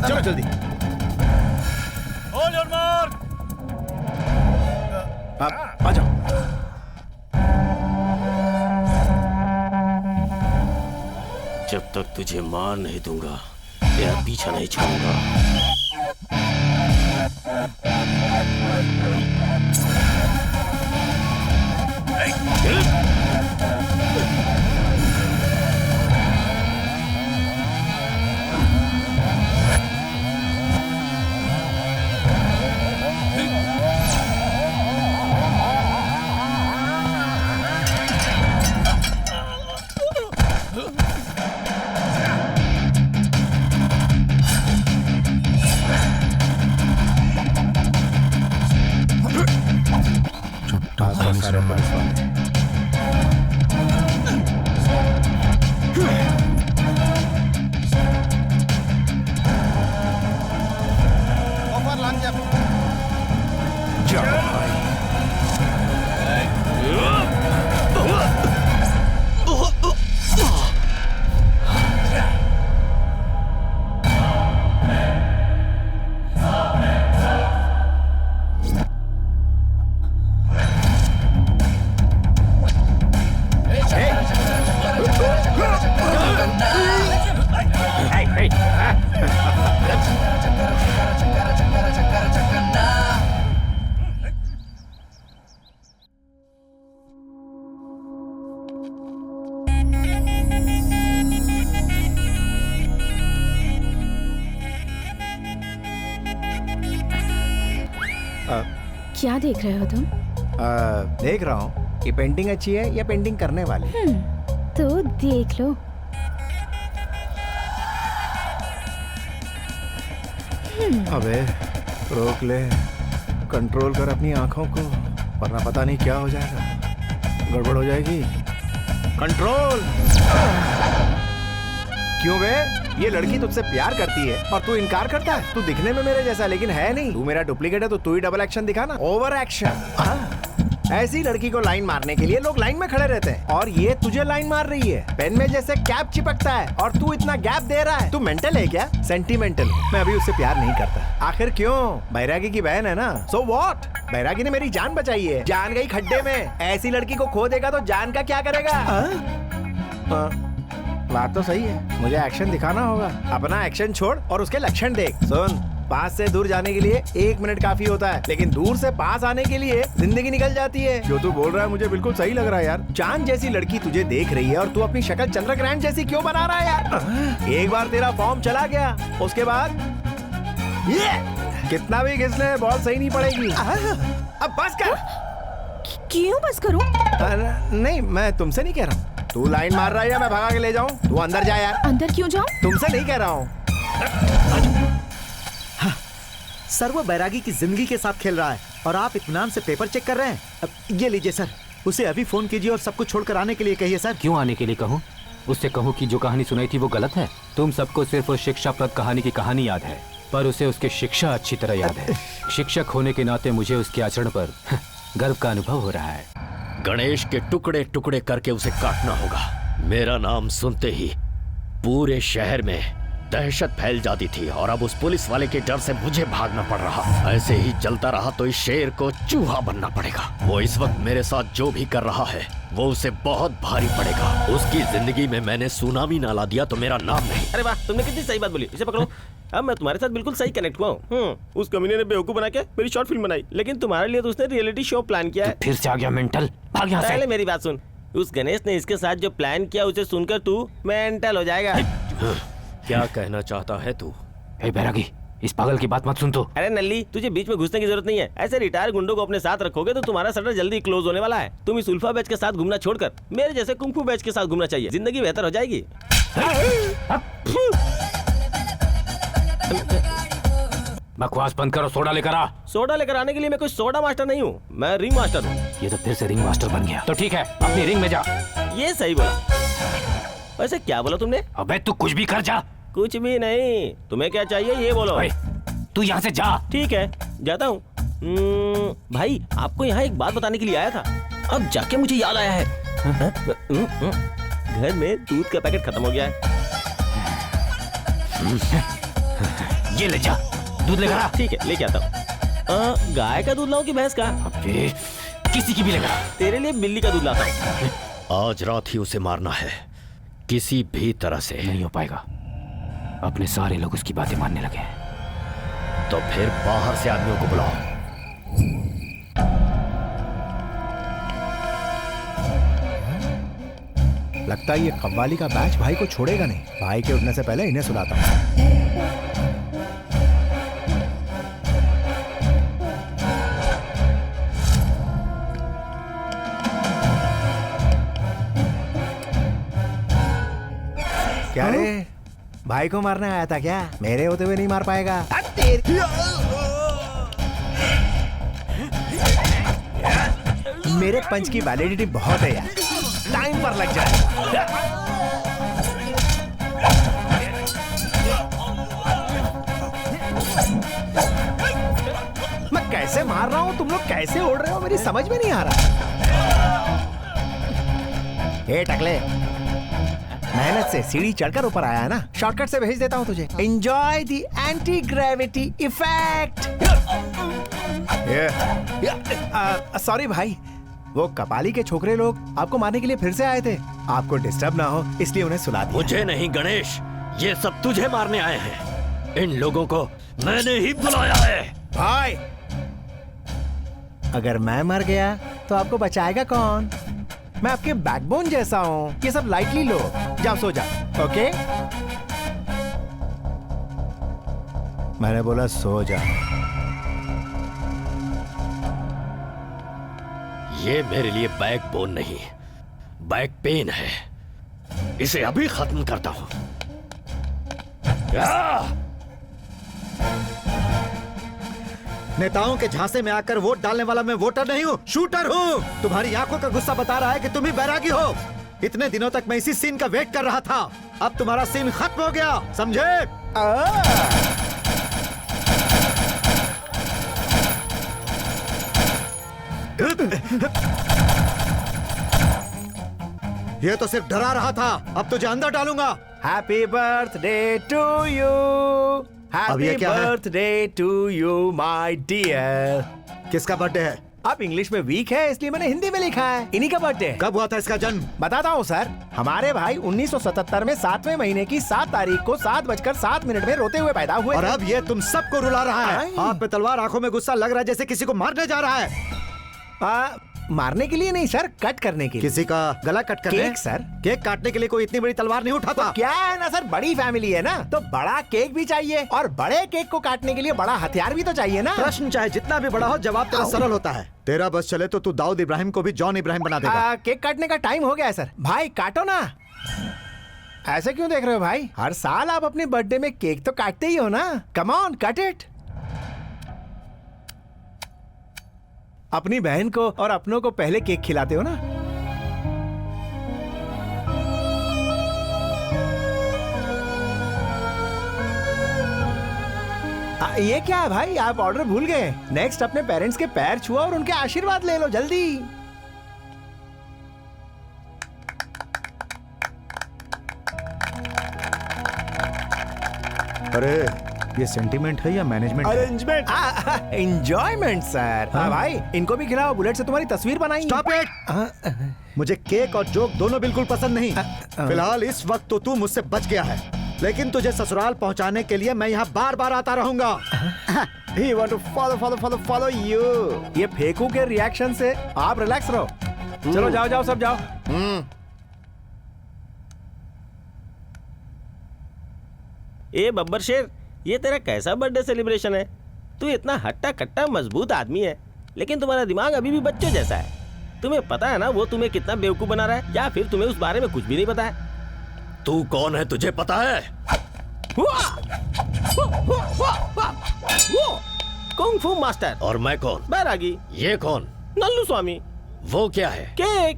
चलो जल्दी। आ जाओ। जब तक तुझे मार नहीं दूंगा तेरा पीछा नहीं छोड़ूंगा। सारे पुलिस वाले क्या देख रहे हो तुम? देख रहा हूँ कि पेंटिंग अच्छी है या पेंटिंग करने वाली। तो देख लो। अबे रोक ले, कंट्रोल कर अपनी आंखों को, वरना पता नहीं क्या हो जाएगा, गड़बड़ हो जाएगी। कंट्रोल। क्यों बे? ये लड़की तुझसे प्यार करती है और तू इनकार करता है। तू दिखने में मेरे जैसा लेकिन है नहीं। तू मेरा डुप्लीकेट है तो तू ही डबल एक्शन दिखा ना, ओवर एक्शन। ऐसी लड़की को लाइन मारने के लिए लोग लाइन में खड़े रहते हैं और ये तुझे लाइन मार रही है। पेन में जैसे कैप चिपकता है और तू इतना गैप दे रहा है। तू मेंटल है क्या? सेंटिमेंटल। मैं अभी उससे प्यार नहीं करता। आखिर क्यों? बैरागी की बहन है ना। So what? बैरागी ने मेरी जान बचाई है। जान गई खड्डे में। ऐसी लड़की को खो देगा तो जान का क्या करेगा? बात तो सही है, मुझे एक्शन दिखाना होगा। अपना एक्शन छोड़ और उसके लक्षण देख। सुन, पास से दूर जाने के लिए 1 मिनट काफी होता है, लेकिन दूर से पास आने के लिए जिंदगी निकल जाती है। जो तू बोल रहा है मुझे बिल्कुल सही लग रहा है यार। चांद जैसी लड़की तुझे देख रही है और तू अपनी शक्ल चंद्रग्रहण जैसी क्यों बना रहा है यार? एक बार तेरा फॉर्म चला गया, उसके बाद ये कितना भी घिस ले बॉल सही नहीं पड़ेगी। अब बस कर। क्यों बस करूं? नहीं, मैं तुमसे नहीं कह रहा हूँ, तू लाइन मार रहा है या मैं भगा के ले जाऊं? तू अंदर जा यार। अंदर क्यों जाऊं? तुमसे नहीं कह रहा हूँ। सर वो बैरागी की जिंदगी के साथ खेल रहा है और आप इत्मीनान से पेपर चेक कर रहे हैं। अब ये लीजिए सर, उसे अभी फोन कीजिए और सब कुछ छोड़कर आने के लिए कहिए सर। क्यों आने के लिए कहूँ? उससे कहूँ कि जो कहानी सुनाई थी वो गलत है। तुम सबको सिर्फ उस शिक्षाप्रद कहानी की कहानी याद है, पर उसे उसके शिक्षा अच्छी तरह याद है। शिक्षक होने के नाते मुझे उसके आचरण पर गर्व का अनुभव हो रहा है। गणेश के टुकड़े टुकड़े करके उसे काटना होगा। मेरा नाम सुनते ही पूरे शहर में दहशत फैल जाती थी और अब उस पुलिस वाले के डर से मुझे भागना पड़ रहा। ऐसे ही चलता रहा तो इस शेर को चूहा बनना पड़ेगा। वो इस वक्त मेरे साथ जो भी कर रहा है वो उसे बहुत भारी पड़ेगा। उसकी जिंदगी में मैंने सुनामी ना ला दिया तो मेरा नाम नहीं। अरे वाह, तुमने कितनी सही बात बोली। इसे पकड़ो। अब मैं तुम्हारे साथ बिल्कुल सही कनेक्ट हुआ हूँ। उस कमीने ने बेवकूफ बना के मेरी शॉर्ट फिल्म बनाई, लेकिन तुम्हारे लिए तो उसने रियलिटी शो प्लान किया है। फिर से आ गया मेंटल। भाग यहाँ से। पहले मेरी बात सुन। उस गणेश ने इसके साथ जो प्लान किया उसे सुनकर तू मेंटल हो जाएगा। क्या कहना चाहता है तू? बैरागी, इस पागल की बात मत सुन। तो अरे नल्ली, तुझे बीच में घुसने की जरूरत नहीं है। ऐसे रिटायर गुंडों को अपने साथ रखोगे तो तुम्हारा शटर जल्दी क्लोज होने वाला है। तुम इस उल्फा बैच के साथ घूमना छोड़कर मेरे जैसे कुंफू बैच के साथ घूमना चाहिए। जिंदगी बेहतर हो जाएगी। बकवास बंद करो, सोडा लेकर आ। सोडा लेकर आने के लिए मैं कोई सोडा मास्टर नहीं हूँ, मैं रिंग मास्टर हूँ। ये तो फिर से रिंग मास्टर बन गया। तो ठीक है, अपनी रिंग में जा। ये सही बोला। वैसे क्या बोला तुमने? अबे तू कुछ भी कर जा। कुछ भी नहीं, तुम्हें क्या चाहिए ये बोलो। तू यहाँ से जा। ठीक है, जाता हूँ। भाई, आपको यहाँ एक बात बताने के लिए आया था। अब जाके मुझे याद आया है। घर में दूध का पैकेट खत्म हो गया है। ये ले जा, दूध लेकर आ। ठीक है, लेके आता हूँ। गाय का दूध लाऊं कि भैंस का? अबे किसी की भी लेकर आ। तेरे लिए बिल्ली का दूध लाता हूँ। आज रात ही उसे मारना है, किसी भी तरह से। नहीं हो पाएगा, अपने सारे लोग उसकी बातें मानने लगे हैं। तो फिर बाहर से आदमियों को बुलाओ। लगता है ये कव्वाली का बैच भाई को छोड़ेगा नहीं। भाई के उठने से पहले इन्हें सुलाता हूँ। क्या रे, भाई को मारने आया था क्या? मेरे होते हुए नहीं मार पाएगा। मेरे पंच की वैलिडिटी बहुत है यार, टाइम पर लग जाए। मैं कैसे मार रहा हूँ, तुम लोग कैसे उड़ रहे हो, मेरी समझ में नहीं आ रहा। ए टकले, मेहनत से सीढ़ी चढ़कर ऊपर आया है ना, शॉर्टकट से भेज देता हूँ तुझे। Enjoy the anti gravity effect. Sorry भाई, वो कपाली के छोकरे लोग आपको मारने के लिए फिर से आए थे। आपको डिस्टर्ब ना हो इसलिए उन्हें सुला दिया। मुझे नहीं गणेश, ये सब तुझे मारने आए हैं। इन लोगों को मैंने ही बुलाया है। भाई, अगर मैं मर गया तो आपको बचाएगा कौन? मैं आपके बैकबोन जैसा हूँ, ये सब लाइटली लो। जाओ सो जाओ, ओके? मैंने बोला सो जाओ। ये मेरे लिए बैकबोन नहीं, बैक पेन है। इसे अभी खत्म करता हूँ। नेताओं के झांसे में आकर वोट डालने वाला मैं वोटर नहीं हूँ, शूटर हूँ। तुम्हारी आंखों का गुस्सा बता रहा है कि तुम ही बैरागी हो। इतने दिनों तक मैं इसी सीन का वेट कर रहा था, अब तुम्हारा सीन खत्म हो गया, समझे? ये तो सिर्फ डरा रहा था, अब तुझे अंदर डालूंगा। Happy birthday to you, happy birthday to you my dear. किसका बर्थडे है? आप इंग्लिश में वीक है इसलिए मैंने हिंदी में लिखा है। इन्हीं का बर्थडे। कब हुआ था इसका जन्म? बताता हूँ सर। हमारे भाई 1977 में 7वें महीने की 7 तारीख को 7:07 में रोते हुए पैदा हुए। और अब ये तुम सबको रुला रहा है। हाथ पे तलवार, आंखों में गुस्सा, लग रहा है जैसे किसी को मारने जा रहा है। मारने के लिए नहीं सर, कट करने के लिए। किसी का गला कट करने? Cake sir. केक काटने के लिए कोई इतनी बड़ी तलवार नहीं उठाता। तो क्या है ना सर, बड़ी फैमिली है ना, तो बड़ा केक भी चाहिए और बड़े केक को काटने के लिए बड़ा हथियार भी तो चाहिए ना। प्रश्न चाहे जितना भी बड़ा हो, जवाब तेरा सरल होता है। तेरा बस चले तो तू दाऊद इब्राहिम को भी जॉन इब्राहिम बना देगा। केक काटने का टाइम हो गया है सर। भाई काटो ना। ऐसे क्यों देख रहे हो भाई? हर साल आप अपने बर्थडे में केक तो काटते ही हो ना। Come on, cut it. अपनी बहन को और अपनों को पहले केक खिलाते हो ना। ये क्या है भाई, आप ऑर्डर भूल गए। नेक्स्ट अपने पेरेंट्स के पैर छुआ और उनके आशीर्वाद ले लो जल्दी। अरे ये सेंटीमेंट है या मैनेजमेंट? Arrangement, enjoyment sir. हाँ भाई, इनको भी खिलाओ। बुलेट से तुम्हारी तस्वीर बनाई। Stop it. मुझे केक और जोक दोनों बिल्कुल पसंद नहीं। फिलहाल इस वक्त तो तू मुझसे बच गया है, लेकिन तुझे ससुराल पहुंचाने के लिए मैं यहाँ बार बार आता रहूंगा। He want to follow you। ये फेकू के रिएक्शन से आप रिलैक्स रहो। चलो जाओ जाओ सब जाओ। ए बब्बर शेर, ये तेरा कैसा बर्थडे सेलिब्रेशन है? तू इतना हट्टा कट्टा मजबूत आदमी है, लेकिन तुम्हारा दिमाग अभी भी बच्चों जैसा है। तुम्हें पता है ना वो तुम्हें कितना बेवकूफ बना रहा है, या फिर तुम्हें उस बारे में कुछ भी नहीं पता है? तू कौन है तुझे पता है? कुंग फू मास्टर। और मैं कौन? बैरागी। ये कौन? नल्लू स्वामी। वो क्या है? केक।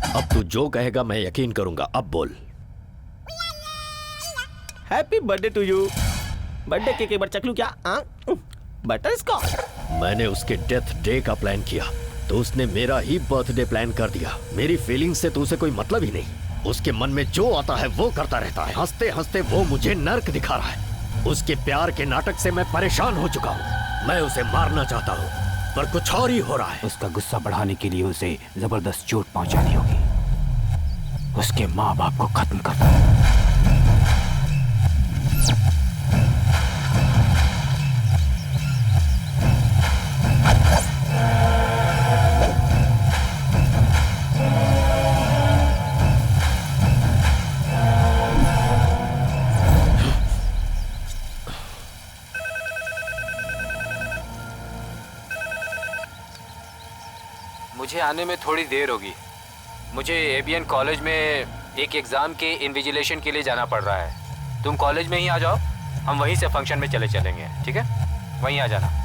अब तू जो कहेगा मैं यकीन करूंगा। अब बोल। Happy birthday to you. Birthday cake एक बार चख लूं क्या? Butterscotch. मैंने उसके डेथ डे का प्लान किया तो उसने मेरा ही बर्थडे प्लान कर दिया। मेरी फीलिंग से तो उसे कोई मतलब ही नहीं। उसके मन में जो आता है वो करता रहता है। हंसते हंसते वो मुझे नर्क दिखा रहा है। उसके प्यार के नाटक से मैं परेशान हो चुका हूँ। मैं उसे मारना चाहता हूँ, पर कुछ और ही हो रहा है। उसका गुस्सा बढ़ाने के लिए उसे जबरदस्त चोट पहुंचानी होगी। उसके माँ बाप को खत्म कर दो। मुझे आने में थोड़ी देर होगी। मुझे एबीएन कॉलेज में एक एग्ज़ाम के इन्विजिलेशन के लिए जाना पड़ रहा है। तुम कॉलेज में ही आ जाओ, हम वहीं से फंक्शन में चलेंगे। ठीक है, वहीं आ जाना।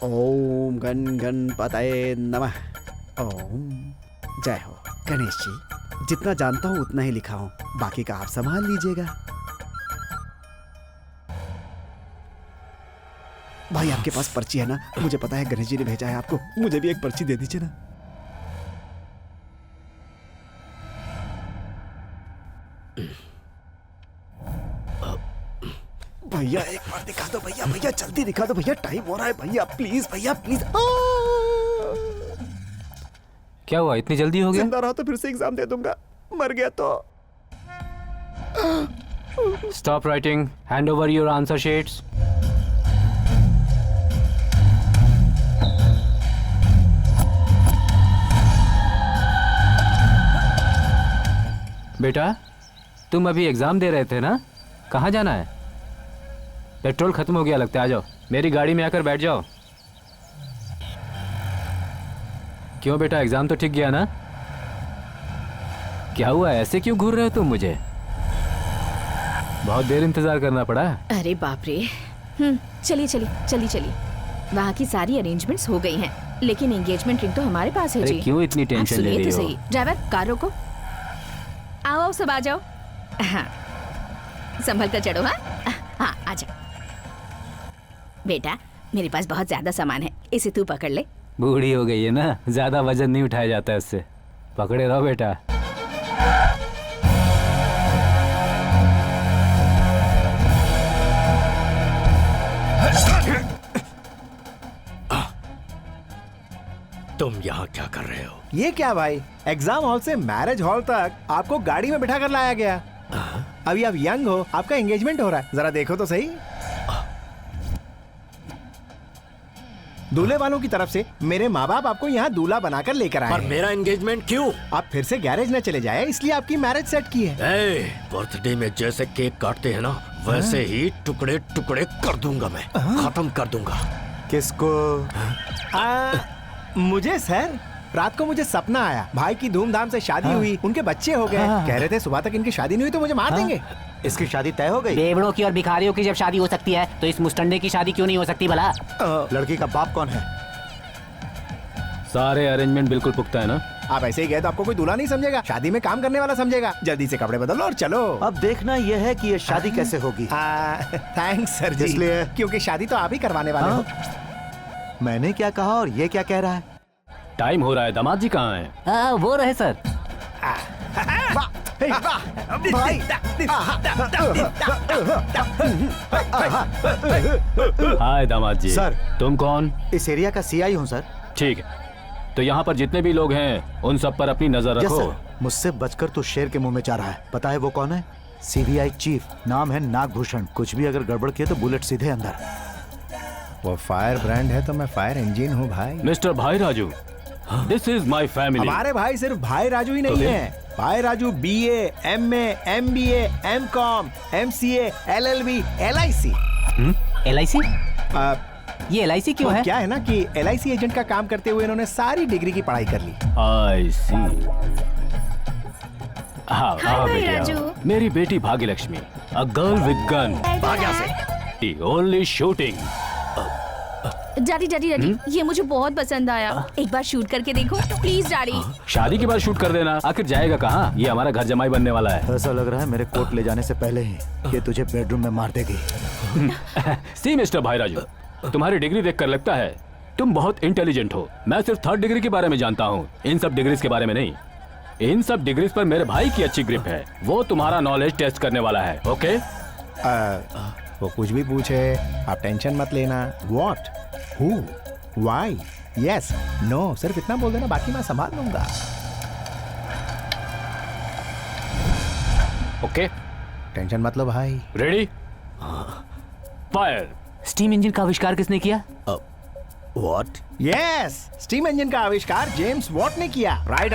ओम गण गणपतये नमः। ओम जय हो गणेश जी। जितना जानता हूँ उतना ही लिखा हूँ, बाकी का आप संभाल लीजिएगा। भाई आपके पास पर्ची है ना? मुझे पता है गणेश जी ने भेजा है आपको, मुझे भी एक पर्ची दे दीजिए ना। भैया एक बार दिखा दो भैया, भैया जल्दी दिखा दो भैया, टाइम हो रहा है भैया, प्लीज भैया प्लीज। क्या हुआ, इतनी जल्दी हो गया? जिंदा रहा तो फिर से एग्जाम दे दूंगा, मर गया तो। Stop writing, hand over your answer sheets. बेटा तुम अभी एग्जाम दे रहे थे ना, कहाँ जाना है? पेट्रोल खत्म हो गया लगता है, आ जाओ मेरी गाड़ी में आकर बैठ जाओ। क्यों बेटा, एग्जाम तो ठीक गया ना? क्या हुआ, ऐसे क्यों घूर रहे हो तुम मुझे? बहुत देर इंतजार करना पड़ा। अरे बाप रे। चलिए चलिए चलिए चलिए, वहाँ की सारी अरेंजमेंट्स हो गई हैं, लेकिन एंगेजमेंट रिंग तो हमारे पास है अरे जी। क्यों इतनी टेंशन ले रही हो? सही ड्राइवर, कार रोको। आओ सब आ जाओ। हाँ संभल कर चढ़ो। हाँ हाँ आ जाओ। बेटा मेरे पास बहुत ज्यादा सामान है, इसे तू पकड़ ले। बूढ़ी हो गई है ना, ज्यादा वजन नहीं उठाया जाता है उससे। पकड़े रहो बेटा। तुम यहाँ क्या कर रहे हो? ये क्या भाई, एग्जाम हॉल से मैरिज हॉल तक आपको गाड़ी में बिठा कर लाया गया। अभी आप यंग हो, आपका एंगेजमेंट हो रहा है, जरा देखो तो सही। दूल्हे वालों की तरफ से मेरे माँ बाप आपको यहाँ दूल्हा बनाकर लेकर आए। पर मेरा एंगेजमेंट क्यों? आप फिर से गैरेज न चले जाए, इसलिए आपकी मैरिज सेट की है। बर्थडे में जैसे केक काटते हैं ना, वैसे ही टुकड़े टुकड़े कर दूंगा मैं, खत्म कर दूंगा। किसको? मुझे सर, रात को मुझे सपना आया, भाई की धूमधाम से शादी हुई, उनके बच्चे हो गए। कह रहे थे सुबह तक इनकी शादी नहीं हुई तो मुझे मार देंगे। इसकी शादी तय हो गई? बेवड़ों की और भिखारियों की जब शादी हो सकती है तो इस मुस्टंडे की शादी क्यों नहीं हो सकती भला? लड़की का बाप कौन है? सारे अरेंजमेंट बिल्कुल पुख्ता है ना? आप ऐसे ही गए तो आपको कोई दूल्हा नहीं समझेगा, शादी में काम करने वाला समझेगा। जल्दी से कपड़े बदलो और चलो। अब देखना यह है कि ये शादी कैसे होगी। थैंक्स सर जी, इसलिए क्योंकि शादी तो आप ही करवाने वाले हो। मैंने क्या कहा और ये क्या कह रहा है? टाइम हो रहा है, दामाद जी कहाँ हैं? वो रहे सर। भाई हाय दामाद जी। सर। तुम कौन? इस एरिया का सीआई हूँ सर। ठीक है, तो यहाँ पर जितने भी लोग हैं उन सब पर अपनी नजर यस रखो। सर। मुझसे बचकर तू शेर के मुंह में जा रहा है। पता है वो कौन है? सीबीआई चीफ, नाम है नागभूषण। कुछ भी अगर गड़बड़ किया तो बुलेट सीधे अंदर। वो फायर ब्रांड है तो मैं फायर इंजन हूँ भाई। मिस्टर भाई Raju, this is my family. हमारे भाई सिर्फ भाई राजू ही नहीं है। भाई Raju BA, MA, MBA, MCOM, MCA, LLB, LIC। LIC? ये LIC क्यों है? क्या है ना कि LIC एजेंट का काम करते हुए इन्होंने सारी डिग्री की पढ़ाई कर ली। I see। हाँ हाय भाई बेटी, राजू। आओ। मेरी बेटी Bhagyalakshmi, a girl with gun. Bhagya से only shooting. Daddy daddy daddy, ये मुझे बहुत पसंद आया, एक बार शूट करके देखो प्लीज डैडी। शादी के बाद शूट कर देना, आखिर जाएगा कहाँ? ये हमारा घर जमाई बनने वाला है। ऐसा लग रहा है मेरे कोर्ट ले जाने से पहले ही ये तुझे बेडरूम में मार देगी। सी मिस्टर भाई राजू, तुम्हारी डिग्री देखकर लगता है तुम बहुत इंटेलिजेंट हो। मैं सिर्फ 3rd डिग्री के बारे में जानता हूँ, इन सब डिग्रीज के बारे में नहीं। इन सब डिग्रीज पर मेरे भाई की अच्छी ग्रिप है, वो तुम्हारा नॉलेज टेस्ट करने वाला है। ओके? वो कुछ भी पूछे आप टेंशन मत लेना। What? Who? Why? Yes? No? सिर्फ इतना बोल देना, बाकी मैं संभाल लूंगा। ओके, टेंशन मत लो भाई। रेडी? फायर। स्टीम इंजन का आविष्कार किसने किया? व्हाट? Yes! स्टीम इंजन का आविष्कार जेम्स वॉट ने किया। राइट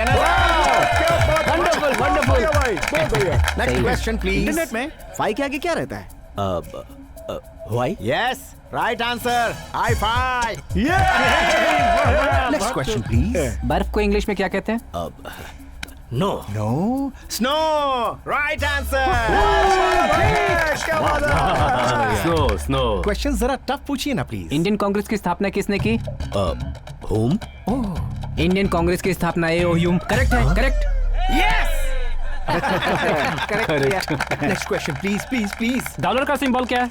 वंडरफुल वंडरफुल भाई, बहुत बढ़िया। Next question please. इंटरनेट में फाई के आगे क्या रहता है? Why? Yes! Right answer, high five. Next question please. बर्फ को इंग्लिश में क्या कहते हैं? No. No, snow. Right answer. Snow snow. Question जरा टफ पूछिए ना प्लीज। इंडियन कांग्रेस की स्थापना किसने की? होम? इंडियन कांग्रेस की स्थापना एओह्यूम। करेक्ट है, correct. Correct. Next question please please please. Dollar का सिंबल क्या है?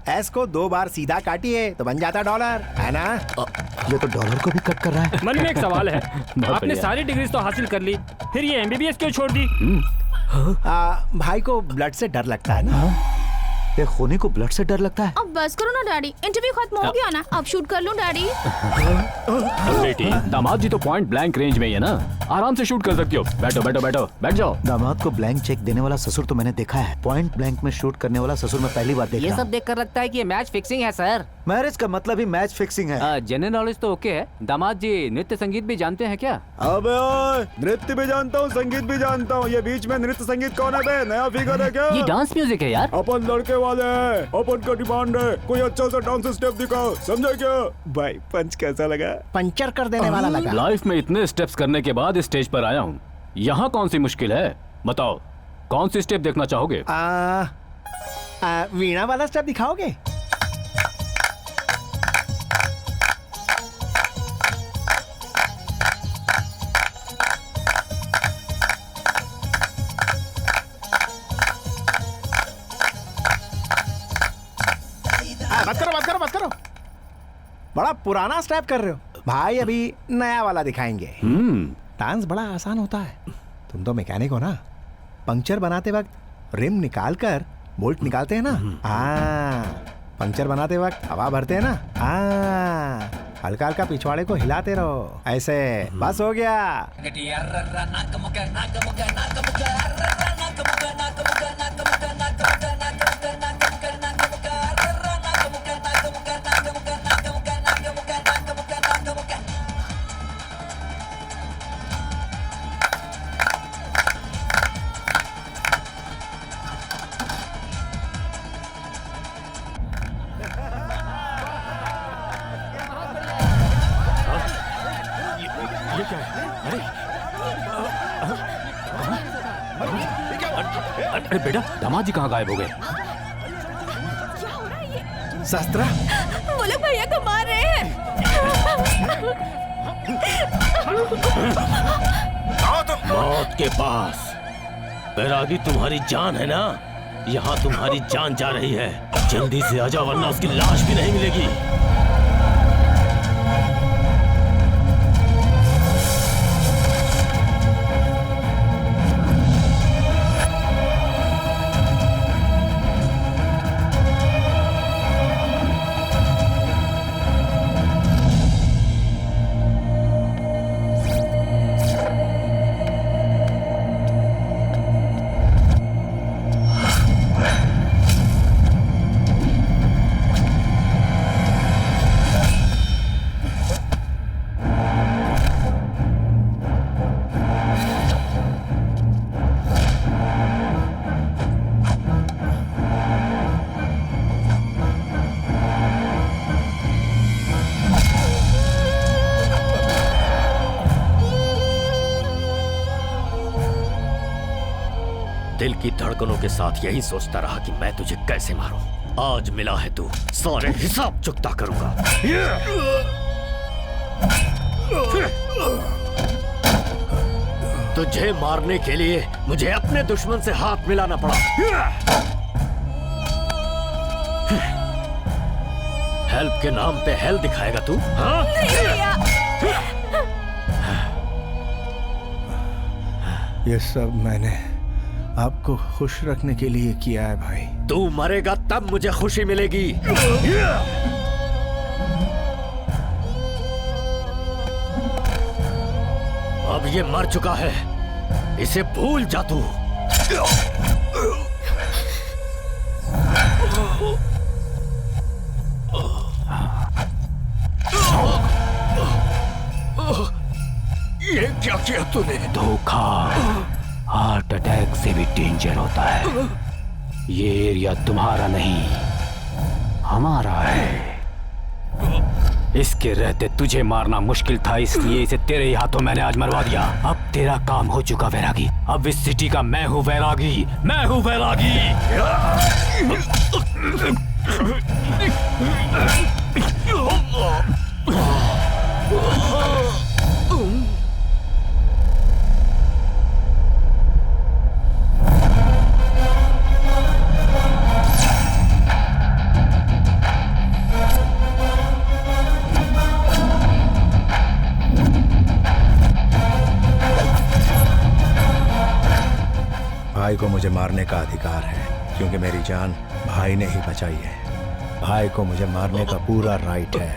एस को 2 बार सीधा काटिए तो बन जाता डॉलर, है ना? ये तो डॉलर को भी कट कर रहा है। मन में एक सवाल है, आपने सारी डिग्रीज तो हासिल कर ली, फिर ये MBBS क्यों छोड़ दी? भाई को ब्लड से डर लगता है ना। ये खूनी को ब्लड से डर लगता है। अब बस करो ना डैडी, इंटरव्यू खत्म हो गया ना, अब शूट कर लूं डैडी। बेटी, दामाद जी तो पॉइंट ब्लैंक रेंज में ही है ना, आराम से शूट कर सकती हो। बैठो बैठो बैठो, बैठ जाओ। दामाद को ब्लैंक चेक देने वाला ससुर तो मैंने देखा है, पॉइंट ब्लैंक में शूट करने वाला ससुर मैं पहली बार देख ये रहा सब देखकर लगता है कि ये मैच फिक्सिंग है सर। मैरिज का मतलब ही मैच फिक्सिंग है। जनरल नॉलेज तो ओके है। दामाद जी नृत्य संगीत भी जानते हैं क्या? अबे ओए, नृत्य भी जानता हूँ, संगीत भी जानता हूँ। ये बीच में नृत्य संगीत कौन है बे? नया फिगर है क्या? ये डांस म्यूजिक है यार। अपन लड़के वाले हैं, अपन का डिमांड है, कोई अच्छा सा डांस स्टेप दिखाओ, समझे क्या? भाई पंच कैसा लगा? पंचर कर देने वाला लगा। लाइफ में इतने स्टेप्स करने के बाद स्टेज पर आया हूँ, यहाँ कौन सी मुश्किल है? बताओ, कौन सी स्टेप देखना चाहोगे? वीणा वाला स्टेप दिखाओगे? मत करो मत करो मत करो, बड़ा पुराना स्टेप कर रहे हो भाई। अभी नया वाला दिखाएंगे। डांस बड़ा आसान होता है। तुम तो मैकेनिक हो ना, पंक्चर बनाते वक्त रिम निकाल कर बोल्ट निकालते हैं ना। पंक्चर बनाते वक्त हवा भरते हैं ना। हल्का हल्का पिछवाड़े को हिलाते रहो ऐसे। बस हो गया। अरे बेटा, दामाद जी कहाँ गायब हो गए? शस्त्रा, वो लोग भैया को मार रहे हैं। मौत के पास बैरागी तुम्हारी जान है ना, यहाँ तुम्हारी जान जा रही है। जल्दी से आजा वरना उसकी लाश भी नहीं मिलेगी। दिल की धड़कनों के साथ यही सोचता रहा कि मैं तुझे कैसे मारूं। आज मिला है तू, सारे हिसाब चुकता करूंगा। तुझे मारने के लिए मुझे अपने दुश्मन से हाथ मिलाना पड़ा। हेल्प के नाम पे हेल्प दिखाएगा तू? हाँ? ये सब मैंने आपको खुश रखने के लिए किया है भाई। तू मरेगा तब मुझे खुशी मिलेगी। अब ये मर चुका है, इसे भूल जा तू। ये क्या किया तूने? धोखा हार्ट अटैक से भी डेंजर होता है। ये एरिया तुम्हारा नहीं, हमारा है। इसके रहते तुझे मारना मुश्किल था, इसलिए इसे तेरे ही हाथों मैंने आज मरवा दिया। अब तेरा काम हो चुका वैरागी। अब इस सिटी का मैं हूँ वैरागी, मैं हूँ वैरागी। भाई को मुझे मारने का अधिकार है, क्योंकि मेरी जान भाई ने ही बचाई है। भाई को मुझे मारने का पूरा राइट है।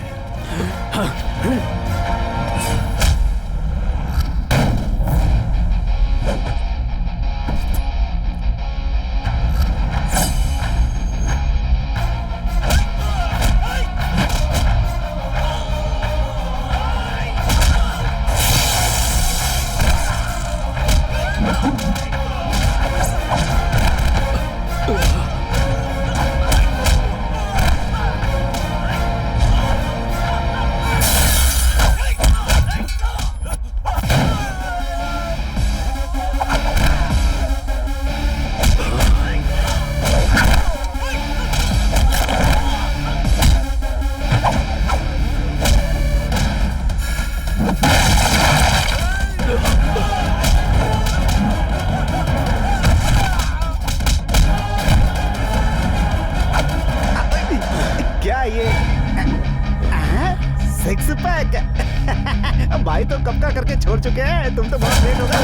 Six pack. भाई तो कब का करके छोड़ चुके हैं, तुम तो बहुत लेट हो गए।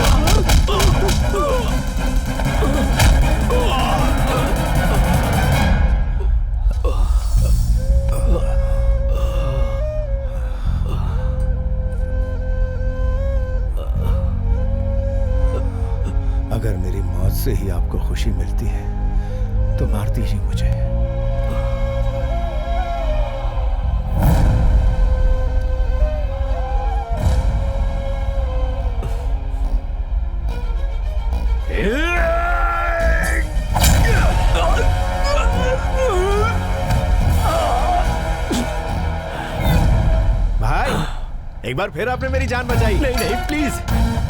अगर मेरी मौत से ही आपको खुशी मिलती है तो मार दीजिए मुझे। भाई एक बार फिर आपने मेरी जान बचाई। नहीं नहीं प्लीज,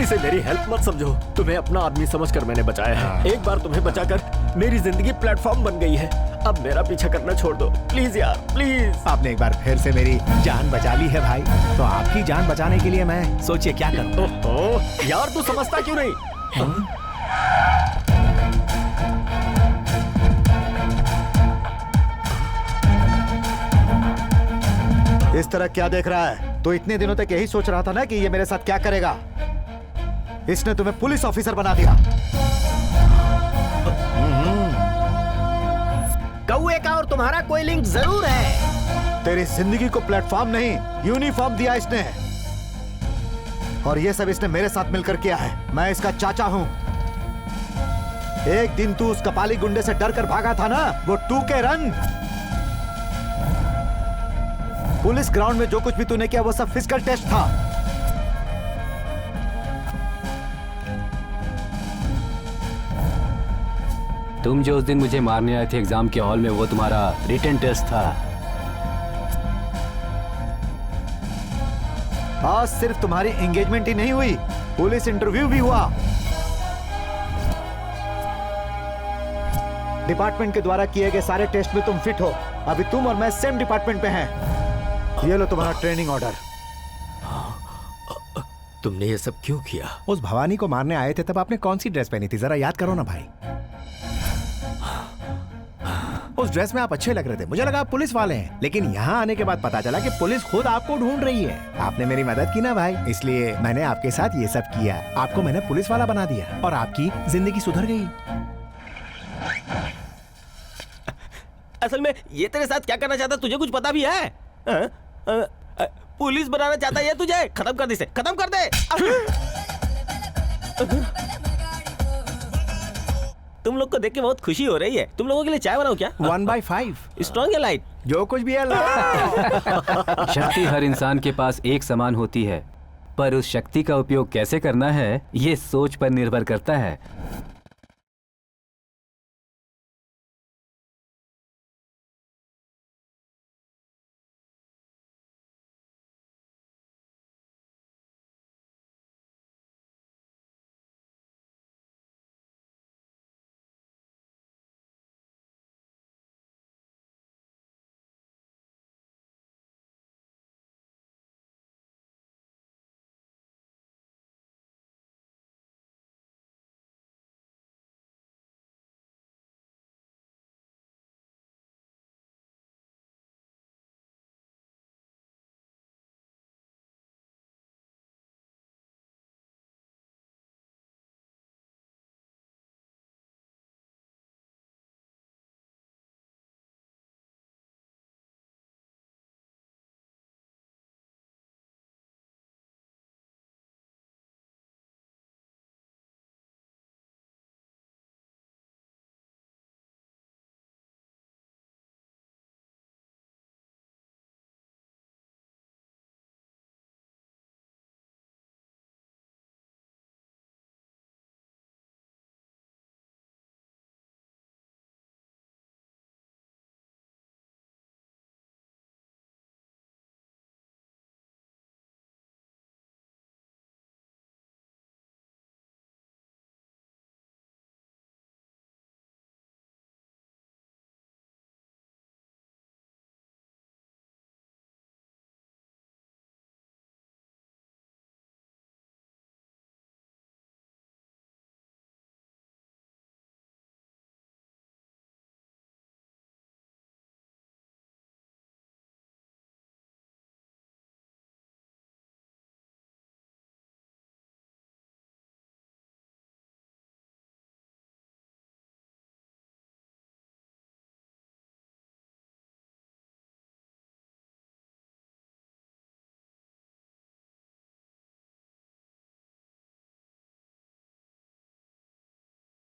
इसे मेरी हेल्प मत समझो। तुम्हें अपना आदमी समझकर मैंने बचाया है। एक बार तुम्हें बचाकर मेरी जिंदगी प्लेटफॉर्म बन गई है। अब मेरा पीछा करना छोड़ दो प्लीज यार, प्लीज। आपने एक बार फिर से मेरी जान बचा ली है भाई, तो आपकी जान बचाने के लिए मैं सोचिए क्या करूं। ओह यार, तू समझता क्यों नहीं? इस तरह क्या देख रहा है? तो इतने दिनों तक यही सोच रहा था ना कि ये मेरे साथ क्या करेगा। इसने तुम्हें पुलिस ऑफिसर बना दिया। कौए का और तुम्हारा कोई लिंक जरूर है। तेरी जिंदगी को प्लेटफॉर्म नहीं, यूनिफॉर्म दिया इसने। और ये सब इसने मेरे साथ मिलकर किया है। मैं इसका चाचा हूं। एक दिन तू उस कपाली गुंडे से डर कर भागा था ना, वो 2K रन। पुलिस ग्राउंड में जो कुछ भी तूने किया वो सब फिजिकल टेस्ट था। तुम जो उस दिन मुझे मारने आए थे एग्जाम के हॉल में, वो तुम्हारा रिटन टेस्ट था। आज सिर्फ तुम्हारी एंगेजमेंट ही नहीं हुई, पुलिस इंटरव्यू भी हुआ। डिपार्टमेंट के द्वारा किए गए सारे टेस्ट में तुम फिट हो। अभी तुम और मैं सेम डिपार्टमेंट पे हैं। ये लो तुम्हारा ट्रेनिंग ऑर्डर। तुमने ये सब क्यों किया? उस भवानी को मारने आए थे तब आपने कौन सी ड्रेस पहनी थी, जरा याद करो ना भाई। उस ड्रेस में आप अच्छे लग रहे थे, मुझे लगा आप पुलिस वाले हैं, लेकिन यहाँ आने के बाद पता चला कि पुलिस खुद आपको ढूंढ रही है। आपने मेरी मदद की ना भाई, इसलिए मैंने आपके साथ ये सब किया। आपको मैंने पुलिस वाला बना दिया और आपकी जिंदगी सुधर गई। असल में ये तेरे साथ क्या करना चाहता, तुझे कुछ पता भी है? पुलिस बनाना चाहता है ये तुझे? खत्म कर दे इसे, खत्म कर दे। तुम लोग को देख के बहुत खुशी हो रही है। तुम लोगों के लिए चाय बनाऊं क्या? 1/5 स्ट्रॉन्ग या लाइट? जो कुछ भी है शक्ति हर इंसान के पास एक समान होती है, पर उस शक्ति का उपयोग कैसे करना है ये सोच पर निर्भर करता है।